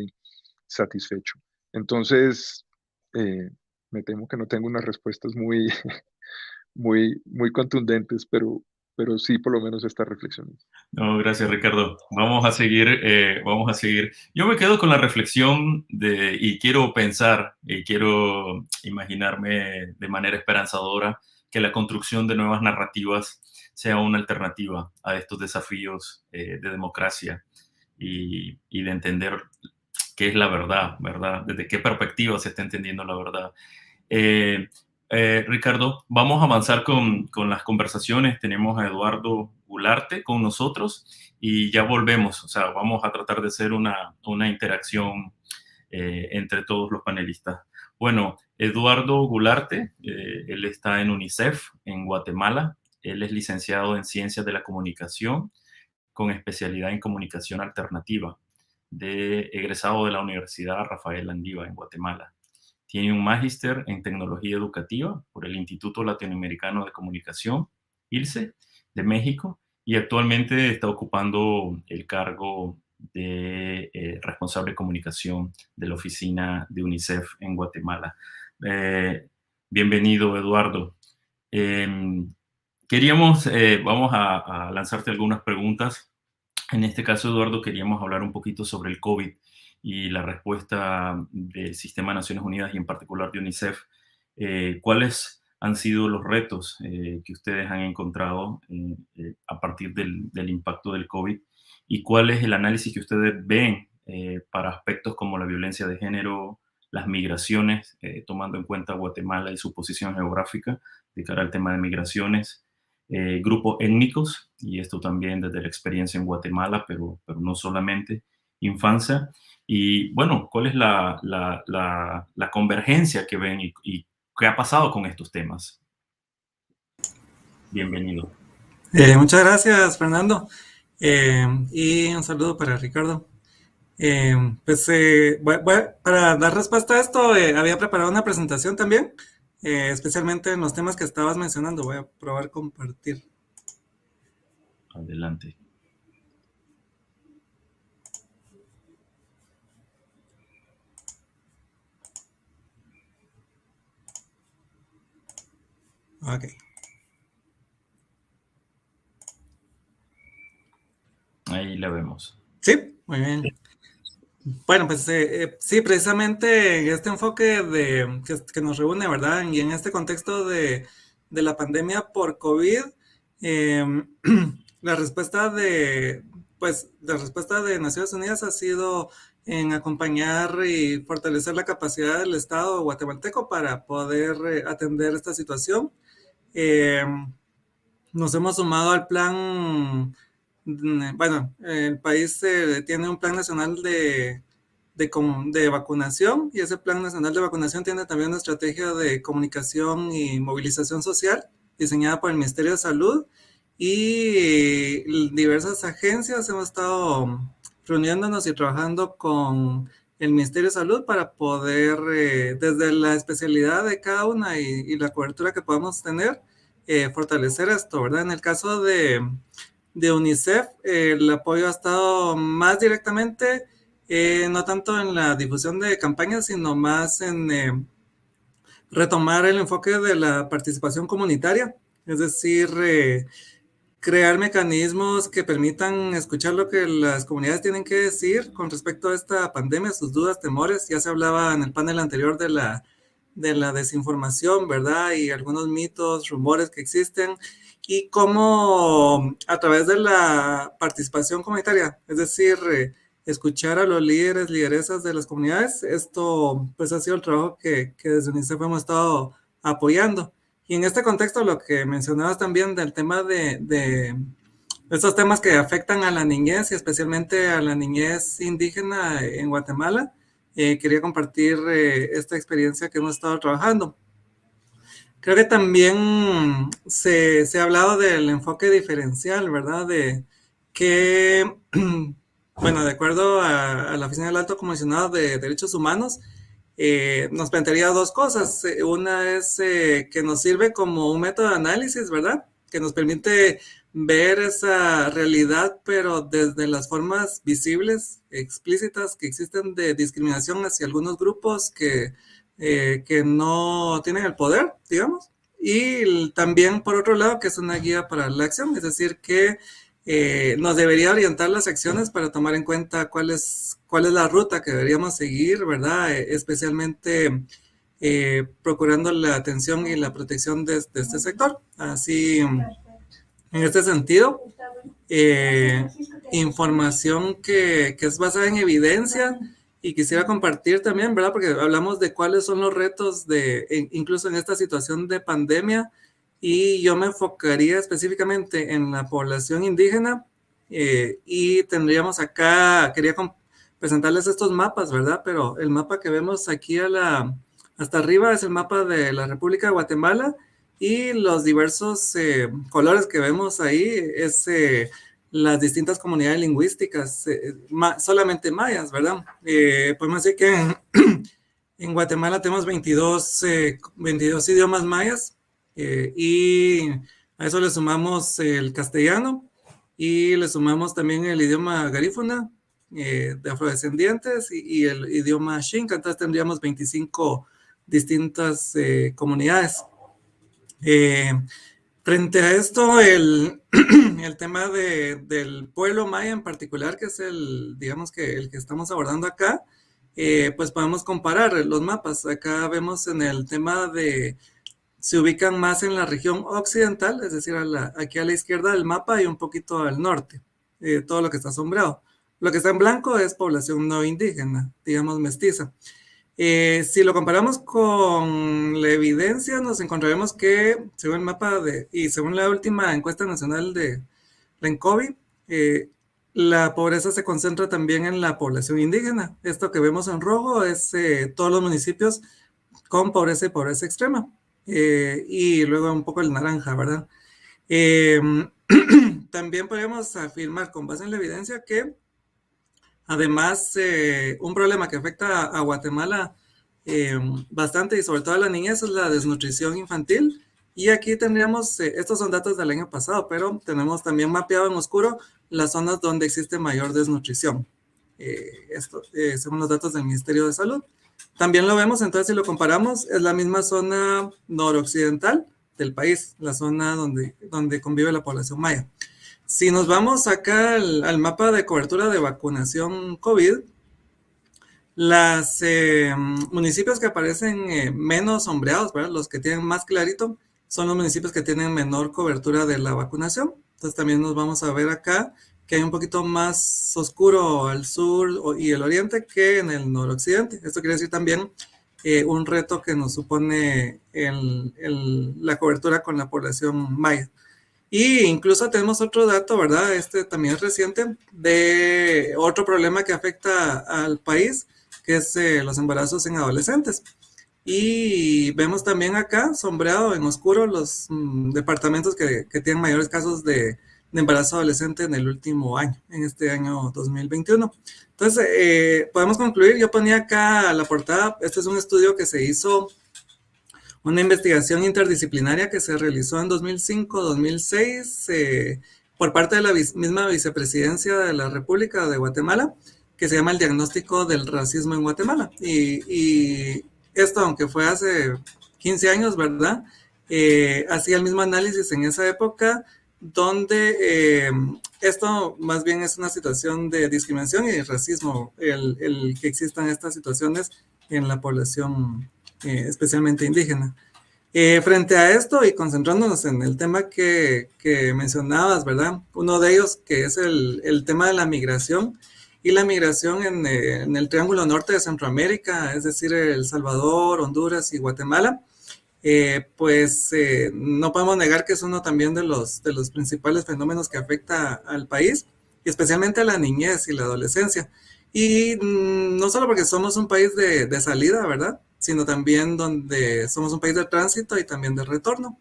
satisfecho. Entonces, me temo que no tengo unas respuestas muy, muy contundentes, pero sí por lo menos estas reflexiones. No, gracias, Ricardo. Vamos a seguir. Yo me quedo con la reflexión y quiero pensar y quiero imaginarme de manera esperanzadora que la construcción de nuevas narrativas sea una alternativa a estos desafíos de democracia y de entender qué es la verdad, ¿verdad? Desde qué perspectiva se está entendiendo la verdad. Ricardo, vamos a avanzar con las conversaciones. Tenemos a Eduardo Gularte con nosotros y ya volvemos. O sea, vamos a tratar de hacer una interacción entre todos los panelistas. Bueno, Eduardo Gularte, él está en UNICEF, en Guatemala. Él es licenciado en Ciencias de la Comunicación con especialidad en Comunicación Alternativa, egresado de la Universidad Rafael Landiva en Guatemala. Tiene un magíster en Tecnología Educativa por el Instituto Latinoamericano de Comunicación, ILCE, de México, y actualmente está ocupando el cargo de responsable de comunicación de la oficina de UNICEF en Guatemala. Bienvenido, Eduardo. Vamos a lanzarte algunas preguntas. En este caso, Eduardo, queríamos hablar un poquito sobre el COVID y la respuesta del Sistema de Naciones Unidas y en particular de UNICEF. ¿Cuáles han sido los retos que ustedes han encontrado a partir del impacto del COVID? ¿Y cuál es el análisis que ustedes ven para aspectos como la violencia de género, las migraciones, tomando en cuenta Guatemala y su posición geográfica de cara al tema de migraciones? Grupos étnicos, y esto también desde la experiencia en Guatemala, pero no solamente, infancia, y bueno, ¿cuál es la convergencia que ven y qué ha pasado con estos temas? Bienvenido. Muchas gracias, Fernando, y un saludo para Ricardo. Para dar respuesta a esto, había preparado una presentación también, especialmente en los temas que estabas mencionando. Voy a probar compartir. Adelante. Ok. Ahí la vemos. Sí, muy bien. Bueno, pues sí, precisamente este enfoque que nos reúne, ¿verdad? Y en este contexto de la pandemia por COVID, la respuesta de Naciones Unidas ha sido en acompañar y fortalecer la capacidad del Estado guatemalteco para poder atender esta situación. Nos hemos sumado al plan. Bueno, el país tiene un plan nacional de vacunación, y ese plan nacional de vacunación tiene también una estrategia de comunicación y movilización social diseñada por el Ministerio de Salud, y diversas agencias hemos estado reuniéndonos y trabajando con el Ministerio de Salud para poder, desde la especialidad de cada una y la cobertura que podamos tener, fortalecer esto, ¿verdad? En el caso de UNICEF, el apoyo ha estado más directamente, no tanto en la difusión de campañas, sino más en retomar el enfoque de la participación comunitaria, es decir, crear mecanismos que permitan escuchar lo que las comunidades tienen que decir con respecto a esta pandemia, sus dudas, temores. Ya se hablaba en el panel anterior de la desinformación, ¿verdad? Y algunos mitos, rumores que existen, y cómo a través de la participación comunitaria, es decir, escuchar a los líderes, lideresas de las comunidades, esto pues ha sido el trabajo que desde UNICEF hemos estado apoyando. Y en este contexto, lo que mencionabas también del tema de estos temas que afectan a la niñez y especialmente a la niñez indígena en Guatemala, quería compartir esta experiencia que hemos estado trabajando. Creo que también se ha hablado del enfoque diferencial, ¿verdad? De que, bueno, de acuerdo a la Oficina del Alto Comisionado de Derechos Humanos, nos plantearía dos cosas. Una es que nos sirve como un método de análisis, ¿verdad? Que nos permite ver esa realidad, pero desde las formas visibles, explícitas que existen de discriminación hacia algunos grupos que no tienen el poder, digamos. Y también, por otro lado, que es una guía para la acción, es decir, que nos debería orientar las acciones para tomar en cuenta cuál es la ruta que deberíamos seguir, ¿verdad? Especialmente procurando la atención y la protección de este sector. Así, en este sentido, información que es basada en evidencia, y quisiera compartir también, ¿verdad? Porque hablamos de cuáles son los retos incluso en esta situación de pandemia, y yo me enfocaría específicamente en la población indígena, y tendríamos acá, quería presentarles estos mapas, ¿verdad? Pero el mapa que vemos aquí hasta arriba es el mapa de la República de Guatemala, y los diversos colores que vemos ahí es las distintas comunidades lingüísticas, solamente mayas, ¿verdad? Podemos decir que en Guatemala tenemos 22 idiomas mayas, y a eso le sumamos el castellano, y le sumamos también el idioma garífuna de afrodescendientes, y el idioma xinca. Entonces tendríamos 25 distintas comunidades. Frente a esto, el tema del pueblo maya en particular, que es digamos que el que estamos abordando acá, pues podemos comparar los mapas. Acá vemos en el tema se ubican más en la región occidental, es decir, aquí a la izquierda del mapa y un poquito al norte, todo lo que está sombreado. Lo que está en blanco es población no indígena, digamos mestiza. Si lo comparamos con la evidencia, nos encontraremos que, según el mapa y según la última encuesta nacional de la ENCOVI, la pobreza se concentra también en la población indígena. Esto que vemos en rojo es todos los municipios con pobreza y pobreza extrema. Y luego un poco el naranja, ¿verdad? También podemos afirmar con base en la evidencia que además, un problema que afecta a Guatemala bastante, y sobre todo a la niñez, es la desnutrición infantil. Y aquí tendríamos, estos son datos del año pasado, pero tenemos también mapeado en oscuro las zonas donde existe mayor desnutrición, según los datos del Ministerio de Salud. También lo vemos, entonces, si lo comparamos, es la misma zona noroccidental del país, la zona donde convive la población maya. Si nos vamos acá al mapa de cobertura de vacunación COVID, los municipios que aparecen menos sombreados, ¿verdad? Los que tienen más clarito, son los municipios que tienen menor cobertura de la vacunación. Entonces también nos vamos a ver acá que hay un poquito más oscuro al sur y el oriente que en el noroccidente. Esto quiere decir también un reto que nos supone la cobertura con la población maya. Y incluso tenemos otro dato, ¿verdad? Este también es reciente, de otro problema que afecta al país, que es los embarazos en adolescentes. Y vemos también acá, sombreado en oscuro, los departamentos que tienen mayores casos de embarazo adolescente en el último año, en este año 2021. Entonces, podemos concluir, yo ponía acá la portada, este es un estudio que se hizo, una investigación interdisciplinaria que se realizó en 2005-2006 por parte de la misma Vicepresidencia de la República de Guatemala, que se llama el Diagnóstico del Racismo en Guatemala. Y esto, aunque fue hace 15 años, ¿verdad? Hacía el mismo análisis en esa época donde esto más bien es una situación de discriminación y racismo, el que existan estas situaciones en la población especialmente indígena. Frente a esto y concentrándonos en el tema que mencionabas, ¿verdad? Uno de ellos que es el tema de la migración y la migración en el Triángulo Norte de Centroamérica, es decir, El Salvador, Honduras y Guatemala. No podemos negar que es uno también de los principales fenómenos que afecta al país, y especialmente a la niñez y la adolescencia. Y no solo porque somos un país de salida, ¿verdad? Sino también donde somos un país de tránsito y también de retorno.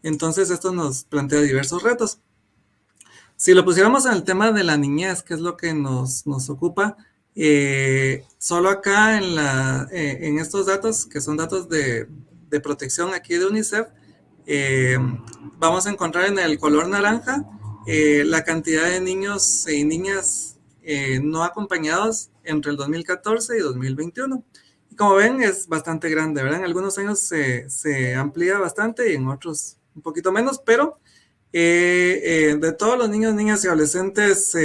Entonces esto nos plantea diversos retos. Si lo pusiéramos en el tema de la niñez, que es lo que nos ocupa, solo acá en estos datos, que son datos de protección aquí de UNICEF, vamos a encontrar en el color naranja la cantidad de niños y niñas no acompañados entre el 2014 y 2021. Y como ven, es bastante grande, ¿verdad? En algunos años se amplía bastante y en otros un poquito menos, pero de todos los niños, niñas y adolescentes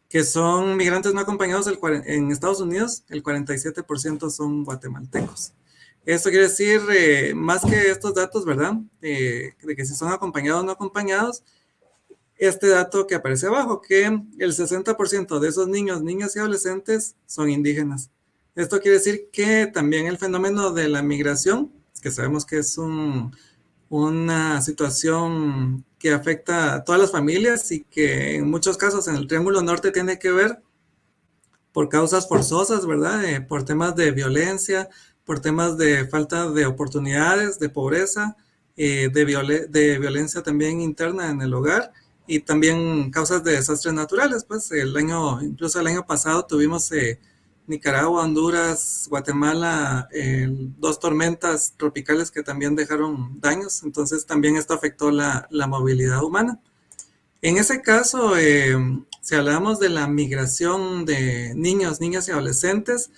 que son migrantes no acompañados en Estados Unidos, el 47% son guatemaltecos. Esto quiere decir, más que estos datos, ¿verdad? De que si son acompañados o no acompañados, este dato que aparece abajo, que el 60% de esos niños, niñas y adolescentes son indígenas. Esto quiere decir que también el fenómeno de la migración, que sabemos que es una situación que afecta a todas las familias y que en muchos casos en el Triángulo Norte tiene que ver por causas forzosas, ¿verdad? Por temas de violencia, por temas de falta de oportunidades, de pobreza, de violencia también interna en el hogar y también causas de desastres naturales. Pues incluso el año pasado tuvimos Nicaragua, Honduras, Guatemala, 2 tormentas tropicales que también dejaron daños, entonces también esto afectó la movilidad humana. En ese caso, si hablamos de la migración de niños, niñas y adolescentes,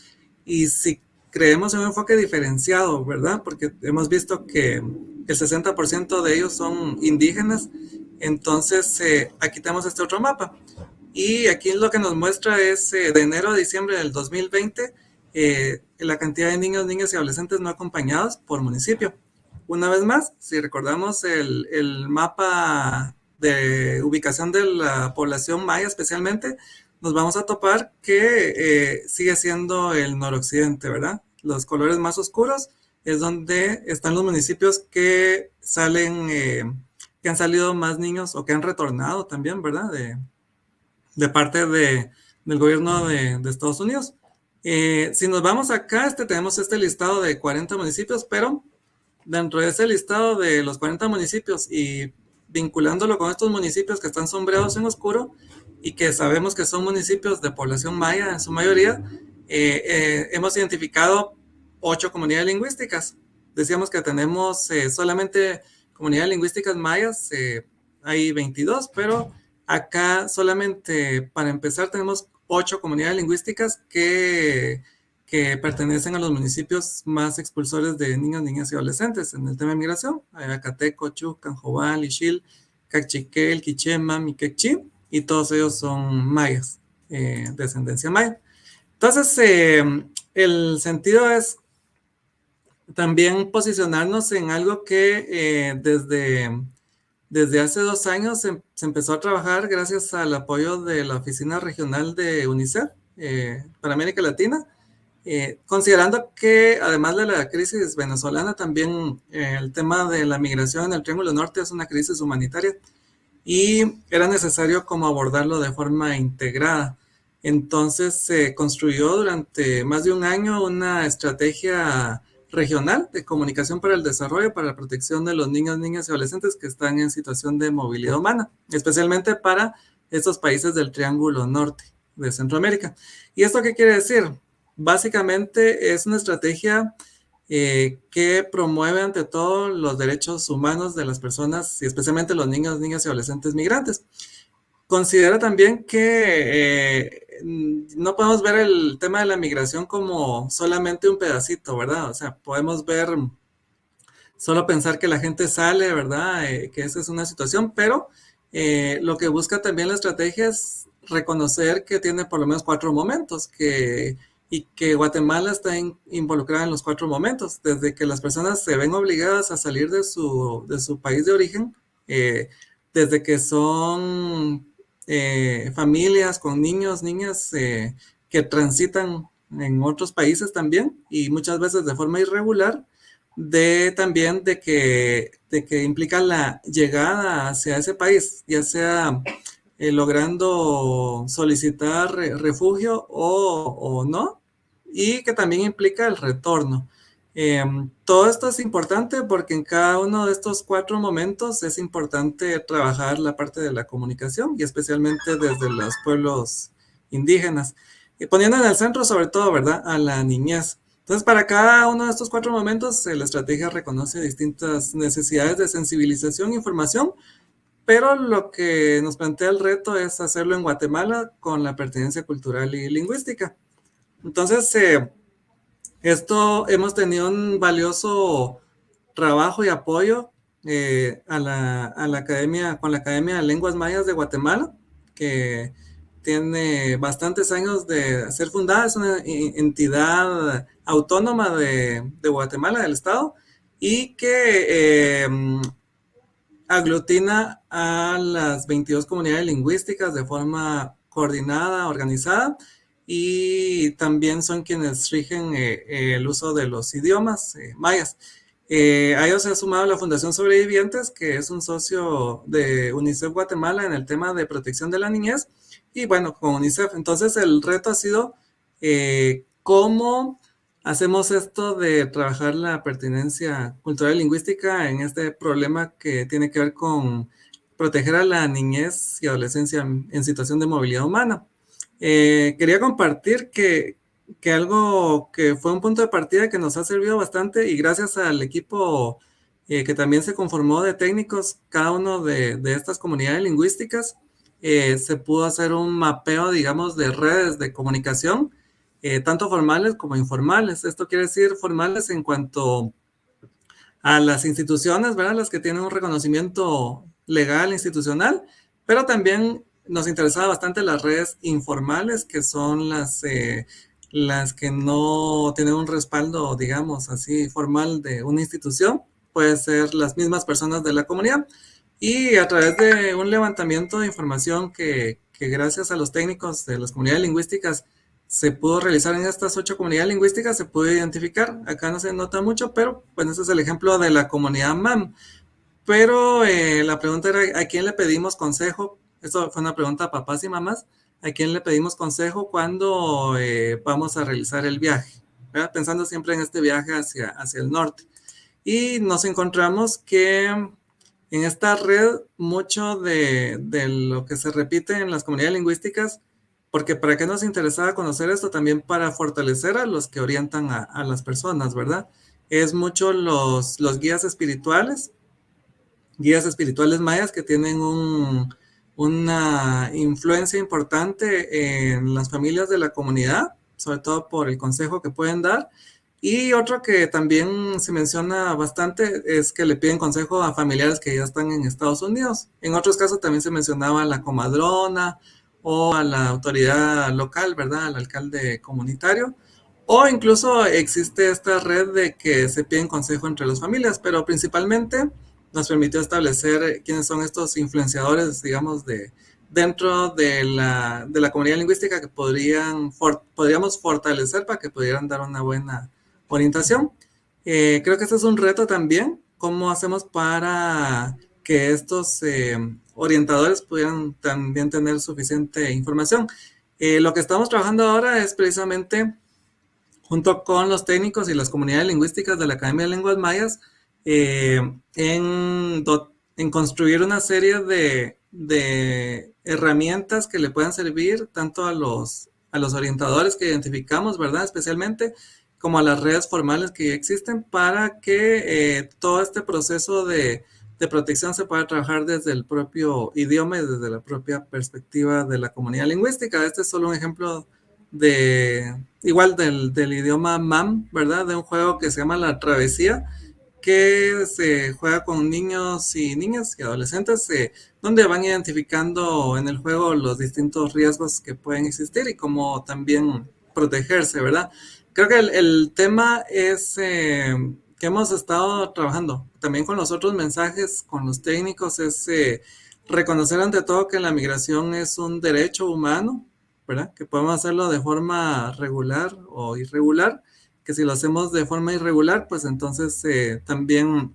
y si creemos en un enfoque diferenciado, ¿verdad? Porque hemos visto que el 60% de ellos son indígenas, entonces aquí tenemos este otro mapa. Y aquí lo que nos muestra es de enero a diciembre del 2020 la cantidad de niños, niñas y adolescentes no acompañados por municipio. Una vez más, si recordamos el mapa de ubicación de la población maya especialmente, nos vamos a topar que sigue siendo el noroccidente, ¿verdad? Los colores más oscuros es donde están los municipios que que han salido más niños o que han retornado también, ¿verdad? De parte del gobierno de Estados Unidos. Si nos vamos acá, tenemos este listado de 40 municipios, pero dentro de ese listado de los 40 municipios y vinculándolo con estos municipios que están sombreados en oscuro y que sabemos que son municipios de población maya en su mayoría, hemos identificado 8 comunidades lingüísticas. Decíamos que tenemos solamente comunidades lingüísticas mayas, hay 22, pero acá solamente para empezar tenemos 8 comunidades lingüísticas que pertenecen a los municipios más expulsores de niños, niñas y adolescentes en el tema de migración: Acateco, Chucan, Jobal, Ixil, Cachiquel, Quichema, Miquechi, y todos ellos son mayas, descendencia maya. Entonces, el sentido es también posicionarnos en algo que desde hace 2 años se empezó a trabajar gracias al apoyo de la Oficina Regional de UNICEF para América Latina, considerando que además de la crisis venezolana, también el tema de la migración en el Triángulo Norte es una crisis humanitaria y era necesario como abordarlo de forma integrada. Entonces se construyó durante más de 1 año una estrategia regional de comunicación para el desarrollo, para la protección de los niños, niñas y adolescentes que están en situación de movilidad humana, especialmente para estos países del Triángulo Norte de Centroamérica. ¿Y esto qué quiere decir? Básicamente es una estrategia que promueve ante todo los derechos humanos de las personas y especialmente los niños, niñas y adolescentes migrantes. Considera también que no podemos ver el tema de la migración como solamente un pedacito, ¿verdad? O sea, podemos ver solo pensar que la gente sale, ¿verdad? Que esa es una situación, pero lo que busca también la estrategia es reconocer que tiene por lo menos 4 momentos, y que Guatemala está involucrada en los 4 momentos, desde que las personas se ven obligadas a salir de su país de origen, desde que son familias con niños, niñas que transitan en otros países también, y muchas veces de forma irregular, también de que implica la llegada hacia ese país, ya sea logrando solicitar refugio o no, y que también implica el retorno. Todo esto es importante porque en cada uno de estos 4 momentos es importante trabajar la parte de la comunicación, y especialmente desde los pueblos indígenas, y poniendo en el centro sobre todo, ¿verdad?, a la niñez. Entonces, para cada uno de estos 4 momentos, la estrategia reconoce distintas necesidades de sensibilización e información, pero lo que nos plantea el reto es hacerlo en Guatemala con la pertinencia cultural y lingüística. Entonces, esto hemos tenido un valioso trabajo y apoyo a la academia, con la Academia de Lenguas Mayas de Guatemala, que tiene bastantes años de ser fundada, es una entidad autónoma de Guatemala, del Estado, y que aglutina a las 22 comunidades lingüísticas de forma coordinada, organizada, y también son quienes rigen el uso de los idiomas mayas. A ellos se ha sumado la Fundación Sobrevivientes, que es un socio de UNICEF Guatemala en el tema de protección de la niñez, y bueno, con UNICEF. Entonces el reto ha sido cómo hacemos esto de trabajar la pertinencia cultural y lingüística en este problema que tiene que ver con proteger a la niñez y adolescencia en situación de movilidad humana. Quería compartir que algo que fue un punto de partida que nos ha servido bastante, y gracias al equipo que también se conformó de técnicos, cada uno de estas comunidades lingüísticas, se pudo hacer un mapeo, digamos, de redes de comunicación, tanto formales como informales. Esto quiere decir formales en cuanto a las instituciones, ¿verdad?, las que tienen un reconocimiento legal institucional, pero también nos interesaba bastante las redes informales, que son las que no tienen un respaldo, digamos, así formal de una institución. Puede ser las mismas personas de la comunidad, y a través de un levantamiento de información que gracias a los técnicos de las comunidades lingüísticas se pudo realizar en estas 8 comunidades lingüísticas, se pudo identificar. Acá no se nota mucho, pero bueno, ese es el ejemplo de la comunidad MAM. Pero la pregunta era, ¿a quién le pedimos consejo? Esto fue una pregunta a papás y mamás. ¿A quién le pedimos consejo cuando vamos a realizar el viaje? ¿Verdad? Pensando siempre en este viaje hacia el norte. Y nos encontramos que en esta red mucho de lo que se repite en las comunidades lingüísticas, porque ¿para qué nos interesaba conocer esto? También para fortalecer a los que orientan a las personas, ¿verdad? Es mucho los guías espirituales mayas, que tienen una influencia importante en las familias de la comunidad, sobre todo por el consejo que pueden dar. Y otro que también se menciona bastante es que le piden consejo a familiares que ya están en Estados Unidos. En otros casos también se mencionaba a la comadrona o a la autoridad local, ¿verdad?, al alcalde comunitario. O incluso existe esta red de que se piden consejo entre las familias, pero principalmente nos permitió establecer quiénes son estos influenciadores, digamos, dentro de la comunidad lingüística que podríamos fortalecer para que pudieran dar una buena orientación. Creo que este es un reto también, cómo hacemos para que estos orientadores pudieran también tener suficiente información. Lo que estamos trabajando ahora es precisamente, junto con los técnicos y las comunidades lingüísticas de la Academia de Lenguas Mayas, en construir una serie de herramientas que le puedan servir tanto a los orientadores que identificamos, ¿verdad?, especialmente, como a las redes formales que ya existen, para que todo este proceso de protección se pueda trabajar desde el propio idioma y desde la propia perspectiva de la comunidad lingüística. Este es solo un ejemplo del idioma MAM, ¿verdad?, de un juego que se llama La Travesía, que se juega con niños y niñas y adolescentes, donde van identificando en el juego los distintos riesgos que pueden existir y cómo también protegerse, ¿verdad? Creo que el tema es que hemos estado trabajando también con los otros mensajes, con los técnicos, es reconocer ante todo que la migración es un derecho humano, ¿verdad? Que podemos hacerlo de forma regular o irregular, que si lo hacemos de forma irregular, pues entonces también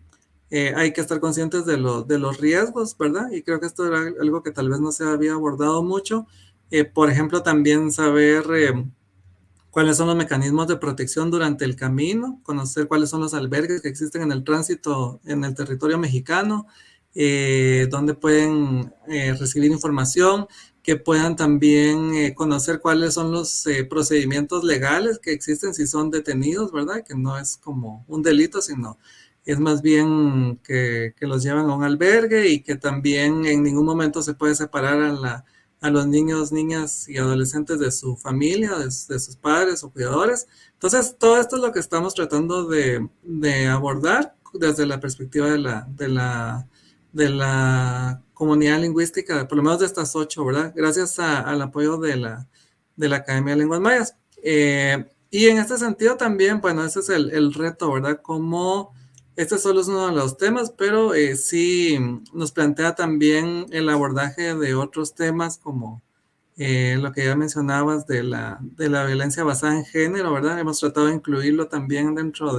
hay que estar conscientes de los riesgos, ¿verdad? Y creo que esto era algo que tal vez no se había abordado mucho. Por ejemplo, también saber cuáles son los mecanismos de protección durante el camino, conocer cuáles son los albergues que existen en el tránsito en el territorio mexicano, donde pueden recibir información, que puedan también conocer cuáles son los procedimientos legales que existen si son detenidos, ¿verdad? Que no es como un delito, sino es más bien que los llevan a un albergue y que también en ningún momento se puede separar a los niños, niñas y adolescentes de su familia, de sus padres o cuidadores. Entonces, todo esto es lo que estamos tratando de abordar desde la perspectiva de la comunidad lingüística, por lo menos de estas 8, ¿verdad? Gracias al apoyo de la Academia de Lenguas Mayas. Y en este sentido también, bueno, ese es el reto, ¿verdad? Como este solo es uno de los temas, pero sí nos plantea también el abordaje de otros temas como lo que ya mencionabas de la violencia basada en género, ¿verdad? Hemos tratado de incluirlo también dentro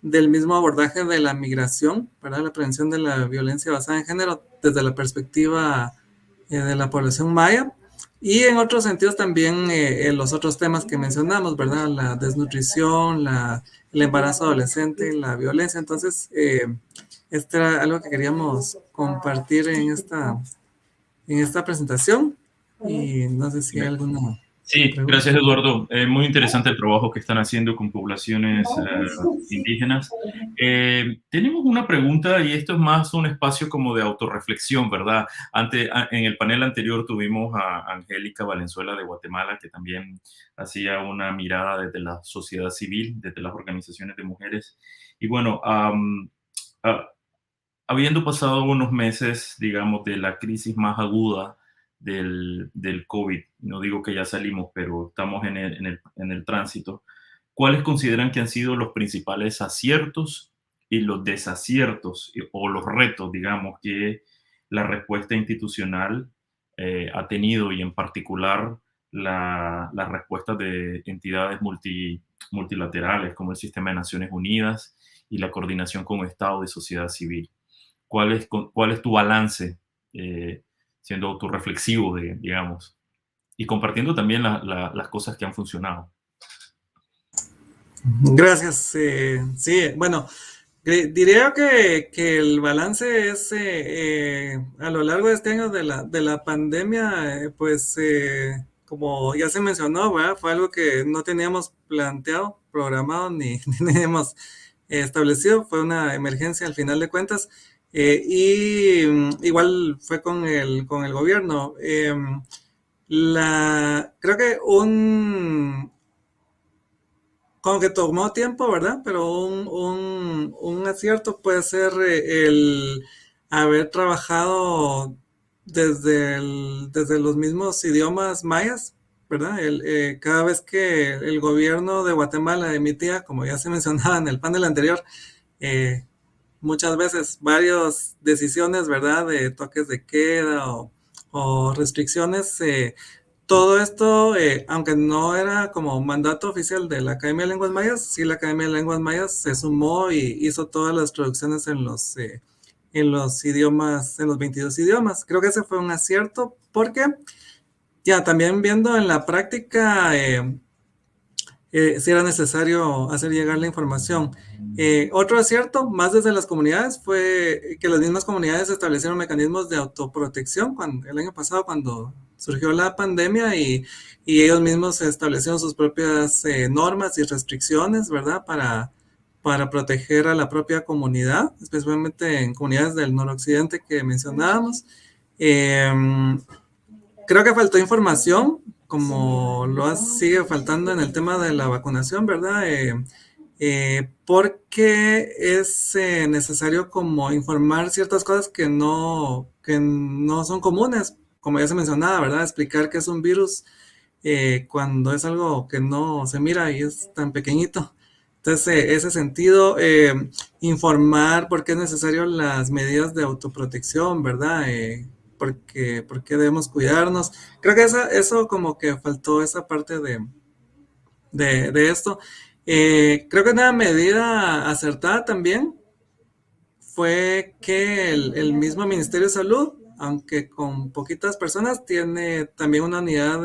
del mismo abordaje de la migración, ¿verdad? La prevención de la violencia basada en género desde la perspectiva de la población maya. Y en otros sentidos también los otros temas que mencionamos, ¿verdad? La desnutrición, el embarazo adolescente, la violencia. Entonces, este era algo que queríamos compartir en esta presentación. Y no sé si hay alguna Sí, pregunta. gracias Eduardo. Muy interesante el trabajo que están haciendo con poblaciones indígenas. Tenemos una pregunta y esto es más un espacio como de autorreflexión, ¿verdad? En el panel anterior tuvimos a Angélica Valenzuela de Guatemala, que también hacía una mirada desde la sociedad civil, desde las organizaciones de mujeres. Y bueno, habiendo pasado unos meses, digamos, de la crisis más aguda del COVID, no digo que ya salimos, pero estamos en el tránsito, ¿cuáles consideran que han sido los principales aciertos y los desaciertos o los retos, digamos, que la respuesta institucional ha tenido, y en particular las respuestas de entidades multilaterales como el Sistema de Naciones Unidas y la coordinación con Estado y sociedad civil? ¿Cuál es tu balance, siendo autorreflexivo, digamos, y compartiendo también las cosas que han funcionado? Gracias. Sí, bueno, diría que el balance es a lo largo de este año de la pandemia, pues como ya se mencionó, ¿verdad? Fue algo que no teníamos planteado, programado, ni teníamos establecido. Fue una emergencia al final de cuentas. Y igual fue con el gobierno. Creo que como que tomó tiempo, ¿verdad? Pero un acierto puede ser el haber trabajado desde los mismos idiomas mayas, ¿verdad? Cada vez que el gobierno de Guatemala emitía, como ya se mencionaba en el panel anterior, muchas veces varias decisiones, ¿verdad? De toques de queda o restricciones. Todo esto, aunque no era como mandato oficial de la Academia de Lenguas Mayas, sí la Academia de Lenguas Mayas se sumó y hizo todas las traducciones en los idiomas, en los 22 idiomas. Creo que ese fue un acierto porque ya también viendo en la práctica si era necesario hacer llegar la información. Otro acierto, más desde las comunidades, fue que las mismas comunidades establecieron mecanismos de autoprotección el año pasado cuando surgió la pandemia y ellos mismos establecieron sus propias normas y restricciones, ¿verdad? Para proteger a la propia comunidad, especialmente en comunidades del noroccidente que mencionábamos. Creo que faltó información, como sigue faltando en el tema de la vacunación, ¿verdad? porque es necesario como informar ciertas cosas que no son comunes, como ya se mencionaba, ¿verdad? Explicar qué es un virus cuando es algo que no se mira y es tan pequeñito. Entonces, ese sentido, informar por qué es necesario las medidas de autoprotección, ¿verdad? Por qué debemos cuidarnos. Creo que eso como que faltó esa parte de esto. Creo que una medida acertada también fue que el mismo Ministerio de Salud, aunque con poquitas personas, tiene también una unidad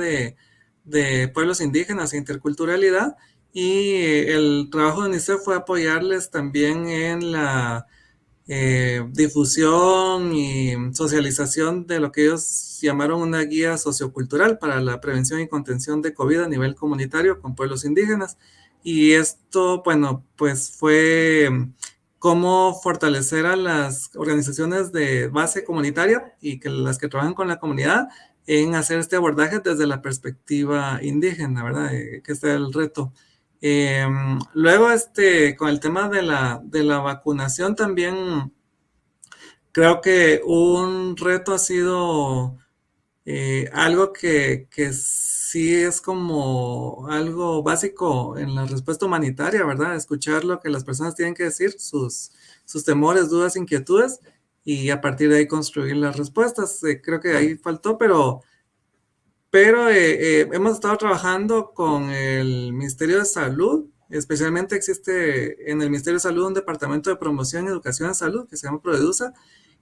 de pueblos indígenas e interculturalidad, y el trabajo de UNICEF fue apoyarles también en la difusión y socialización de lo que ellos llamaron una guía sociocultural para la prevención y contención de COVID a nivel comunitario con pueblos indígenas. Y esto, bueno, pues fue cómo fortalecer a las organizaciones de base comunitaria y que las que trabajan con la comunidad en hacer este abordaje desde la perspectiva indígena, ¿verdad? Que este es el reto. Luego, con el tema de la vacunación también, creo que un reto ha sido algo que sí es como algo básico en la respuesta humanitaria, ¿verdad? Escuchar lo que las personas tienen que decir, sus temores, dudas, inquietudes, y a partir de ahí construir las respuestas. Creo que ahí faltó, pero hemos estado trabajando con el Ministerio de Salud. Especialmente existe en el Ministerio de Salud un departamento de promoción y educación en salud que se llama Proedusa,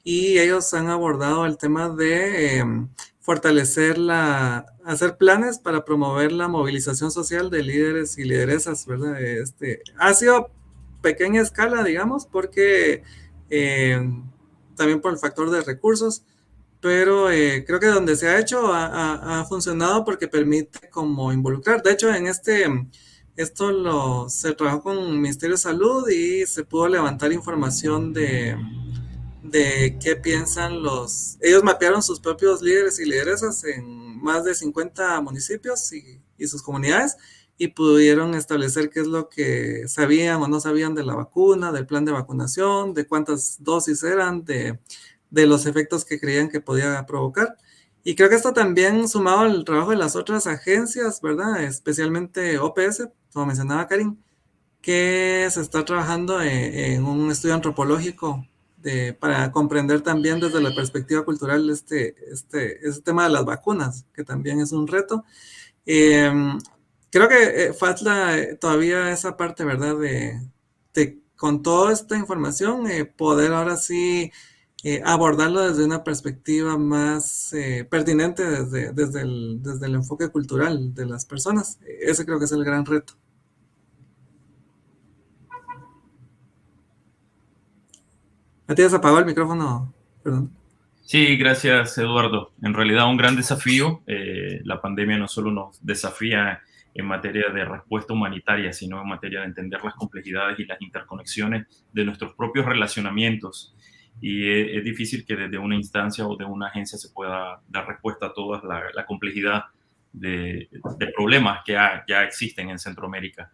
y ellos han abordado el tema de fortalecer hacer planes para promover la movilización social de líderes y lideresas, ¿verdad? Ha sido pequeña escala, digamos, porque también por el factor de recursos, pero creo que donde se ha hecho ha funcionado porque permite como involucrar. De hecho, se trabajó con el Ministerio de Salud y se pudo levantar información de qué piensan ellos mapearon sus propios líderes y lideresas en más de 50 municipios y sus comunidades, y pudieron establecer qué es lo que sabían o no sabían de la vacuna, del plan de vacunación, de cuántas dosis eran, de los efectos que creían que podía provocar. Y creo que esto también, sumado al trabajo de las otras agencias, ¿verdad? Especialmente OPS, como mencionaba Karin, que se está trabajando en un estudio antropológico para comprender también desde la perspectiva cultural este tema de las vacunas, que también es un reto. Creo que falta todavía esa parte, ¿verdad? Con toda esta información, poder ahora sí abordarlo desde una perspectiva más pertinente desde el enfoque cultural de las personas. Ese creo que es el gran reto. Matías apagó el micrófono, perdón. Sí, gracias, Eduardo. En realidad un gran desafío. La pandemia no solo nos desafía en materia de respuesta humanitaria, sino en materia de entender las complejidades y las interconexiones de nuestros propios relacionamientos. Y es difícil que desde una instancia o de una agencia se pueda dar respuesta a toda la complejidad de problemas que ya existen en Centroamérica.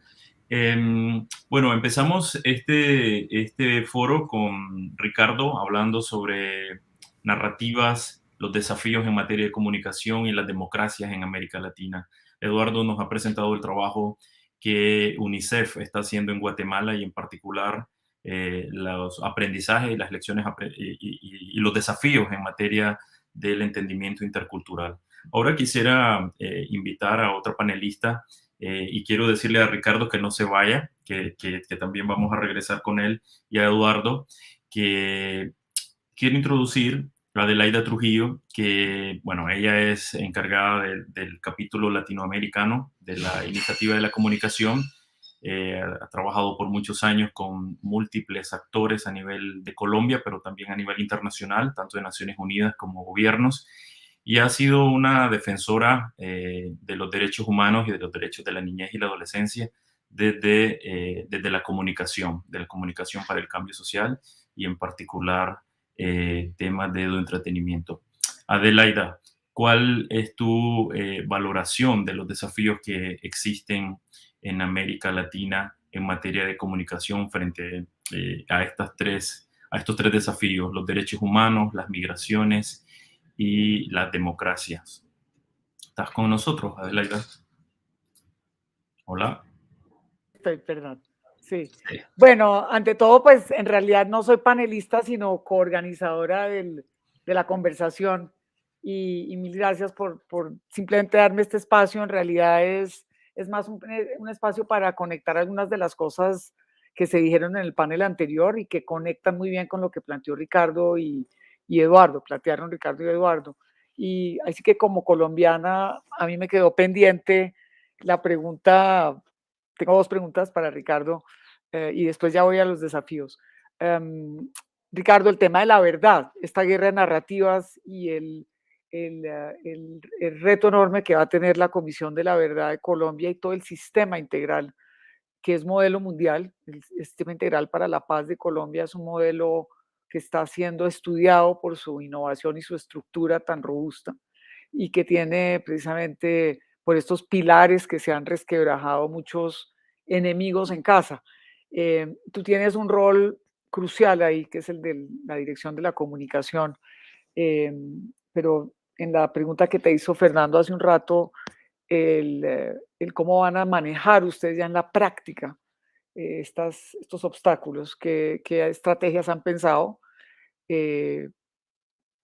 Bueno, empezamos este foro con Ricardo hablando sobre narrativas, los desafíos en materia de comunicación y las democracias en América Latina. Eduardo nos ha presentado el trabajo que UNICEF está haciendo en Guatemala y en particular los aprendizajes y las lecciones y los desafíos en materia del entendimiento intercultural. Ahora quisiera invitar a otra panelista y quiero decirle a Ricardo que no se vaya, que también vamos a regresar con él, y a Eduardo, que quiero introducir a Adelaida Trujillo, que, bueno, ella es encargada del capítulo latinoamericano de la Iniciativa de la Comunicación. Ha trabajado por muchos años con múltiples actores a nivel de Colombia, pero también a nivel internacional, tanto de Naciones Unidas como gobiernos, y ha sido una defensora de los derechos humanos y de los derechos de la niñez y la adolescencia desde la comunicación para el cambio social y en particular temas de entretenimiento. Adelaida, ¿cuál es tu valoración de los desafíos que existen en América Latina en materia de comunicación frente a estos tres desafíos: los derechos humanos, las migraciones y las democracias. ¿Estás con nosotros, Adelaida? Hola. Perdón. Sí. Sí. Bueno, ante todo, pues en realidad no soy panelista, sino coorganizadora de la conversación. Y mil gracias por simplemente darme este espacio. En realidad es más un espacio para conectar algunas de las cosas que se dijeron en el panel anterior y que conectan muy bien con lo que planteó Ricardo y Eduardo, plantearon Ricardo y Eduardo. Y así que como colombiana, a mí me quedó pendiente la pregunta. Tengo dos preguntas para Ricardo y después ya voy a los desafíos. Ricardo, el tema de la verdad, esta guerra de narrativas y el reto enorme que va a tener la Comisión de la Verdad de Colombia y todo el sistema integral, que es modelo mundial. El sistema integral para la paz de Colombia es un modelo que está siendo estudiado por su innovación y su estructura tan robusta y que tiene precisamente por estos pilares que se han resquebrajado muchos enemigos en casa. Tú tienes un rol crucial ahí, que es el de la dirección de la comunicación, pero en la pregunta que te hizo Fernando hace un rato, el cómo van a manejar ustedes ya en la práctica estos obstáculos, qué estrategias han pensado,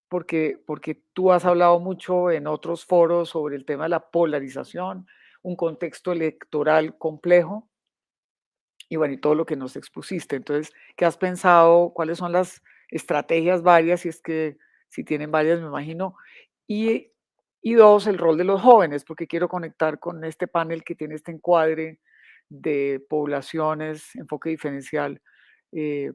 porque tú has hablado mucho en otros foros sobre el tema de la polarización, un contexto electoral complejo, y bueno, y todo lo que nos expusiste. Entonces, ¿qué has pensado? ¿Cuáles son las estrategias varias? Si es que si tienen varias, me imagino. Y, y dos, el rol de los jóvenes, porque quiero conectar con este panel que tiene este encuadre de poblaciones, enfoque diferencial, eh,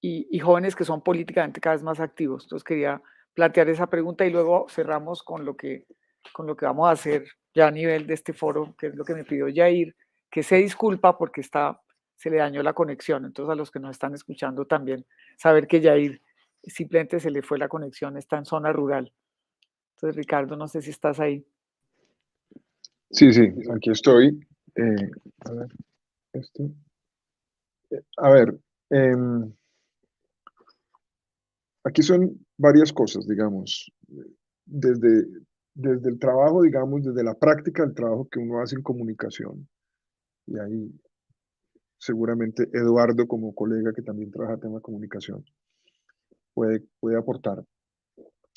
y jóvenes que son políticamente cada vez más activos. Entonces quería plantear esa pregunta y luego cerramos con lo que vamos a hacer ya a nivel de este foro, que es lo que me pidió Yair, que se disculpa porque se le dañó la conexión. Entonces a los que nos están escuchando también, saber que Yair simplemente se le fue la conexión, está en zona rural. Entonces Ricardo, no sé si estás ahí. Sí, sí, aquí estoy. A ver, esto. A ver, aquí son varias cosas, digamos, desde, desde el trabajo, digamos, desde la práctica del trabajo que uno hace en comunicación. Y ahí seguramente Eduardo, como colega que también trabaja tema de comunicación, puede aportar.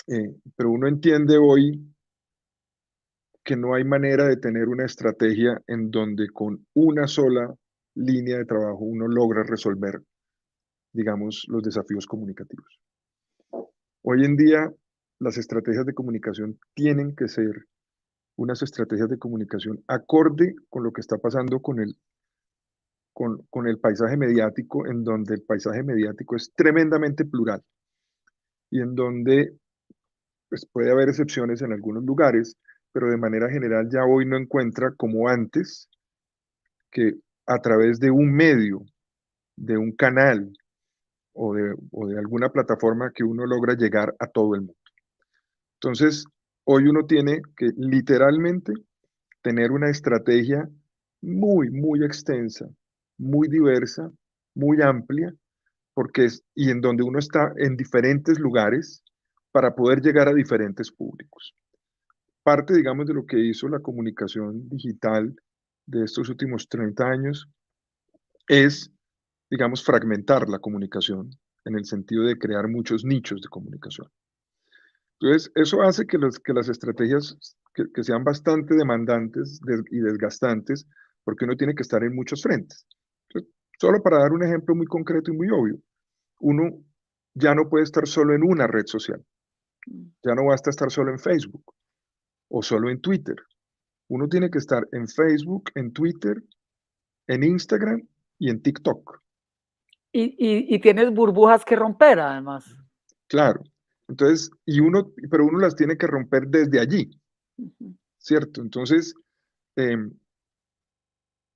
Pero uno entiende hoy que no hay manera de tener una estrategia en donde con una sola línea de trabajo uno logra resolver, digamos, los desafíos comunicativos. Hoy en día, las estrategias de comunicación tienen que ser unas estrategias de comunicación acorde con lo que está pasando con el paisaje mediático, en donde el paisaje mediático es tremendamente plural y en donde pues, puede haber excepciones en algunos lugares, pero de manera general ya hoy no encuentra como antes que a través de un medio, de un canal o de alguna plataforma que uno logra llegar a todo el mundo. Entonces, hoy uno tiene que literalmente tener una estrategia muy, muy extensa, muy diversa, muy amplia, y en donde uno está en diferentes lugares para poder llegar a diferentes públicos. Parte, digamos, de lo que hizo la comunicación digital de estos últimos 30 años es, digamos, fragmentar la comunicación en el sentido de crear muchos nichos de comunicación. Entonces, eso hace que las estrategias que sean bastante demandantes y desgastantes, porque uno tiene que estar en muchos frentes. Entonces, solo para dar un ejemplo muy concreto y muy obvio, uno ya no puede estar solo en una red social, ya no basta estar solo en Facebook o solo en Twitter. Uno tiene que estar en Facebook, en Twitter, en Instagram y en TikTok. Y tienes burbujas que romper, además. Claro. Entonces, pero uno las tiene que romper desde allí, ¿cierto? Entonces,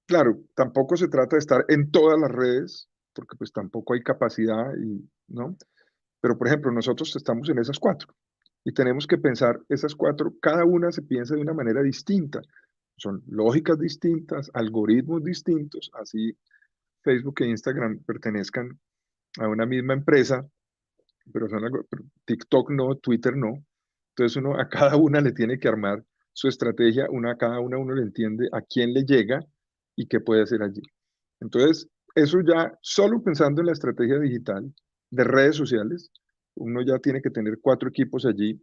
claro, tampoco se trata de estar en todas las redes, porque pues tampoco hay capacidad, ¿no? Pero, por ejemplo, nosotros estamos en esas 4 y tenemos que pensar esas 4, cada una se piensa de una manera distinta. son lógicas distintas, algoritmos distintos, así Facebook e Instagram pertenezcan a una misma empresa, pero pero TikTok no, Twitter no. Entonces uno a cada una le tiene que armar su estrategia, a cada una uno le entiende a quién le llega y qué puede hacer allí. Entonces, eso ya, solo pensando en la estrategia digital de redes sociales, uno ya tiene que tener 4 equipos allí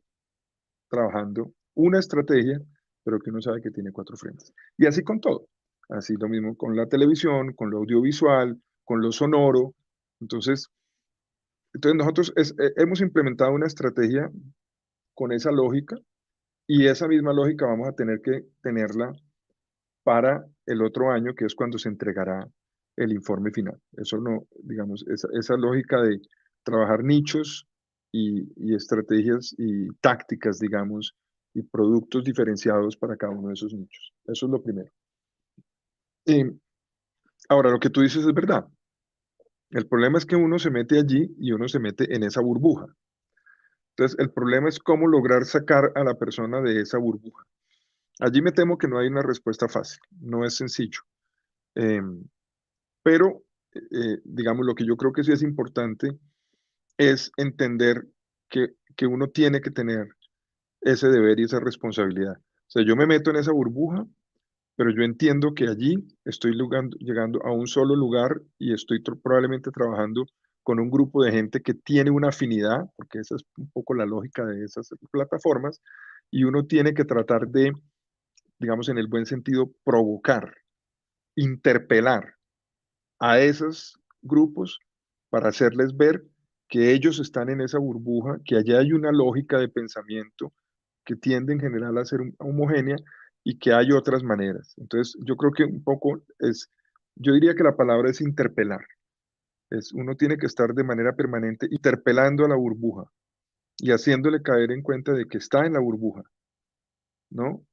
trabajando una estrategia, pero que uno sabe que tiene 4 frentes. Y así con todo. Así lo mismo con la televisión, con lo audiovisual, con lo sonoro. Entonces nosotros hemos implementado una estrategia con esa lógica y esa misma lógica vamos a tener que tenerla para el otro año, que es cuando se entregará el informe final. Eso no, digamos, esa lógica de trabajar nichos y estrategias y tácticas, digamos, y productos diferenciados para cada uno de esos nichos. Eso es lo primero. Ahora, lo que tú dices es verdad. El problema es que uno se mete allí y uno se mete en esa burbuja. Entonces, el problema es cómo lograr sacar a la persona de esa burbuja. Allí me temo que no hay una respuesta fácil, no es sencillo. Pero, digamos, lo que yo creo que sí es importante es entender que uno tiene que tener ese deber y esa responsabilidad. O sea, yo me meto en esa burbuja, pero yo entiendo que allí estoy llegando a un solo lugar y estoy probablemente trabajando con un grupo de gente que tiene una afinidad, porque esa es un poco la lógica de esas plataformas, y uno tiene que tratar de, digamos, en el buen sentido, provocar, interpelar a esos grupos para hacerles ver que ellos están en esa burbuja, que allá hay una lógica de pensamiento que tiende en general a ser homogénea y que hay otras maneras. Entonces, yo creo que un poco yo diría que la palabra es interpelar. Uno tiene que estar de manera permanente interpelando a la burbuja y haciéndole caer en cuenta de que está en la burbuja, ¿no?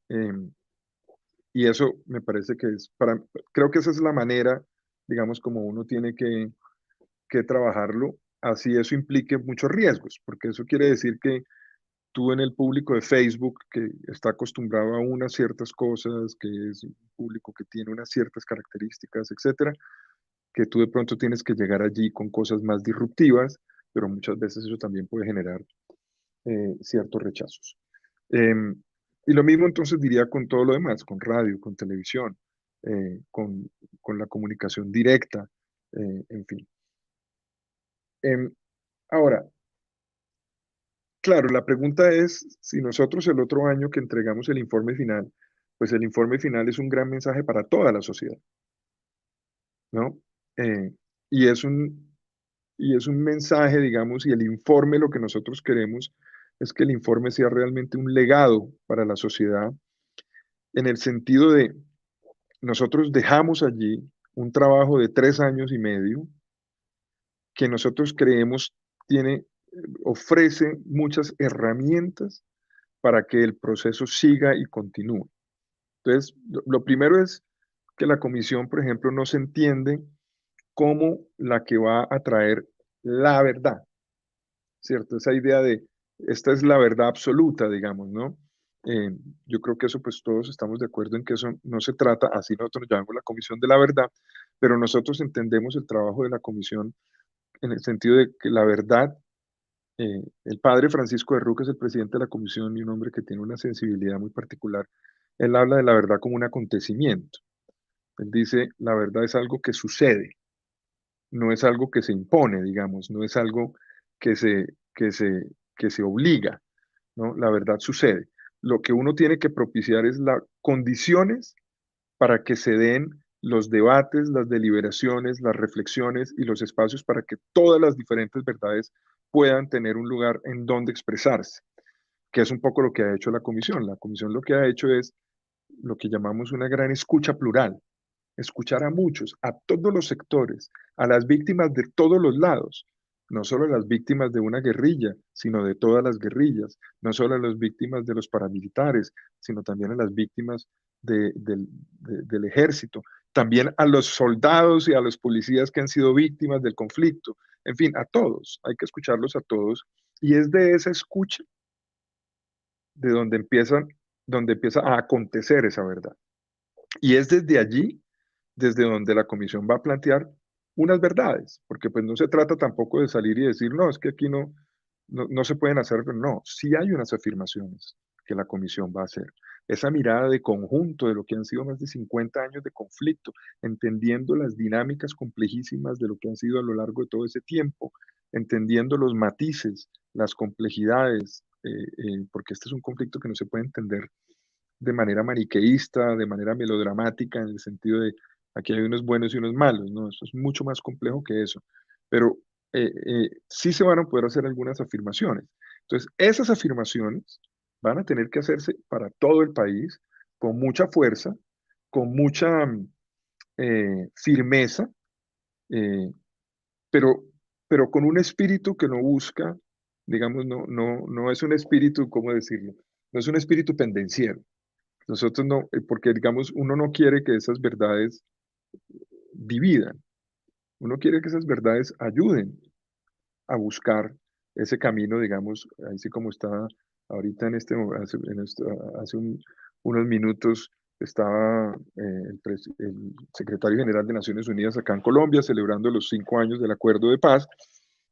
Y eso me parece que creo que esa es la manera, digamos, como uno tiene que trabajarlo, así eso implique muchos riesgos, porque eso quiere decir que tú en el público de Facebook, que está acostumbrado a unas ciertas cosas, que es un público que tiene unas ciertas características, etcétera, que tú de pronto tienes que llegar allí con cosas más disruptivas, pero muchas veces eso también puede generar ciertos rechazos. Y lo mismo entonces diría con todo lo demás, con radio, con televisión, con la comunicación directa, en fin. Ahora, claro, la pregunta es si nosotros el otro año que entregamos el informe final, pues el informe final es un gran mensaje para toda la sociedad, ¿no? Eh, y es un mensaje, digamos, y el informe lo que nosotros queremos es que el informe sea realmente un legado para la sociedad, en el sentido de nosotros dejamos allí un trabajo de 3 años y medio que nosotros creemos ofrece muchas herramientas para que el proceso siga y continúe. Entonces, lo primero es que la comisión, por ejemplo, no se entiende como la que va a traer la verdad, ¿cierto? Esa idea de esta es la verdad absoluta, digamos, ¿no? Yo creo que eso, pues todos estamos de acuerdo en que eso no se trata, así nosotros llamamos la comisión de la verdad, pero nosotros entendemos el trabajo de la comisión en el sentido de que la verdad, el padre Francisco de Ruca es el presidente de la comisión y un hombre que tiene una sensibilidad muy particular. Él habla de la verdad como un acontecimiento. Él dice, la verdad es algo que sucede, no es algo que se impone, digamos, no es algo que se obliga, ¿no? La verdad sucede. Lo que uno tiene que propiciar es las condiciones para que se den los debates, las deliberaciones, las reflexiones y los espacios para que todas las diferentes verdades puedan tener un lugar en donde expresarse, que es un poco lo que ha hecho la comisión. La comisión lo que ha hecho es lo que llamamos una gran escucha plural, escuchar a muchos, a todos los sectores, a las víctimas de todos los lados, no solo a las víctimas de una guerrilla, sino de todas las guerrillas, no solo a las víctimas de los paramilitares, sino también a las víctimas del ejército, también a los soldados y a los policías que han sido víctimas del conflicto, en fin, a todos, hay que escucharlos a todos, y es de esa escucha de donde empieza a acontecer esa verdad. Y es desde allí, desde donde la comisión va a plantear unas verdades, porque pues no se trata tampoco de salir y decir, no, es que aquí no se pueden hacer, no, sí hay unas afirmaciones que la comisión va a hacer. Esa mirada de conjunto de lo que han sido más de 50 años de conflicto, entendiendo las dinámicas complejísimas de lo que han sido a lo largo de todo ese tiempo, entendiendo los matices, las complejidades, porque este es un conflicto que no se puede entender de manera maniqueísta, de manera melodramática, en el sentido de aquí hay unos buenos y unos malos, ¿no? Eso es mucho más complejo que eso. Pero sí se van a poder hacer algunas afirmaciones. Entonces, esas afirmaciones van a tener que hacerse para todo el país, con mucha fuerza, con mucha firmeza, eh, pero, pero con un espíritu que no busca, digamos, no es un espíritu, ¿cómo decirlo? No es un espíritu pendenciero. Nosotros no, porque digamos, uno no quiere que esas verdades dividan, uno quiere que esas verdades ayuden a buscar ese camino, digamos, así como está ahorita hace unos minutos estaba el secretario general de Naciones Unidas acá en Colombia celebrando los 5 años del acuerdo de paz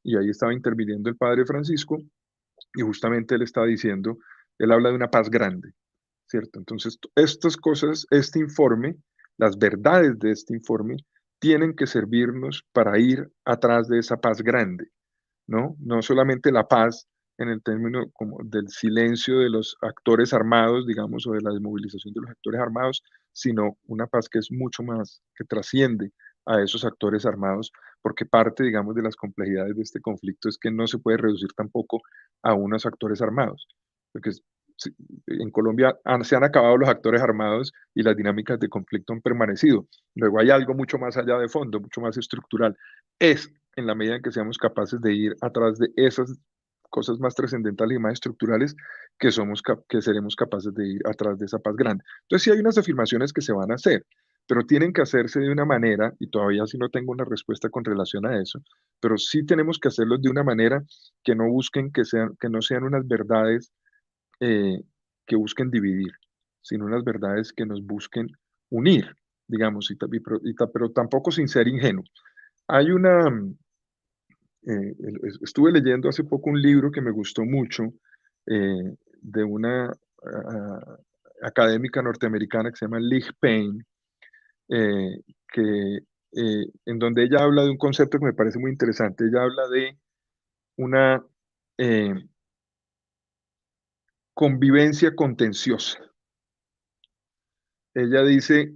y ahí estaba interviniendo el padre Francisco y justamente él está diciendo, él habla de una paz grande, ¿cierto? Entonces, estas cosas, este informe, las verdades de este informe, tienen que servirnos para ir atrás de esa paz grande, ¿no? No solamente la paz en el término como del silencio de los actores armados, digamos, o de la desmovilización de los actores armados, sino una paz que es mucho más, que trasciende a esos actores armados, porque parte, digamos, de las complejidades de este conflicto es que no se puede reducir tampoco a unos actores armados, porque en Colombia se han acabado los actores armados y las dinámicas de conflicto han permanecido. Luego hay algo mucho más allá de fondo, mucho más estructural. Es en la medida en que seamos capaces de ir atrás de esas cosas más trascendentales y más estructurales que seremos capaces de ir atrás de esa paz grande. Entonces sí hay unas afirmaciones que se van a hacer, pero tienen que hacerse de una manera, y todavía sí no tengo una respuesta con relación a eso, pero sí tenemos que hacerlos de una manera que no busquen que no sean unas verdades eh, que busquen dividir, sino unas verdades que nos busquen unir, digamos, pero tampoco sin ser ingenuos. Hay una, estuve leyendo hace poco un libro que me gustó mucho de una académica norteamericana que se llama Liz Payne, eh, en donde ella habla de un concepto que me parece muy interesante. Ella habla de una eh, convivencia contenciosa. Ella dice,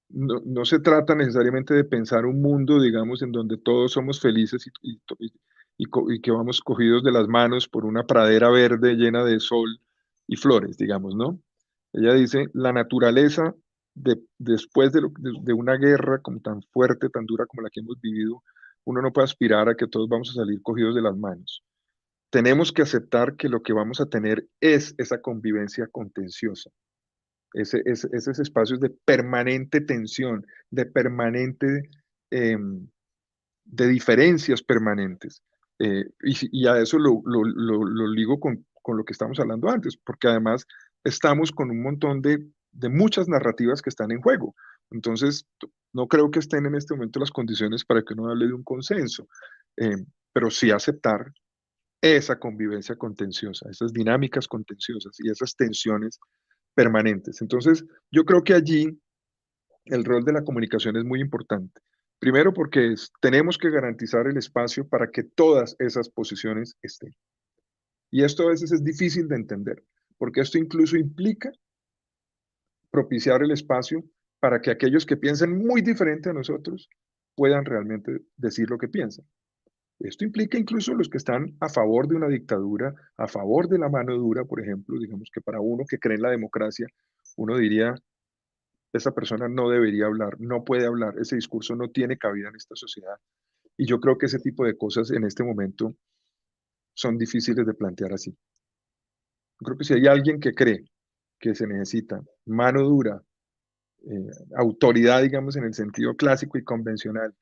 no se trata necesariamente de pensar un mundo, digamos, en donde todos somos felices y que vamos cogidos de las manos por una pradera verde llena de sol y flores, digamos, ¿no? Ella dice, la naturaleza después de una guerra como tan fuerte, tan dura como la que hemos vivido, uno no puede aspirar a que todos vamos a salir cogidos de las manos. Tenemos que aceptar que lo que vamos a tener es esa convivencia contenciosa. Esos espacios de permanente tensión, de permanente, de diferencias permanentes. Y a eso lo ligo con lo que estamos hablando antes, porque además estamos con un montón de muchas narrativas que están en juego. Entonces, no creo que estén en este momento las condiciones para que uno hable de un consenso, pero sí aceptar esa convivencia contenciosa, esas dinámicas contenciosas y esas tensiones permanentes. Entonces, yo creo que allí el rol de la comunicación es muy importante. Primero porque tenemos que garantizar el espacio para que todas esas posiciones estén. Y esto a veces es difícil de entender, porque esto incluso implica propiciar el espacio para que aquellos que piensen muy diferente a nosotros puedan realmente decir lo que piensan. Esto implica incluso los que están a favor de una dictadura, a favor de la mano dura, por ejemplo, digamos que para uno que cree en la democracia, uno diría, esa persona no debería hablar, no puede hablar, ese discurso no tiene cabida en esta sociedad. Y yo creo que ese tipo de cosas en este momento son difíciles de plantear así. Yo creo que si hay alguien que cree que se necesita mano dura, autoridad, digamos, en el sentido clásico y convencional,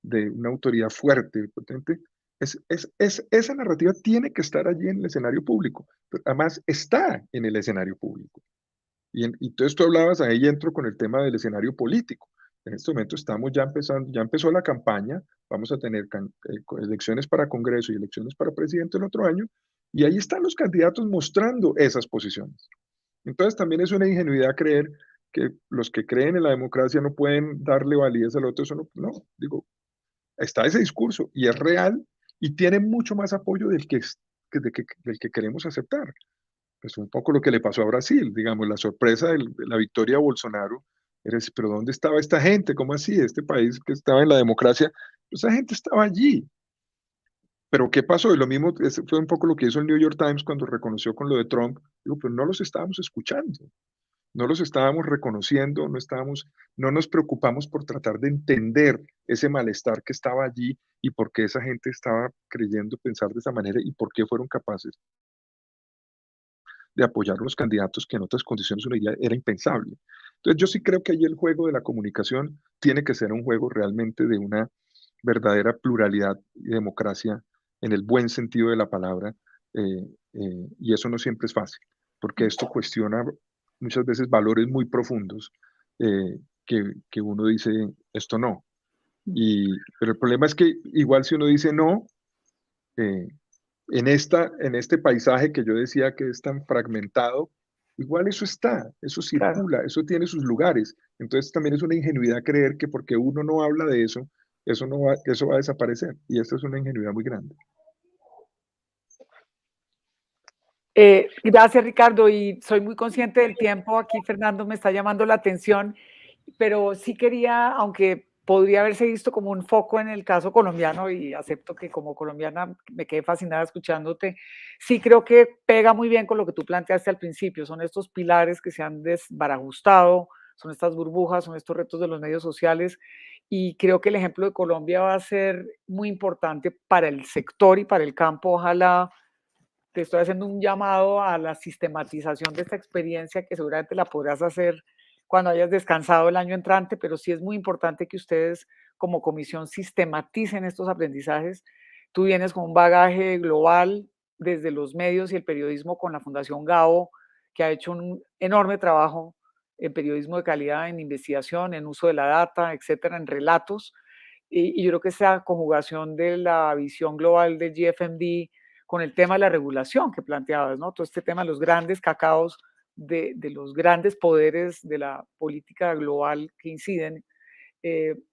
de una autoridad fuerte, potente, esa narrativa tiene que estar allí en el escenario público, pero además está en el escenario público. Y entonces tú hablabas, ahí entro con el tema del escenario político. En este momento estamos ya empezando, ya empezó la campaña, vamos a tener elecciones para Congreso y elecciones para presidente el otro año, y ahí están los candidatos mostrando esas posiciones. Entonces también es una ingenuidad creer que los que creen en la democracia no pueden darle validez al otro. Eso no, digo, está ese discurso y es real y tiene mucho más apoyo del que queremos aceptar. Es un poco lo que le pasó a Brasil, digamos, la sorpresa de la victoria de Bolsonaro era decir, pero ¿dónde estaba esta gente? ¿Cómo así? Este país que estaba en la democracia, esa gente estaba allí. Pero ¿qué pasó? Y lo mismo fue un poco lo que hizo el New York Times cuando reconoció con lo de Trump. Digo, pero no los estábamos escuchando, no los estábamos reconociendo, no nos preocupamos por tratar de entender ese malestar que estaba allí y por qué esa gente estaba creyendo pensar de esa manera y por qué fueron capaces de apoyar a los candidatos que en otras condiciones uno diría era impensable. Entonces yo sí creo que ahí el juego de la comunicación tiene que ser un juego realmente de una verdadera pluralidad y democracia en el buen sentido de la palabra, y eso no siempre es fácil, porque esto cuestiona muchas veces valores muy profundos que uno dice, esto no. Pero el problema es que igual si uno dice no, en este paisaje que yo decía que es tan fragmentado, igual eso está, eso circula, eso tiene sus lugares. Entonces también es una ingenuidad creer que porque uno no habla de eso, eso va a desaparecer. Y esta es una ingenuidad muy grande. Gracias, Ricardo, y soy muy consciente del tiempo. Aquí Fernando me está llamando la atención, pero sí quería, aunque podría haberse visto como un foco en el caso colombiano, y acepto que como colombiana me quedé fascinada escuchándote, sí creo que pega muy bien con lo que tú planteaste al principio. Son estos pilares que se han desbarajustado, son estas burbujas, son estos retos de los medios sociales, y creo que el ejemplo de Colombia va a ser muy importante para el sector y para el campo. Ojalá. Te estoy haciendo un llamado a la sistematización de esta experiencia que seguramente la podrás hacer cuando hayas descansado el año entrante, pero sí es muy importante que ustedes como comisión sistematicen estos aprendizajes. Tú vienes con un bagaje global desde los medios y el periodismo con la Fundación Gabo, que ha hecho un enorme trabajo en periodismo de calidad, en investigación, en uso de la data, etcétera, en relatos. Y yo creo que esa conjugación de la visión global del GFMD con el tema de la regulación que planteabas, ¿no? Todo este tema de los grandes cacaos, de los grandes poderes de la política global que inciden,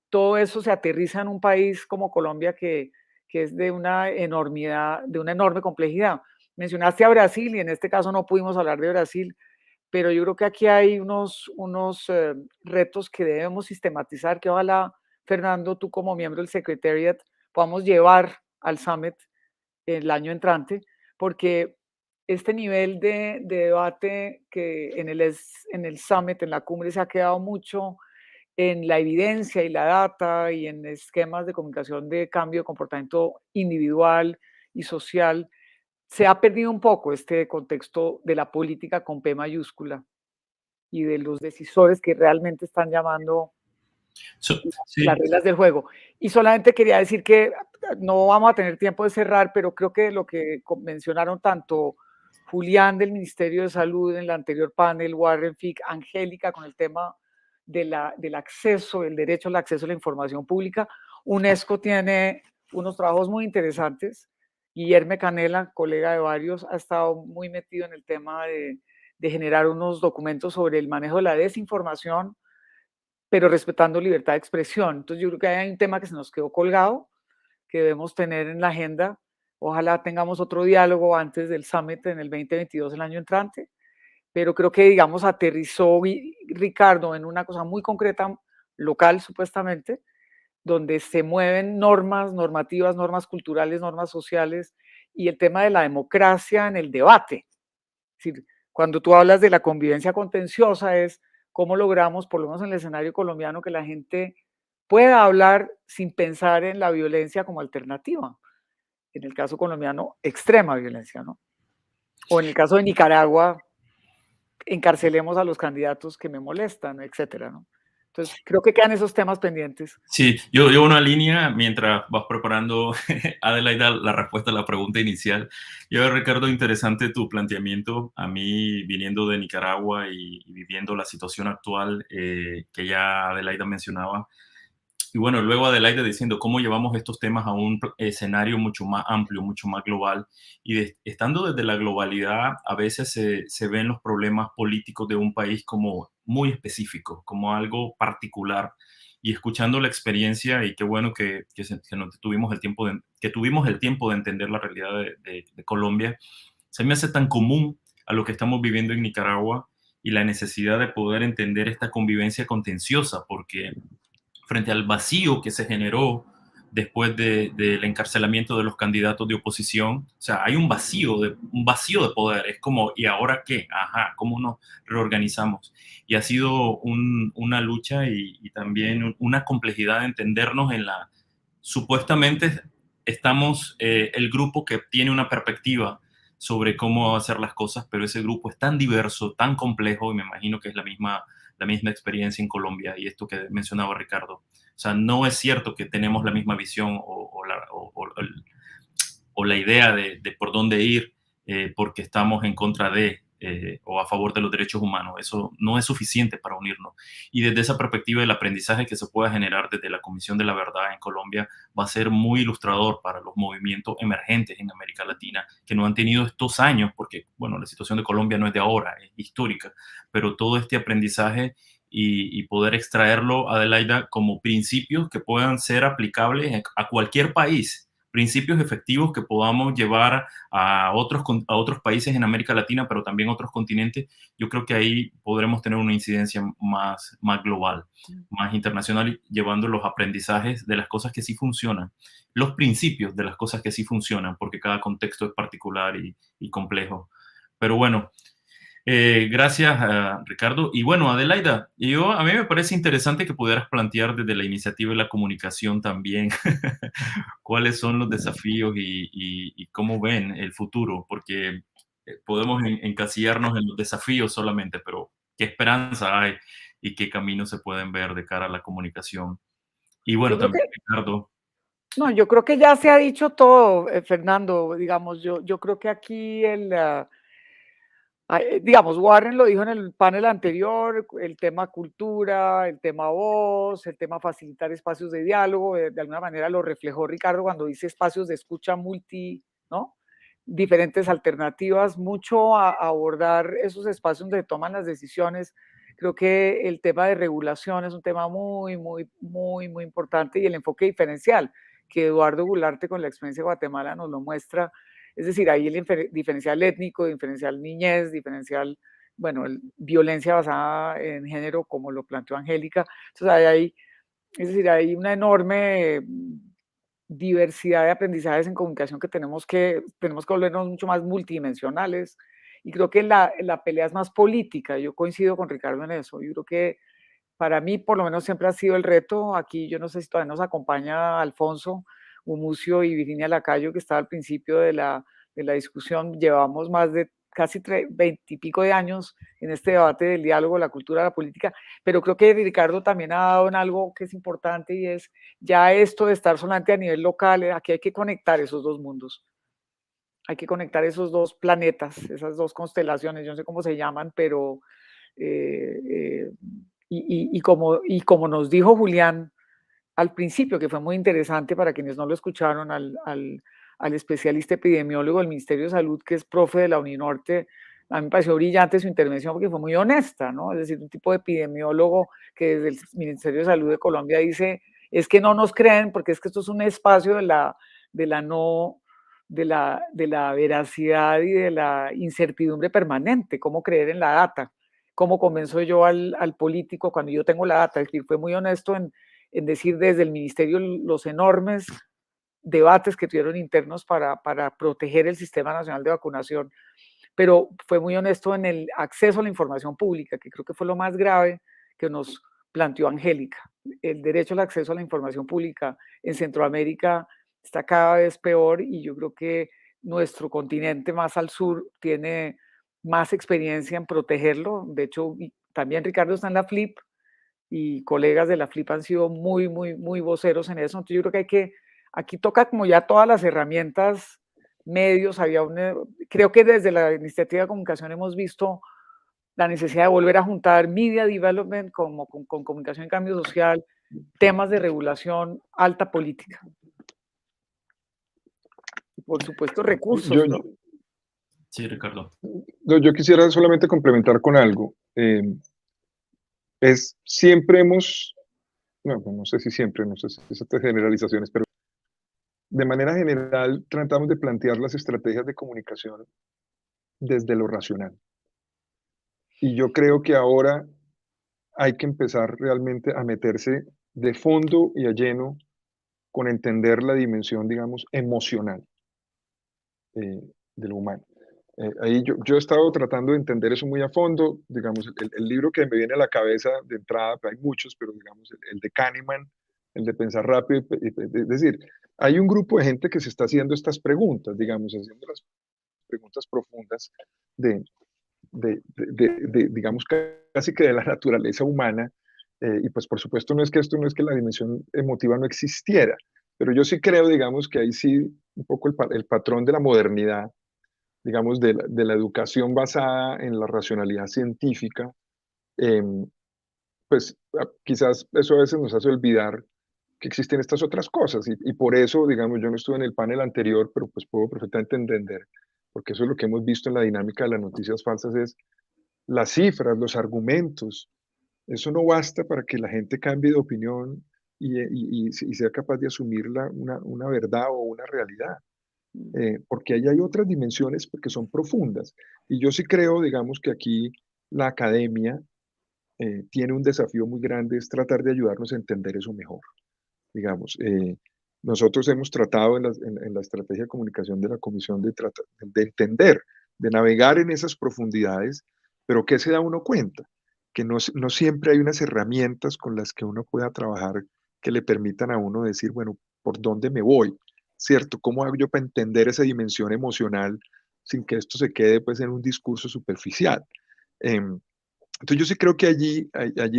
todo eso se aterriza en un país como Colombia que es de una enormidad, de una enorme complejidad. Mencionaste a Brasil y en este caso no pudimos hablar de Brasil, pero yo creo que aquí hay unos retos que debemos sistematizar, que ojalá, Fernando, tú como miembro del Secretariat, podamos llevar al Summit el año entrante, porque este nivel de debate que en el Summit, en la cumbre, se ha quedado mucho en la evidencia y la data y en esquemas de comunicación de cambio de comportamiento individual y social, se ha perdido un poco este contexto de la política con P mayúscula y de los decisores que realmente están llamando las reglas del juego. Y solamente quería decir que no vamos a tener tiempo de cerrar, pero creo que lo que mencionaron tanto Julián del Ministerio de Salud en el anterior panel, Warren Fick, Angélica con el tema del acceso, el derecho al acceso a la información pública. UNESCO tiene unos trabajos muy interesantes. Guillermo Canela, colega de varios, ha estado muy metido en el tema de generar unos documentos sobre el manejo de la desinformación, pero respetando libertad de expresión. Entonces yo creo que hay un tema que se nos quedó colgado, que debemos tener en la agenda. Ojalá tengamos otro diálogo antes del Summit en el 2022, el año entrante, pero creo que, digamos, aterrizó Ricardo en una cosa muy concreta, local supuestamente, donde se mueven normativas, normas culturales, normas sociales, y el tema de la democracia en el debate. Es decir, cuando tú hablas de la convivencia contenciosa es cómo logramos, por lo menos en el escenario colombiano, que la gente pueda hablar sin pensar en la violencia como alternativa. En el caso colombiano, extrema violencia, ¿no? O en el caso de Nicaragua, encarcelemos a los candidatos que me molestan, etcétera, ¿no? Entonces, creo que quedan esos temas pendientes. Sí, yo una línea mientras vas preparando, Adelaida, la respuesta a la pregunta inicial. Yo, Ricardo, interesante tu planteamiento. A mí, viniendo de Nicaragua y viviendo la situación actual que ya Adelaida mencionaba, y bueno, luego Adelaide diciendo cómo llevamos estos temas a un escenario mucho más amplio, mucho más global. Y estando desde la globalidad, a veces se ven los problemas políticos de un país como muy específicos, como algo particular. Y escuchando la experiencia, y qué bueno que tuvimos el tiempo de entender la realidad de Colombia, se me hace tan común a lo que estamos viviendo en Nicaragua y la necesidad de poder entender esta convivencia contenciosa, porque frente al vacío que se generó después del encarcelamiento de los candidatos de oposición. O sea, hay un vacío de poder. Es como, ¿y ahora qué? Ajá, ¿cómo nos reorganizamos? Y ha sido una lucha y también una complejidad de entendernos en la... Supuestamente estamos el grupo que tiene una perspectiva sobre cómo hacer las cosas, pero ese grupo es tan diverso, tan complejo, y me imagino que es la misma experiencia en Colombia y esto que mencionaba Ricardo. O sea, no es cierto que tenemos la misma visión o la idea de por dónde ir porque estamos en contra de o a favor de los derechos humanos. Eso no es suficiente para unirnos. Y desde esa perspectiva, el aprendizaje que se pueda generar desde la Comisión de la Verdad en Colombia va a ser muy ilustrador para los movimientos emergentes en América Latina que no han tenido estos años, porque, bueno, la situación de Colombia no es de ahora, es histórica, pero todo este aprendizaje y poder extraerlo, Adelaida, como principios que puedan ser aplicables a cualquier país, principios efectivos que podamos llevar a otros países en América Latina, pero también a otros continentes. Yo creo que ahí podremos tener una incidencia más global, más internacional, llevando los aprendizajes de las cosas que sí funcionan, los principios de las cosas que sí funcionan, porque cada contexto es particular y complejo. Pero bueno, gracias, Ricardo. Y bueno, Adelaida, a mí me parece interesante que pudieras plantear desde la iniciativa y la comunicación también cuáles son los desafíos y cómo ven el futuro, porque podemos encasillarnos en los desafíos solamente, pero qué esperanza hay y qué caminos se pueden ver de cara a la comunicación. Y bueno, también, Ricardo. No, yo creo que ya se ha dicho todo, Fernando. Digamos, yo creo que aquí digamos, Warren lo dijo en el panel anterior, el tema cultura, el tema voz, el tema facilitar espacios de diálogo, de alguna manera lo reflejó Ricardo cuando dice espacios de escucha ¿no? Diferentes alternativas, mucho a abordar esos espacios donde toman las decisiones. Creo que el tema de regulación es un tema muy, muy, muy, muy importante, y el enfoque diferencial que Eduardo Gularte con la experiencia de Guatemala nos lo muestra. Es decir, ahí el diferencial étnico, diferencial niñez, diferencial, bueno, violencia basada en género, como lo planteó Angélica. Entonces, es decir, hay una enorme diversidad de aprendizajes en comunicación que tenemos que volvernos mucho más multidimensionales. Y creo que la pelea es más política. Yo coincido con Ricardo en eso. Yo creo que para mí, por lo menos, siempre ha sido el reto. Aquí, yo no sé si todavía nos acompaña Alfonso Umucio y Virginia Lacayo, que estaba al principio de la discusión. Llevamos más de casi 20 y pico de años en este debate del diálogo, la cultura, la política, pero creo que Ricardo también ha dado en algo que es importante, y es ya esto de estar solamente a nivel local. Aquí hay que conectar esos dos mundos. Hay que conectar esos dos planetas, esas dos constelaciones, yo no sé cómo se llaman, pero como nos dijo Julián al principio, que fue muy interesante para quienes no lo escucharon, al especialista epidemiólogo del Ministerio de Salud, que es profe de la Uninorte, a mí me pareció brillante su intervención porque fue muy honesta, ¿no? Es decir, un tipo de epidemiólogo que desde el Ministerio de Salud de Colombia dice, es que no nos creen porque es que esto es un espacio de la veracidad y de la incertidumbre permanente. ¿Cómo creer en la data? ¿Cómo convenzo yo al político cuando yo tengo la data? Es decir, fue muy honesto en decir desde el ministerio los enormes debates que tuvieron internos para proteger el Sistema Nacional de Vacunación, pero fue muy honesto en el acceso a la información pública, que creo que fue lo más grave que nos planteó Angélica. El derecho al acceso a la información pública en Centroamérica está cada vez peor, y yo creo que nuestro continente más al sur tiene más experiencia en protegerlo. De hecho, también Ricardo está en la FLIP, y colegas de la FLIP han sido muy, muy, muy voceros en eso. Entonces yo creo que aquí toca como ya todas las herramientas, medios, creo que desde la iniciativa de comunicación hemos visto la necesidad de volver a juntar media development con comunicación y cambio social, temas de regulación, alta política. Y por supuesto recursos, ¿no? Sí, Ricardo. Yo quisiera solamente complementar con algo. Siempre hemos, no sé si siempre, no sé si es estas generalizaciones, pero de manera general tratamos de plantear las estrategias de comunicación desde lo racional. Y yo creo que ahora hay que empezar realmente a meterse de fondo y a lleno con entender la dimensión, digamos, emocional de lo humano. Ahí yo he estado tratando de entender eso muy a fondo. Digamos, el libro que me viene a la cabeza de entrada, hay muchos, pero digamos, el de Kahneman, el de Pensar Rápido, es decir, hay un grupo de gente que se está haciendo estas preguntas, digamos, haciendo las preguntas profundas digamos, casi que de la naturaleza humana. Y pues por supuesto no es que la dimensión emotiva no existiera, pero yo sí creo, digamos, que ahí sí un poco el patrón de la modernidad, digamos, de la educación basada en la racionalidad científica, pues quizás eso a veces nos hace olvidar que existen estas otras cosas, y por eso, digamos, yo no estuve en el panel anterior, pero pues puedo perfectamente entender, porque eso es lo que hemos visto en la dinámica de las noticias falsas, es las cifras, los argumentos. Eso no basta para que la gente cambie de opinión y sea capaz de asumir una verdad o una realidad. Porque ahí hay otras dimensiones que son profundas. Y yo sí creo, digamos, que aquí la academia tiene un desafío muy grande, es tratar de ayudarnos a entender eso mejor. Digamos, nosotros hemos tratado en la estrategia de comunicación de la comisión de entender, de navegar en esas profundidades, pero ¿qué se da uno cuenta? Que no siempre hay unas herramientas con las que uno pueda trabajar que le permitan a uno decir, bueno, ¿por dónde me voy? ¿Cierto? ¿Cómo hago yo para entender esa dimensión emocional sin que esto se quede pues en un discurso superficial? Entonces yo sí creo que allí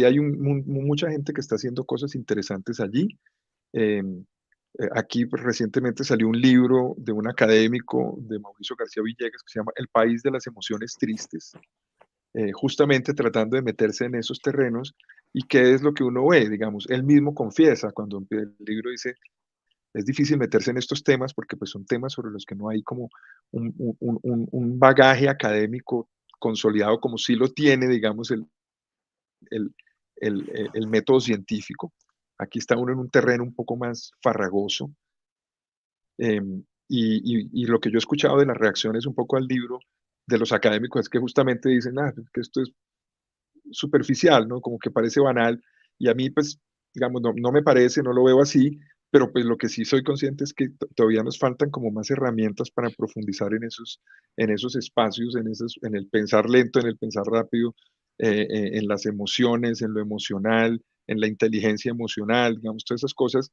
hay mucha gente que está haciendo cosas interesantes allí. Aquí pues, recientemente salió un libro de un académico, de Mauricio García Villegas, que se llama El país de las emociones tristes, justamente tratando de meterse en esos terrenos. ¿Y qué es lo que uno ve? Digamos, él mismo confiesa cuando empieza el libro, dice, es difícil meterse en estos temas porque pues, son temas sobre los que no hay como un bagaje académico consolidado como sí lo tiene, digamos, el método científico. Aquí está uno en un terreno un poco más farragoso. Y lo que yo he escuchado de las reacciones un poco al libro de los académicos es que justamente dicen, que esto es superficial, ¿no? Como que parece banal. Y a mí, pues, digamos, no me parece, no lo veo así, pero pues lo que sí soy consciente es que todavía nos faltan como más herramientas para profundizar en esos espacios, en el pensar lento, en el pensar rápido, en las emociones, en lo emocional, en la inteligencia emocional, digamos, todas esas cosas.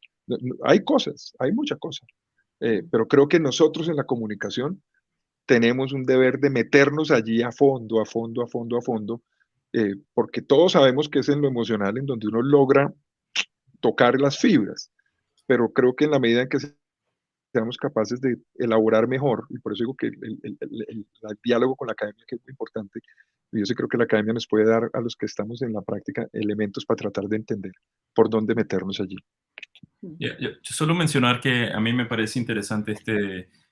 Hay mucha cosa, pero creo que nosotros en la comunicación tenemos un deber de meternos allí a fondo, a fondo, a fondo, a fondo, porque todos sabemos que es en lo emocional en donde uno logra tocar las fibras, pero creo que en la medida en que seamos capaces de elaborar mejor, y por eso digo que el diálogo con la academia que es muy importante, y yo sí creo que la academia nos puede dar a los que estamos en la práctica elementos para tratar de entender por dónde meternos allí. Yo solo mencionar que a mí me parece interesante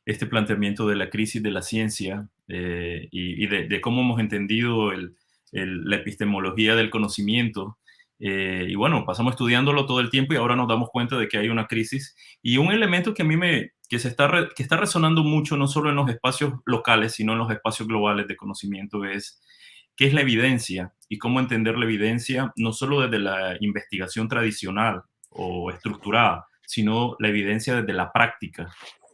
este planteamiento de la crisis de la ciencia y de cómo hemos entendido la epistemología del conocimiento. Y bueno, pasamos estudiándolo todo el tiempo y ahora nos damos cuenta de que hay una crisis. Y un elemento que a mí que está resonando mucho, no solo en los espacios locales, sino en los espacios globales de conocimiento, es qué es la evidencia y cómo entender la evidencia, no solo desde la investigación tradicional o estructurada, sino la evidencia desde la práctica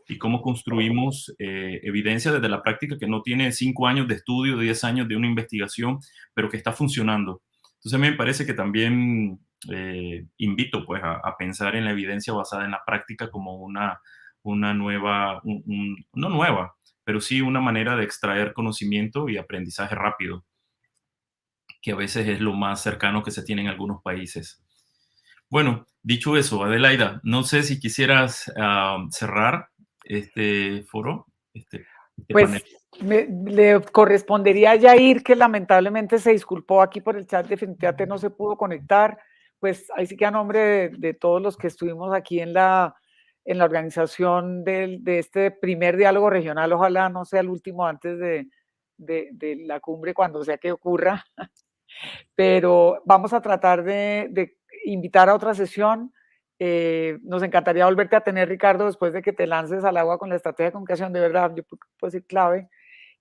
y cómo construimos evidencia desde la práctica que no tiene 5 años de estudio, 10 años de una investigación, pero que está funcionando. Entonces a mí me parece que también invito pues a pensar en la evidencia basada en la práctica como una nueva, no nueva, pero sí una manera de extraer conocimiento y aprendizaje rápido. que a veces es lo más cercano que se tiene en algunos países. Bueno, dicho eso, Adelaida, no sé si quisieras cerrar este foro, este panel. Pues le correspondería a Yair, que lamentablemente se disculpó aquí por el chat, definitivamente no se pudo conectar. Pues ahí sí que a nombre de todos los que estuvimos aquí en la organización de este primer diálogo regional, ojalá no sea el último antes de la cumbre, cuando sea que ocurra, pero vamos a tratar de invitar a otra sesión. Nos encantaría volverte a tener, Ricardo, después de que te lances al agua con la estrategia de comunicación, de verdad, yo creo que puede ser clave.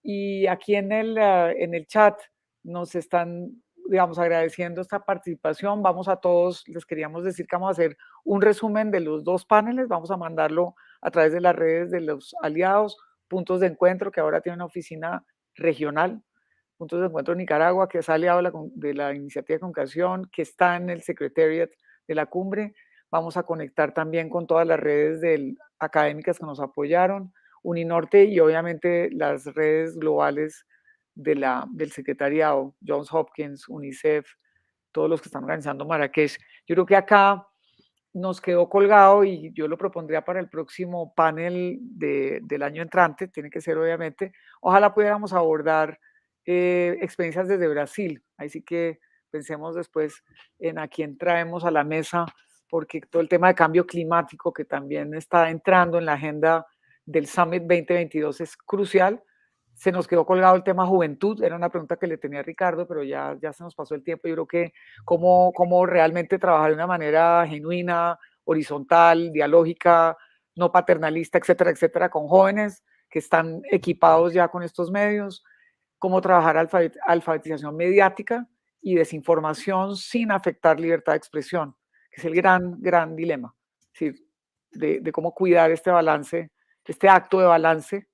Y aquí en el chat nos están, digamos, agradeciendo esta participación. Vamos a todos, les queríamos decir que vamos a hacer un resumen de los dos paneles, vamos a mandarlo a través de las redes de los aliados, Puntos de Encuentro, que ahora tiene una oficina regional, Puntos de Encuentro Nicaragua, que es aliado de la Iniciativa de Comunicación, que está en el Secretariat de la cumbre. Vamos a conectar también con todas las redes académicas que nos apoyaron, Uninorte y obviamente las redes globales del secretariado, Johns Hopkins, UNICEF, todos los que están organizando Marrakech. Yo creo que acá nos quedó colgado y yo lo propondría para el próximo panel del año entrante, tiene que ser obviamente, ojalá pudiéramos abordar experiencias desde Brasil, ahí sí que pensemos después en a quién traemos a la mesa, porque todo el tema de cambio climático que también está entrando en la agenda del Summit 2022 es crucial. Se nos quedó colgado el tema juventud, era una pregunta que le tenía a Ricardo, pero ya se nos pasó el tiempo. Yo creo que cómo realmente trabajar de una manera genuina, horizontal, dialógica, no paternalista, etcétera, etcétera, con jóvenes que están equipados ya con estos medios, cómo trabajar alfabetización mediática y desinformación sin afectar libertad de expresión, que es el gran dilema, es decir, de cómo cuidar este balance, este acto de balance,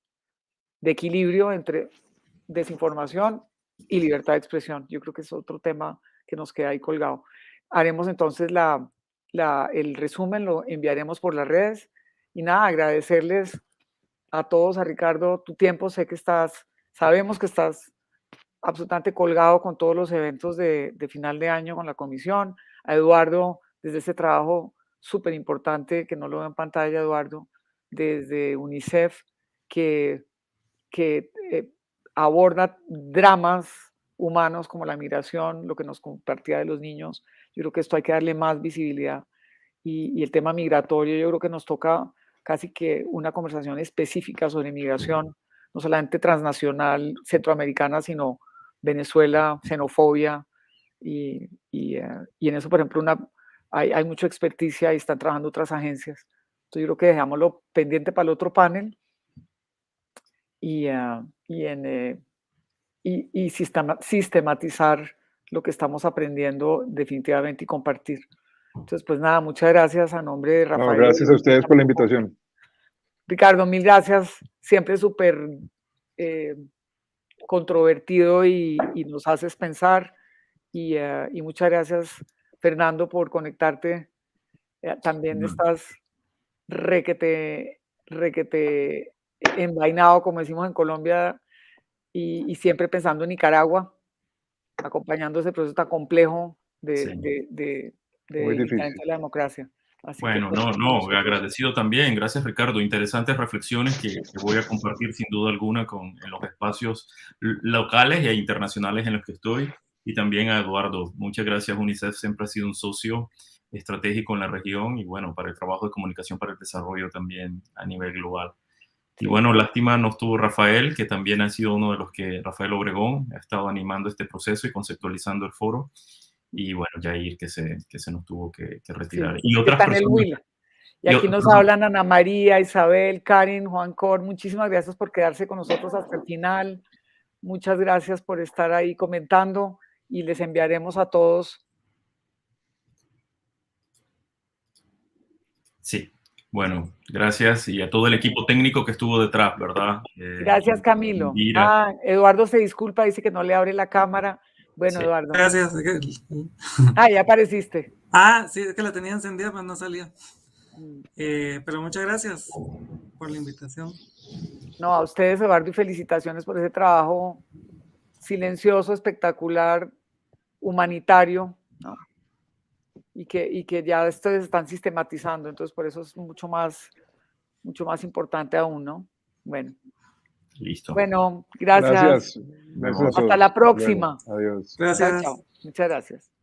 de equilibrio entre desinformación y libertad de expresión. Yo creo que es otro tema que nos queda ahí colgado. Haremos entonces el resumen, lo enviaremos por las redes y nada, agradecerles a todos, a Ricardo, tu tiempo, sabemos que estás absolutamente colgado con todos los eventos de final de año con la comisión, a Eduardo, desde ese trabajo súper importante, que no lo veo en pantalla, Eduardo, desde UNICEF, que aborda dramas humanos como la migración, lo que nos compartía de los niños. Yo creo que esto hay que darle más visibilidad. Y el tema migratorio, yo creo que nos toca casi que una conversación específica sobre migración, no solamente transnacional, centroamericana, sino Venezuela, xenofobia. Y en eso, por ejemplo, hay mucha experticia y están trabajando otras agencias. Entonces yo creo que dejámoslo pendiente para el otro panel y sistematizar lo que estamos aprendiendo definitivamente y compartir. Entonces, pues nada, muchas gracias a nombre de Rafael. No, gracias a ustedes por la invitación. Ricardo, mil gracias, siempre súper controvertido y nos haces pensar. Y muchas gracias, Fernando, por conectarte. También estás requete envainado, como decimos en Colombia, y siempre pensando en Nicaragua, acompañando ese proceso tan complejo de la democracia. Así bueno, que, agradecido también. Gracias, Ricardo. Interesantes reflexiones que voy a compartir sin duda alguna en los espacios locales e internacionales en los que estoy. Y también a Eduardo. Muchas gracias. UNICEF siempre ha sido un socio estratégico en la región y bueno, para el trabajo de comunicación para el desarrollo también a nivel global. Y bueno, lástima no estuvo Rafael, que también ha sido uno de los que, Rafael Obregón, ha estado animando este proceso y conceptualizando el foro. Y bueno, Yair, que se nos tuvo que retirar. Sí, y otras personas. Y aquí nos hablan Ana María, Isabel, Karin, Juan Cor. Muchísimas gracias por quedarse con nosotros hasta el final. Muchas gracias por estar ahí comentando y les enviaremos a todos. Sí, bueno, gracias y a todo el equipo técnico que estuvo detrás, ¿verdad? Gracias, Camilo. Eduardo se disculpa, dice que no le abre la cámara. Bueno, sí. Eduardo. Gracias. Ya apareciste. Sí, es que la tenía encendida, pero no salía. Pero muchas gracias por la invitación. No, a ustedes, Eduardo, y felicitaciones por ese trabajo silencioso, espectacular, humanitario, ¿no? Y que ya esto se están sistematizando, entonces por eso es mucho más importante aún, ¿no? Bueno. Listo. Bueno, gracias. Gracias a Hasta todos. la próxima. Bueno, adiós. Gracias. Chao, chao. Muchas gracias.